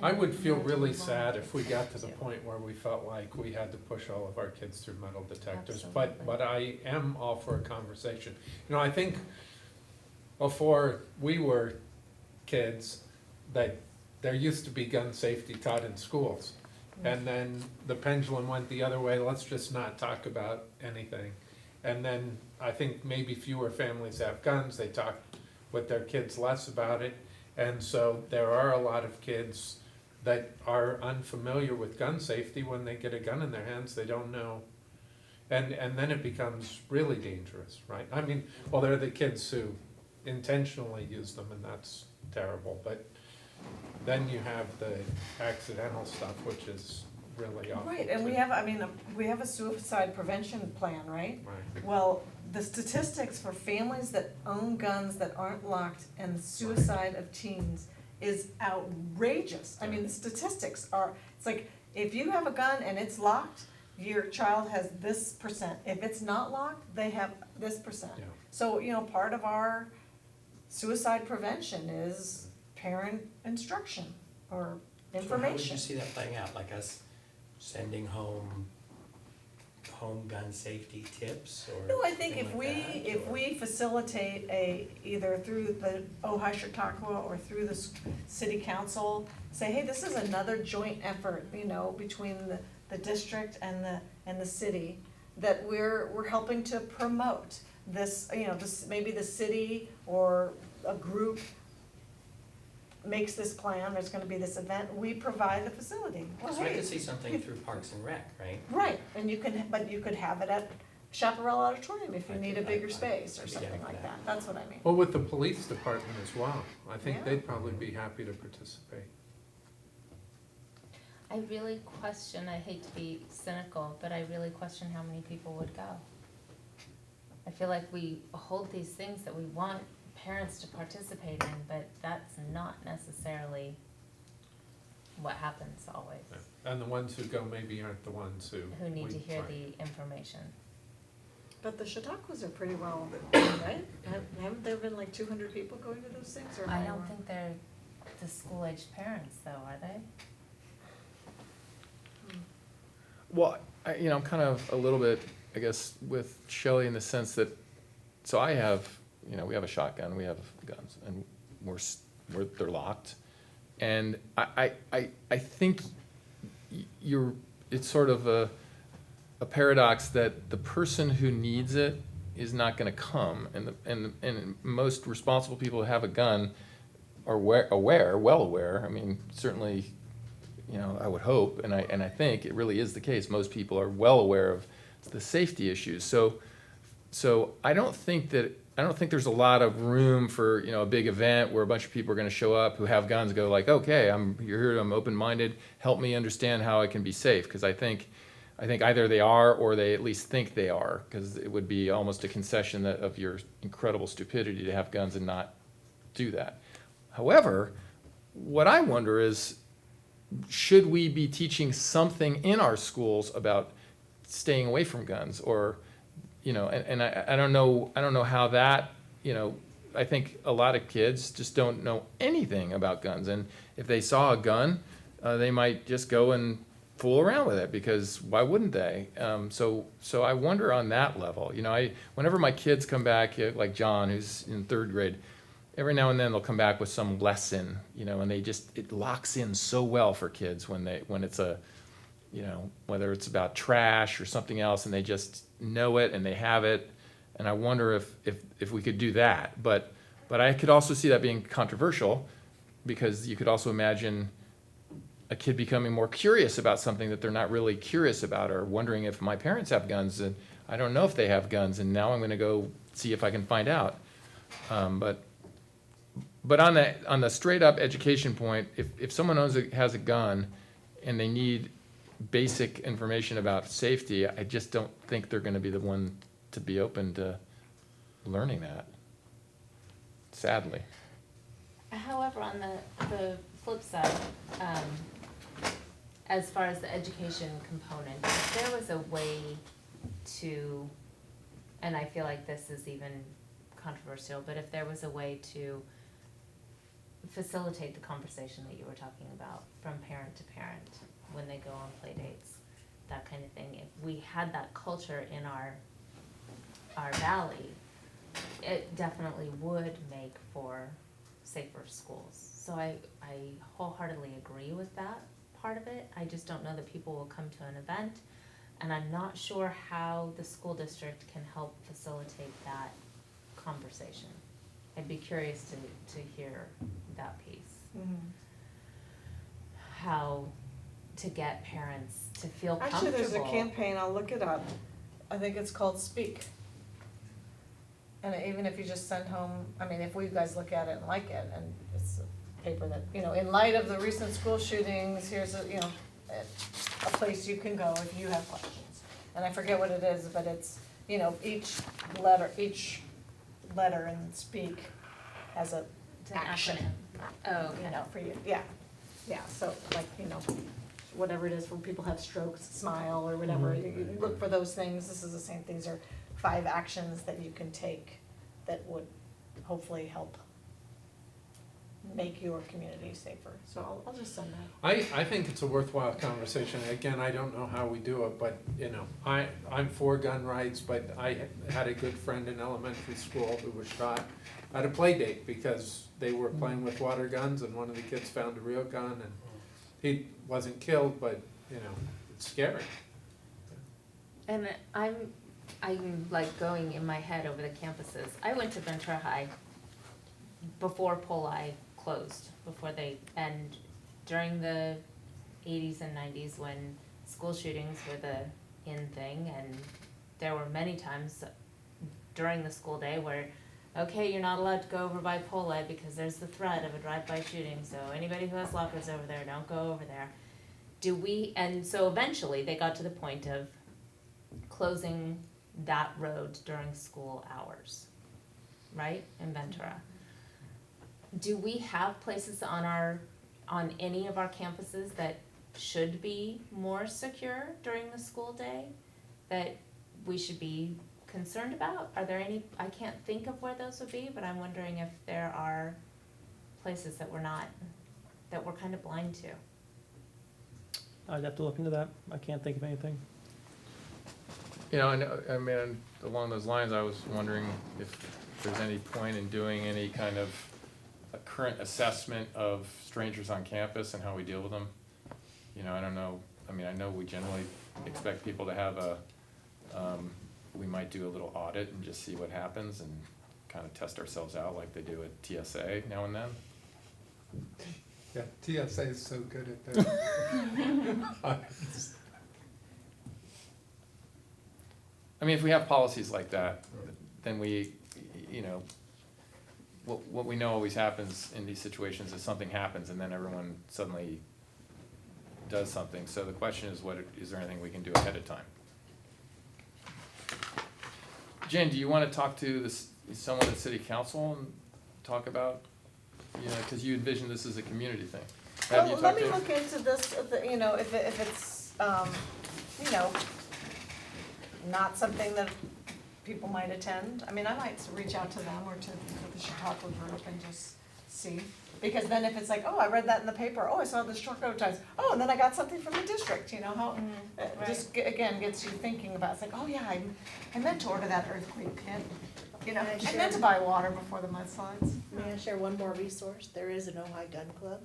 I would feel really sad if we got to the point where we felt like we had to push all of our kids through metal detectors, but I am all for a conversation. I think before we were kids, that there used to be gun safety taught in schools. And then the pendulum went the other way, let's just not talk about anything. And then I think maybe fewer families have guns, they talk with their kids less about it. And so there are a lot of kids that are unfamiliar with gun safety. When they get a gun in their hands, they don't know. And then it becomes really dangerous, right? There are the kids who intentionally use them, and that's terrible. But then you have the accidental stuff, which is really awful. Right, and too. we have a suicide prevention plan, right? Right. Well, the statistics for families that own guns that aren't locked and the suicide of teens is outrageous. The statistics are, it's like, if you have a gun and it's locked, your child has this percent. If it's not locked, they have this percent. Yeah. So, part of our suicide prevention is parent instruction or So how would you information. see that playing out, like us sending home gun safety tips or? No, I think something like that, if or- we facilitate either through the Ojai Chautauqua or through the city council, say, hey, this is another joint effort, between the district and the city, that we're helping to promote this, maybe the city or a group makes this plan, there's gonna be this event, we provide the facility. Well, So I hey, could see something through Parks and Rec, right? right, and you could have it at Chaparral Auditorium if you need a bigger space or I'd be something down for like that. that, that's what I mean. Well, with the police department as well, I think Yeah. they'd probably be happy to participate. I really question, I hate to be cynical, but I really question how many people would go. I feel like we hold these things that we want parents to participate in, but that's not necessarily what happens always. And the ones who go maybe aren't the ones who. Who need we to hear find. the information. But the Chautauquas are pretty well, right? Haven't there been like 200 people going to those things, or? I more? don't think they're the school-aged parents though, are they? Well, I'm kind of a little bit, I guess, with Shelley in the sense that, so I have, we have a shotgun, we have guns, and they're locked. And I think it's sort of a paradox that the person who needs it is not gonna come. And most responsible people who have a gun are well aware, certainly, I would hope, and I think it really is the case, most people are well aware of the safety issues. So I don't think there's a lot of room for, a big event where a bunch of people are gonna show up who have guns, go like, okay, you're here, I'm open-minded, help me understand how I can be safe, because I think either they are or they at least think they are, because it would be almost a concession of your incredible stupidity to have guns and not do that. However, what I wonder is, should we be teaching something in our schools about staying away from guns, or, and I don't know how that, I think a lot of kids just don't know anything about guns, and if they saw a gun, they might just go and fool around with it, because why wouldn't they? So I wonder on that level. You know, whenever my kids come back, like John, who's in 3rd grade, every now and then they'll come back with some lesson, you know, and it locks in so well for kids when it's a, you know, whether it's about trash or something else, and they just know it and they have it. And I wonder if we could do that. But I could also see that being controversial, because you could also imagine a kid becoming more curious about something that they're not really curious about, or wondering if my parents have guns and I don't know if they have guns, and now I'm going to go see if I can find out. But on the straight up education point, if someone has a gun and they need basic information about safety, I just don't think they're going to be the one to be open to learning that, sadly. However, on the flip side, as far as the education component, if there was a way to, and I feel like this is even controversial, but if there was a way to facilitate the conversation that you were talking about from parent to parent when they go on play dates, that kind of thing, if we had that culture in our valley, it definitely would make for safer schools. So I wholeheartedly agree with that part of it. I just don't know that people will come to an event, and I'm not sure how the school district can help facilitate that conversation. I'd be curious to hear that piece. How to get parents to feel comfortable. Actually, there's a campaign, I'll look it up. I think it's called Speak. And even if you just send home, I mean, if we guys look at it and like it, and it's a paper that, you know, in light of the recent school shootings, here's a place you can go if you have questions. And I forget what it is, but it's, you know, each letter in Speak has a It's an action. acronym. Oh, okay. You know, for you, yeah, so like, you know, whatever it is, when people have strokes, smile or whatever, you look for those things. This is the same things, are 5 actions that you can take that would hopefully help make your community safer. So I'll just send that. I think it's a worthwhile conversation. Again, I don't know how we do it, but, you know, I'm for gun rights, but I had a good friend in elementary school who was shot at a play date because they were playing with water guns, and one of the kids found a real gun, and he wasn't killed, but, you know, it's scary. And I'm like going in my head over the campuses. I went to Ventura High before Poli closed, and during the 80s and 90s when school shootings were the in thing, and there were many times during the school day where, okay, you're not allowed to go over by Poli because there's the threat of a drive-by shooting, so anybody who has lockers over there, don't go over there. And so eventually they got to the point of closing that road during school hours, right, in Ventura. Do we have places on any of our campuses that should be more secure during the school day that we should be concerned about? Are there any? I can't think of where those would be, but I'm wondering if there are places that we're kind of blind to. I'd have to look into that. I can't think of anything. You know, I mean, along those lines, I was wondering if there's any point in doing any kind of a current assessment of strangers on campus and how we deal with them. You know, I don't know, I mean, I know we generally expect people to have we might do a little audit and just see what happens and kind of test ourselves out like they do at TSA now and then. Yeah, TSA is so good at that. I mean, if we have policies like that, then we, you know, what we know always happens in these situations is something happens and then everyone suddenly does something. So the question is, is there anything we can do ahead of time? Jen, do you want to talk to someone at City Council and talk about, you know, because you envision this as a community thing? Have you Let talked me to? look into this, you know, if it's, you know, not something that people might attend. I mean, I might reach out to them or to the Chautauqua group and just see. Because then if it's like, oh, I read that in the paper, oh, I saw this short advertised, oh, and then I got something from the district, you know, how, it just, again, gets you thinking about, it's like, oh, yeah, I meant to order that earthquake kit. You know, I meant to buy water before the mudslides. May I share one more resource? There is an Ojai Gun Club,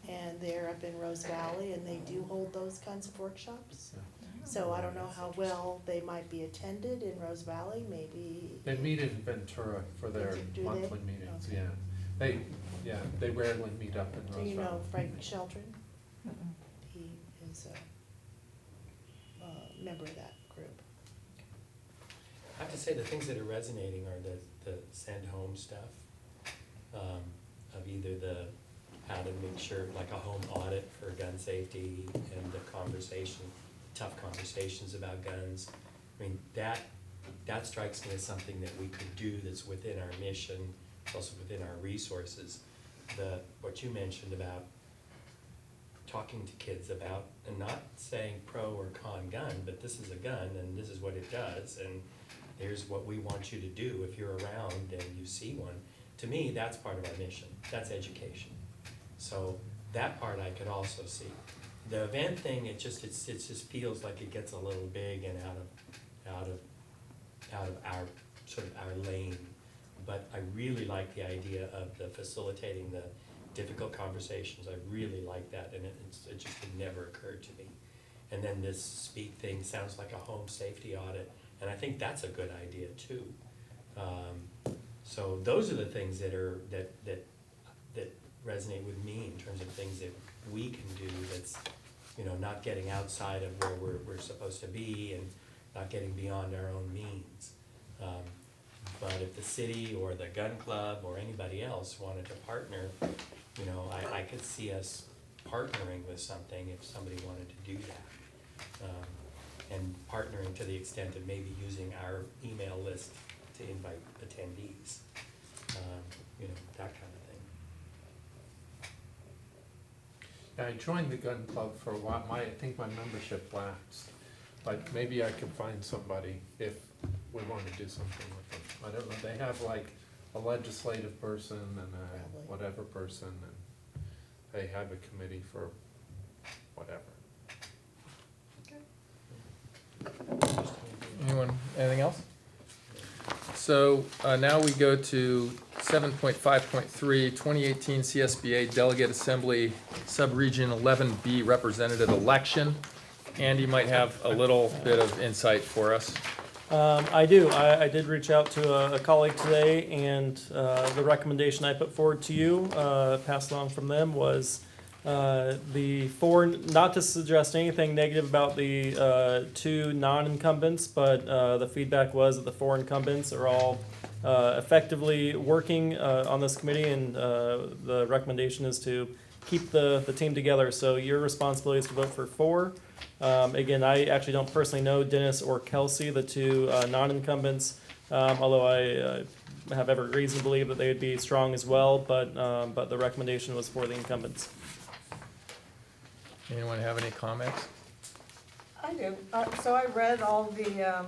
and they're up in Rose Valley, and they do hold those kinds of workshops. So I don't know how well they might be attended in Rose Valley, maybe. They meet in Ventura for their Do they? monthly meetings, Okay. yeah. They rarely meet up in Do Rose you know Valley. Frank Shelton? He is a member of that group. I have to say, the things that are resonating are the send home stuff, of either the, how to make sure, like a home audit for gun safety and the conversation, tough conversations about guns. I mean, that strikes me as something that we could do that's within our mission, also within our resources. What you mentioned about talking to kids about, and not saying pro or con gun, but this is a gun and this is what it does, and here's what we want you to do if you're around and you see one. To me, that's part of our mission. That's education. So that part I could also see. The event thing, it just feels like it gets a little big and out of our sort of our lane. But I really like the idea of the facilitating the difficult conversations. I really like that, and it just had never occurred to me. And then this speak thing sounds like a home safety audit, and I think that's a good idea too. So those are the things that resonate with me in terms of things that we can do that's, you know, not getting outside of where we're supposed to be and not getting beyond our own means. But if the city or the gun club or anybody else wanted to partner, you know, I could see us partnering with something if somebody wanted to do that. And partnering to the extent of maybe using our email list to invite attendees, you know, that kind of thing. Yeah, I joined the gun club for a while. I think my membership lapsed, but maybe I could find somebody if we want to do something with them. I don't know, they have like a legislative person and a Probably. whatever person, and they have a committee for whatever. Anyone, anything else? So now we go to 7.5.3, 2018 CSBA Delegate Assembly Subregion 11B Representative Election. Andy might have a little bit of insight for us. I do. I did reach out to a colleague today, and the recommendation I put forward to you, passed along from them, was the four, not to suggest anything negative about the two non-incumbents, but the feedback was that the four incumbents are all effectively working on this committee, and the recommendation is to keep the team together. So your responsibility is to vote for four. Again, I actually don't personally know Dennis or Kelsey, the two non-incumbents, although I have every reason to believe that they would be strong as well, but the recommendation was for the incumbents. Anyone have any comments? I do. So I read all the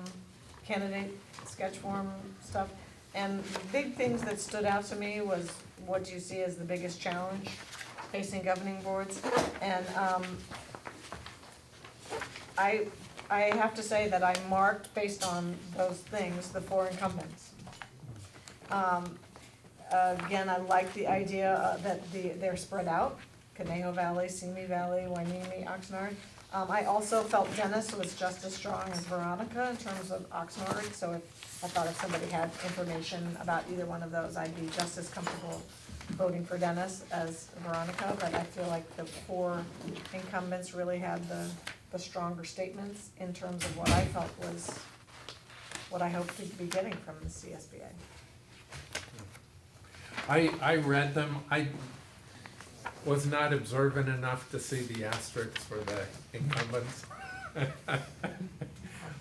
candidate sketch form stuff, and big things that stood out to me was what you see as the biggest challenge facing governing boards. And I have to say that I marked, based on those things, the four incumbents. Again, I like the idea that they're spread out. Conejo Valley, Simi Valley, Wainimi, Oxnard. I also felt Dennis was just as strong as Veronica in terms of Oxnard, so I thought if somebody had information about either one of those, I'd be just as comfortable voting for Dennis as Veronica, but I feel like the four incumbents really had the stronger statements in terms of what I felt was what I hoped to be getting from the CSBA. I read them. I was not observant enough to see the asterisks for the incumbents.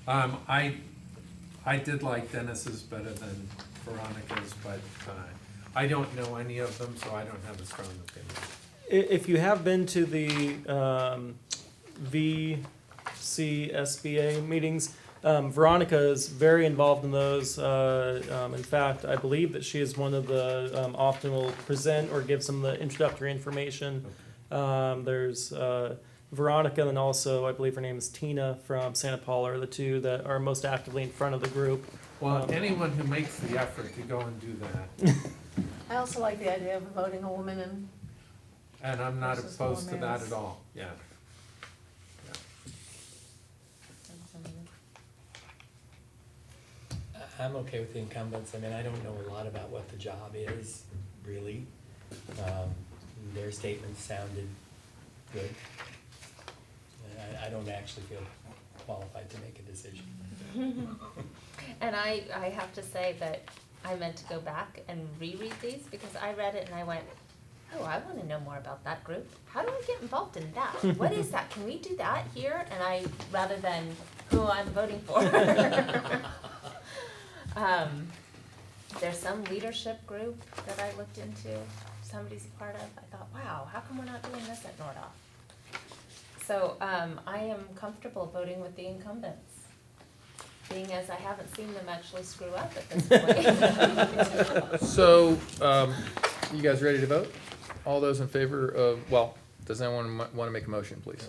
I did like Dennis's better than Veronica's, but I don't know any of them, so I don't have a strong opinion. If you have been to the VCSBA meetings, Veronica is very involved in those. In fact, I believe that she is one of the often will present or give some of the introductory information. There's Veronica, and then also I believe her name is Tina from Santa Paula are the two that are most actively in front of the group. Well, anyone who makes the effort to go and do that, I also like the idea of voting a woman in. and I'm not Versus opposed to that males. at all, yeah. I'm okay with the incumbents. I mean, I don't know a lot about what the job is, really. Their statements sounded good. I don't actually feel qualified to make a decision. And I have to say that I meant to go back and reread these because I read it and I went, oh, I want to know more about that group. How do I get involved in that? What is that? Can we do that here? And I, rather than who I'm voting for. There's some leadership group that I looked into, somebody's a part of. I thought, wow, how come we're not doing this at Nordoff? So I am comfortable voting with the incumbents, being as I haven't seen them actually screw up at this point. So, you guys ready to vote? All those in favor of, well, does anyone want to make a motion, please?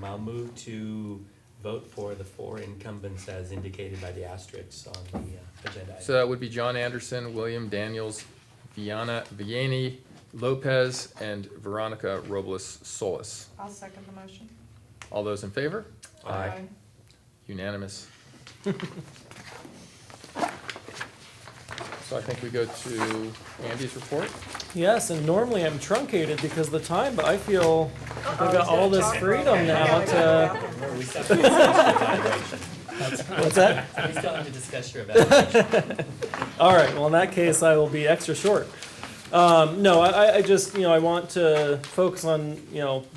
I'll move to vote for the 4 incumbents as indicated by the asterisks on the agenda item. So that would be John Anderson, William Daniels, Vianney Lopez, and Veronica Robles Solis. I'll second the motion. All those in favor? Aye. Unanimous. So I think we go to Andy's report. Yes, and normally I'm truncated because of the time, but I feel I've got all this freedom now to. We still have to discuss your evaluation. What's that? We still have to discuss your evaluation. All right. Well, in that case, I will be extra short. No, I just I want to focus on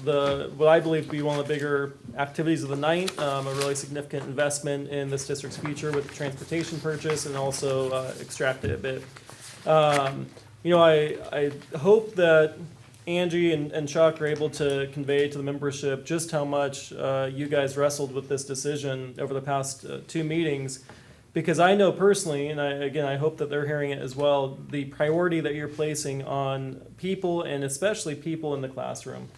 what I believe to be one of the bigger activities of the night, a really significant investment in this district's future with the transportation purchase, and also extract it a bit. I hope that Angie and Chuck are able to convey to the membership just how much you guys wrestled with this decision over the past 2 meetings. Because I know personally, and I hope that they're hearing it as well, the priority that you're placing on people and especially people in the classroom.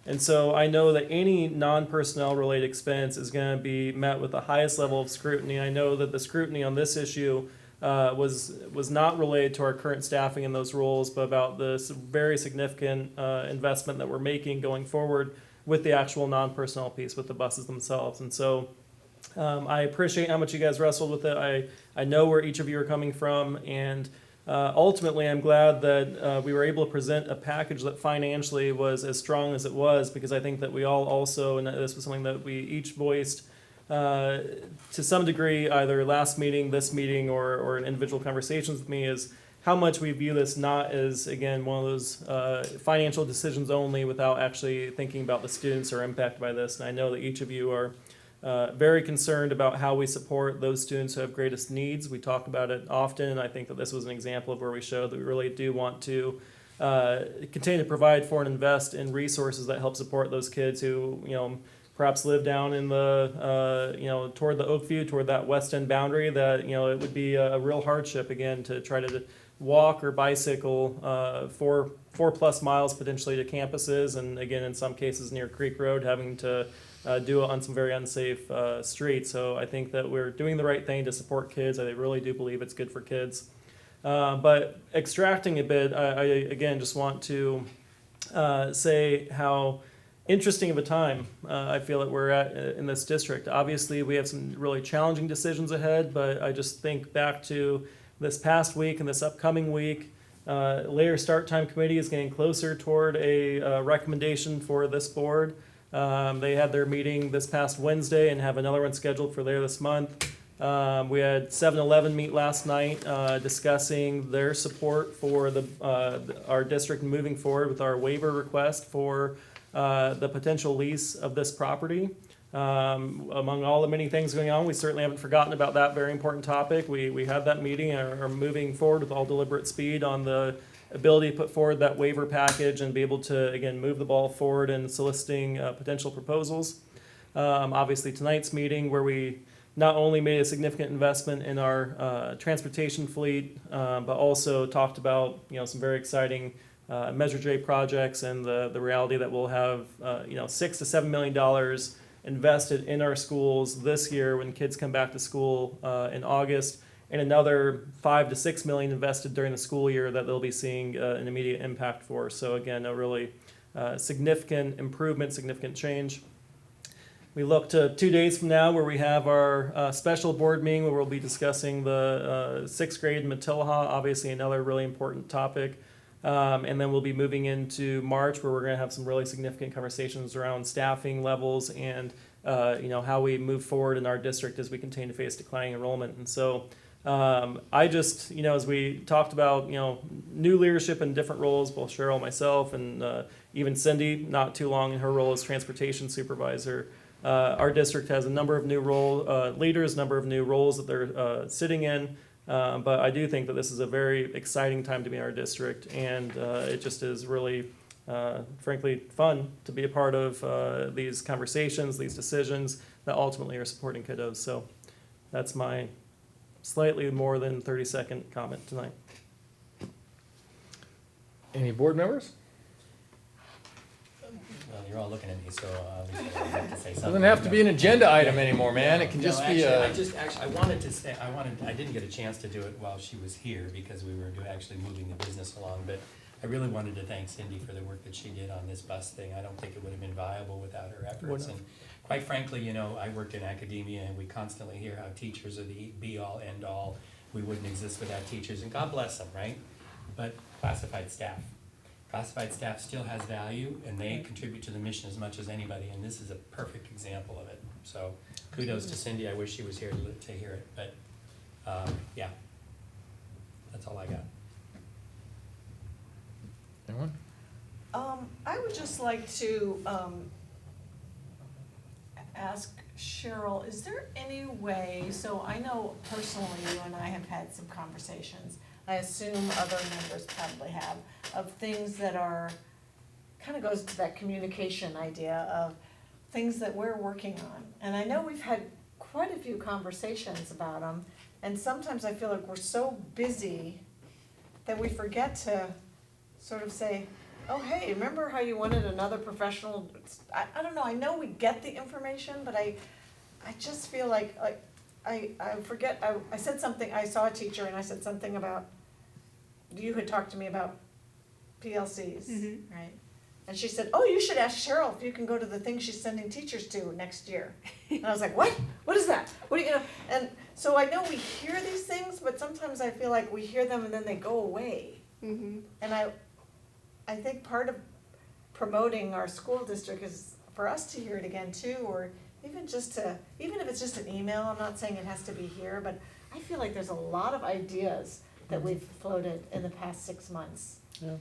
And so I know that any non-personnel related expense is going to be met with the highest level of scrutiny. I know that the scrutiny on this issue was not related to our current staffing in those roles, but about this very significant investment that we're making going forward with the actual non-personnel piece, with the buses themselves. And so I appreciate how much you guys wrestled with it. I know where each of you are coming from, and ultimately I'm glad that we were able to present a package that financially was as strong as it was, because I think that we all also, and this was something that we each voiced to some degree, either last meeting, this meeting, or in individual conversations with me, is how much we view this not as, again, one of those financial decisions only without actually thinking about the students who are impacted by this. And I know that each of you are very concerned about how we support those students who have greatest needs. We talk about it often, and I think that this was an example of where we showed that we really do want to continue to provide for and invest in resources that help support those kids who, perhaps live down in the, toward the Oakview, toward that west end boundary, that, it would be a real hardship, again, to try to walk or bicycle 4+ miles potentially to campuses, and again, in some cases near Creek Road, having to do it on some very unsafe streets. So I think that we're doing the right thing to support kids. I really do believe it's good for kids. But extracting a bit, I again just want to say how interesting of a time I feel that we're at in this district. Obviously, we have some really challenging decisions ahead, but I just think back to this past week and this upcoming week. Later start time committee is getting closer toward a recommendation for this board. They had their meeting this past Wednesday and have another one scheduled for later this month. We had 7-Eleven meet last night discussing their support for our district moving forward with our waiver request for the potential lease of this property. Among all the many things going on, we certainly haven't forgotten about that very important topic. We had that meeting and are moving forward with all deliberate speed on the ability to put forward that waiver package and be able to, again, move the ball forward in soliciting potential proposals. Obviously tonight's meeting where we not only made a significant investment in our transportation fleet, but also talked about, some very exciting Measure J projects and the reality that we'll have, $6 to $7 million invested in our schools this year when kids come back to school in August, and another $5 to $6 million invested during the school year that they'll be seeing an immediate impact for. So again, a really significant improvement, significant change. We look to 2 days from now where we have our special board meeting where we'll be discussing the 6th grade in Matilaha, obviously another really important topic. And then we'll be moving into March where we're going to have some really significant conversations around staffing levels and how we move forward in our district as we continue to face declining enrollment. And so I just, as we talked about, new leadership in different roles, both Cheryl, myself, and even Cindy, not too long in her role as transportation supervisor. Our district has a number of new leaders, number of new roles that they're sitting in. But I do think that this is a very exciting time to be in our district, and it just is really, frankly, fun to be a part of these conversations, these decisions that ultimately are supporting kiddos. So that's my slightly more than 30-second comment tonight. Any board members? Well, you're all looking at me, so obviously I have to say something. Doesn't have to be an agenda item anymore, man. It can No, just be actually, I wanted to say, I didn't get a chance to do it while she was here because we were actually moving the business along, but I really wanted to thank Cindy for the work that she did on this bus thing. I don't think it would have been viable without her efforts. And quite frankly, I work in academia and we constantly hear how teachers are the be-all, end-all. We wouldn't exist without teachers, and God bless them, right? But classified staff still has value, and they contribute to the mission as much as anybody, and this is a perfect example of it. So kudos to Cindy. I wish she was here to hear it, but yeah, that's all I got. anyone? I would just like to ask Cheryl, is there any way, so I know personally you and I have had some conversations, I assume other members probably have, of things that are, kind of goes to that communication idea of things that we're working on. And I know we've had quite a few conversations about them, and sometimes I feel like we're so busy that we forget to sort of say, oh, hey, remember how you wanted another professional? I don't know, I know we get the information, but I just feel like I forget, I said something, I saw a teacher and I said something about, you had talked to me about PLCs, right? And she said, oh, you should ask Cheryl if you can go to the thing she's sending teachers to next year. And I was like, what? What is that? What do you know? And so I know we hear these things, but sometimes I feel like we hear them and then they go away. And I think part of promoting our school district is for us to hear it again too, or even if it's just an email, I'm not saying it has to be here, but I feel like there's a lot of ideas that we've floated in the past 6 months. Yeah.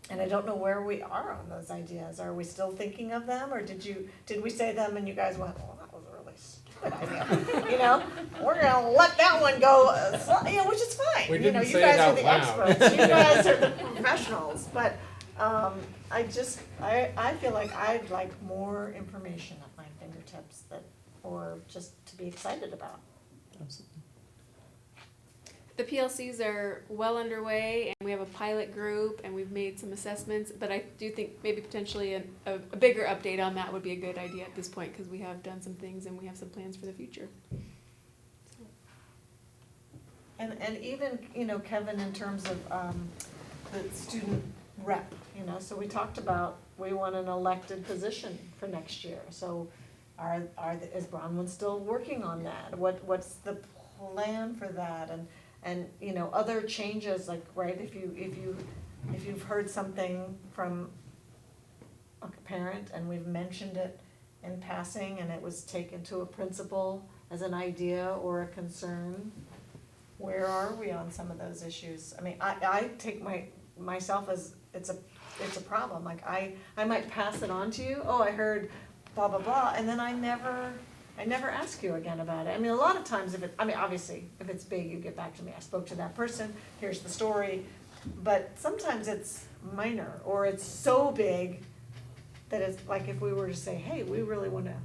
And I don't know where we are on those ideas. Are we still thinking of them, or did we say them and you guys went, well, that was a really stupid idea? We're gonna let that one go, which is fine. We didn't you say guys it are out the loud. experts. You guys are the professionals. But I feel like I'd like more information at my fingertips or just to be excited about. Absolutely. The PLCs are well underway, and we have a pilot group, and we've made some assessments, but I do think maybe potentially a bigger update on that would be a good idea at this point, because we have done some things and we have some plans for the future. And even, Kevin, in terms of the student rep, so we talked about, we want an elected position for next year. So is Bronwyn still working on that? What's the plan for that? And other changes, like, right, if you've heard something from a parent and we've mentioned it in passing and it was taken to a principal as an idea or a concern, where are we on some of those issues? I mean, I take myself as it's a problem. Like I might pass it on to you. Oh, I heard blah blah blah, and then I never ask you again about it. I mean, a lot of times obviously if it's big, you get back to me. I spoke to that person. Here's the story. But sometimes it's minor, or it's so big that it's like if we were to say, hey, we really want to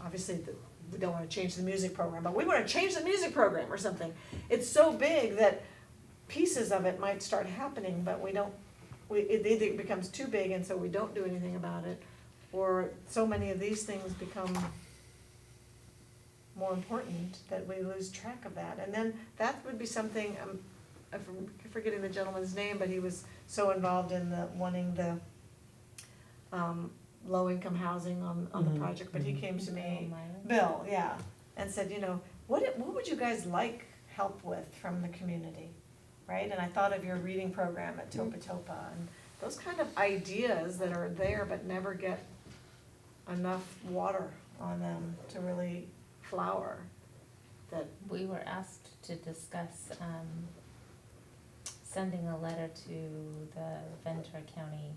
obviously, we don't wanna change the music program, but we wanna change the music program or something. It's so big that pieces of it might start happening, but it either becomes too big and so we don't do anything about it, or so many of these things become more important that we lose track of that. And then that would be something, I'm forgetting the gentleman's name, but he was so involved in wanting the low-income housing on the project, but he came to me, Bill, yeah, and said, what would you guys like help with from the community, right? And I thought of your reading program at Topa Topa, and those kind of ideas that are there but never get enough water on them to really flower, that. We were asked to discuss, sending a letter to the Ventura County,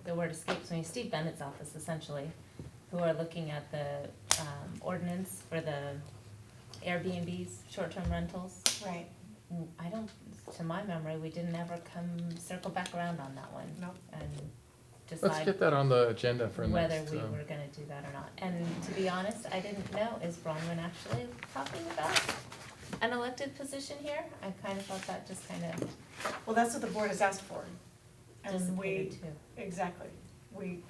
the word escapes me, Steve Bennett's office essentially, who are looking at the, ordinance for the Airbnbs, short-term rentals. Right. I don't, to my memory, we didn't ever circle back around on that one. Nope. And Let's decide get that on the agenda for whether next. we were gonna do that or not. And to be honest, I didn't know, is Bronwyn actually talking about an elected position here? I kind of thought that just kind of Well, that's what the board has asked for. And dissipated too. exactly.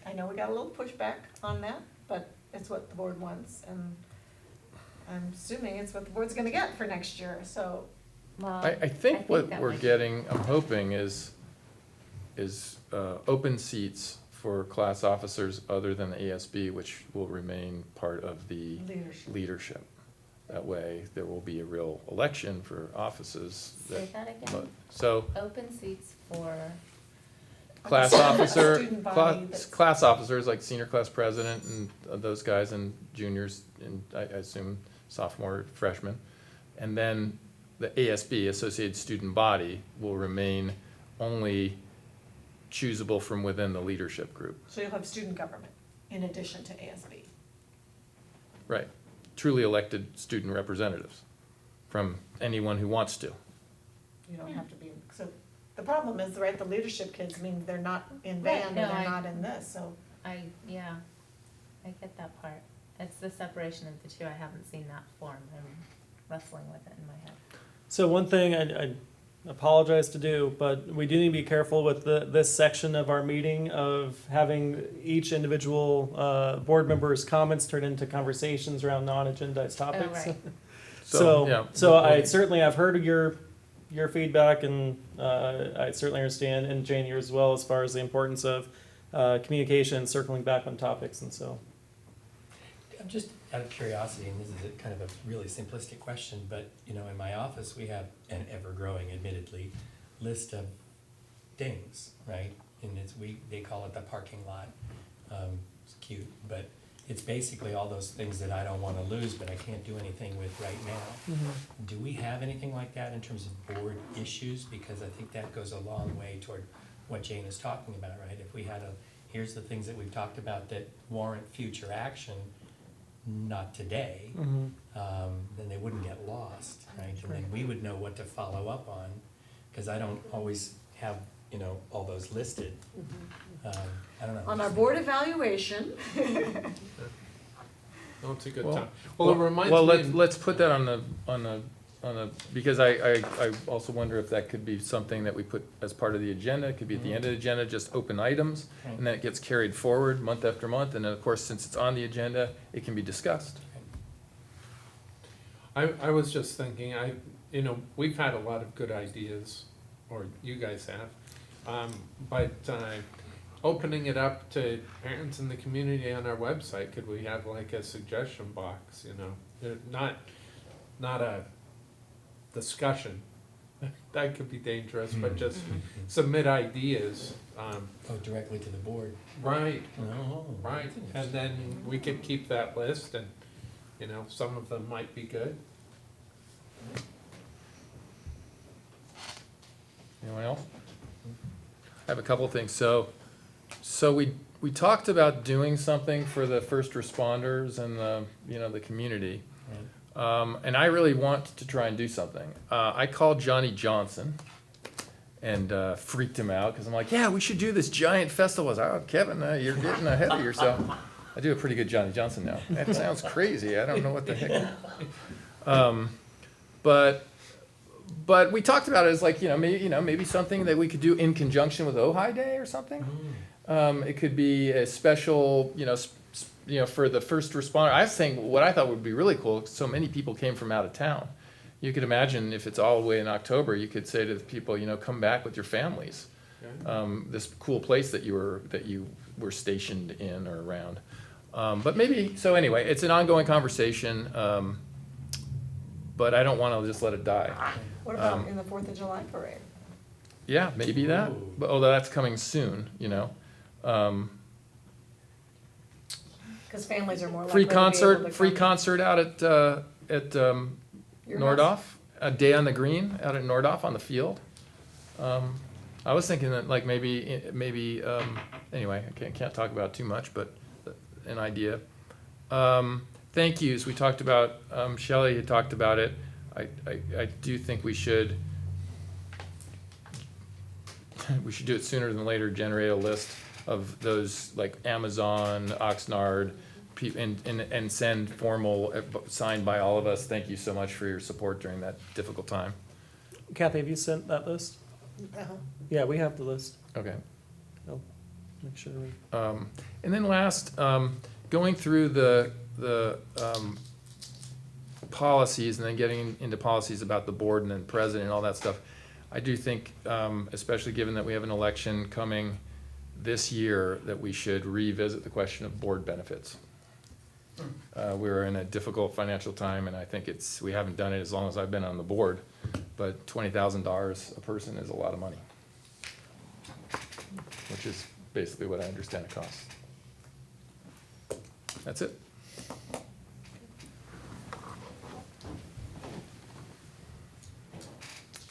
I know we got a little pushback on that, but it's what the board wants, and I'm assuming it's what the board's gonna get for next year, so. Well, I think what that we're might- getting, I'm hoping, is open seats for class officers other than the ASB, which will remain part of the leadership. That way, there will be a real election for offices. Say that again? but- So, Open seats for, class A officer, student body that's- class officers like senior class president and those guys, and juniors, and I assume sophomore, freshman. And then the ASB, Associated Student Body, will remain only choosable from within the leadership group. So you'll have student government in addition to ASB. Right. Truly elected student representatives from anyone who wants to. You don't have to be, so the problem is, right, the leadership kids mean they're not in Right, band no, and they're I- not in this, so. I get that part. It's the separation of the two. I haven't seen that form. I'm wrestling with it in my head. So one thing I apologize to do, but we do need to be careful with this section of our meeting of having each individual board member's comments turn into conversations around non-agendized topics. right. So I certainly have heard your feedback, and I certainly understand, and Jane, yours as well, as far as the importance of communication, circling back on topics, and so. I'm just out of curiosity, and this is a kind of a really simplistic question, but, in my office, we have an ever-growing, admittedly, list of things, right? And they call it the parking lot. It's cute, but it's basically all those things that I don't wanna lose, but I can't do anything with right now. Do we have anything like that in terms of board issues? Because I think that goes a long way toward what Jane is talking about, right? If we had here's the things that we've talked about that warrant future action, not today, then they wouldn't get lost, right? And then we would know what to follow up on, because I don't always have, all those listed. I don't know. On our board evaluation, Oh, it's a good Well- time. Well, it reminds Well, me. let's put that on the, because I also wonder if that could be something that we put as part of the agenda. It could be at the end of the agenda, just open items, and then it gets carried forward month after month, and then, of course, since it's on the agenda, it can be discussed. I was just thinking, we've had a lot of good ideas, or you guys have, but opening it up to parents in the community on our website, could we have like a suggestion box, not a discussion, that could be dangerous, but just submit ideas, Directly to the board. right, Oh. right, and then we could keep that list, and, some of them might be good. Anyone else? I have a couple of things. So we talked about doing something for the first responders and the community. And I really want to try and do something. I called Johnny Johnson, freaked him out, because I'm like, yeah, we should do this giant festival. I was like, oh, Kevin, you're getting ahead of yourself. I do a pretty good Johnny Johnson now. That sounds crazy. I don't know what the heck. But we talked about it as like, maybe something that we could do in conjunction with Ojai Day or something. It could be a special, for the first responder. I was saying what I thought would be really cool, so many people came from out of town. You could imagine if it's all the way in October, you could say to the people, come back with your families. This cool place that you were stationed in or around. But maybe, so anyway, it's an ongoing conversation, but I don't want to just let it die. What about in the 4th of July parade? Yeah, maybe that, but although that's coming soon, Because families are more likely Free to be able to concert come. out at Your Nordhoff, house? a day on the green out at Nordhoff on the field. I was thinking that like maybe, anyway, I can't talk about it too much, but an idea. Thank yous, we talked about, Shelley had talked about it. I do think we should do it sooner than later, generate a list of those like Amazon, Oxnard, and send formal, signed by all of us. Thank you so much for your support during that difficult time. Kathy, have you sent that list? Uh-huh. Yeah, we have the list. Okay. I'll make sure. And then last, going through the policies and then getting into policies about the board and then president and all that stuff, I do think, especially given that we have an election coming this year, that we should revisit the question of board benefits. We're in a difficult financial time, and I think we haven't done it as long as I've been on the board, but $20,000 a person is a lot of money, which is basically what I understand it costs. That's it.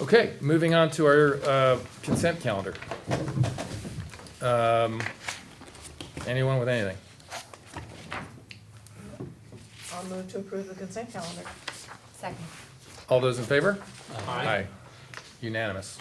Okay, moving on to our consent calendar. Anyone with anything? I'll move to approve the consent calendar. Second. All those in favor? Aye. Unanimous.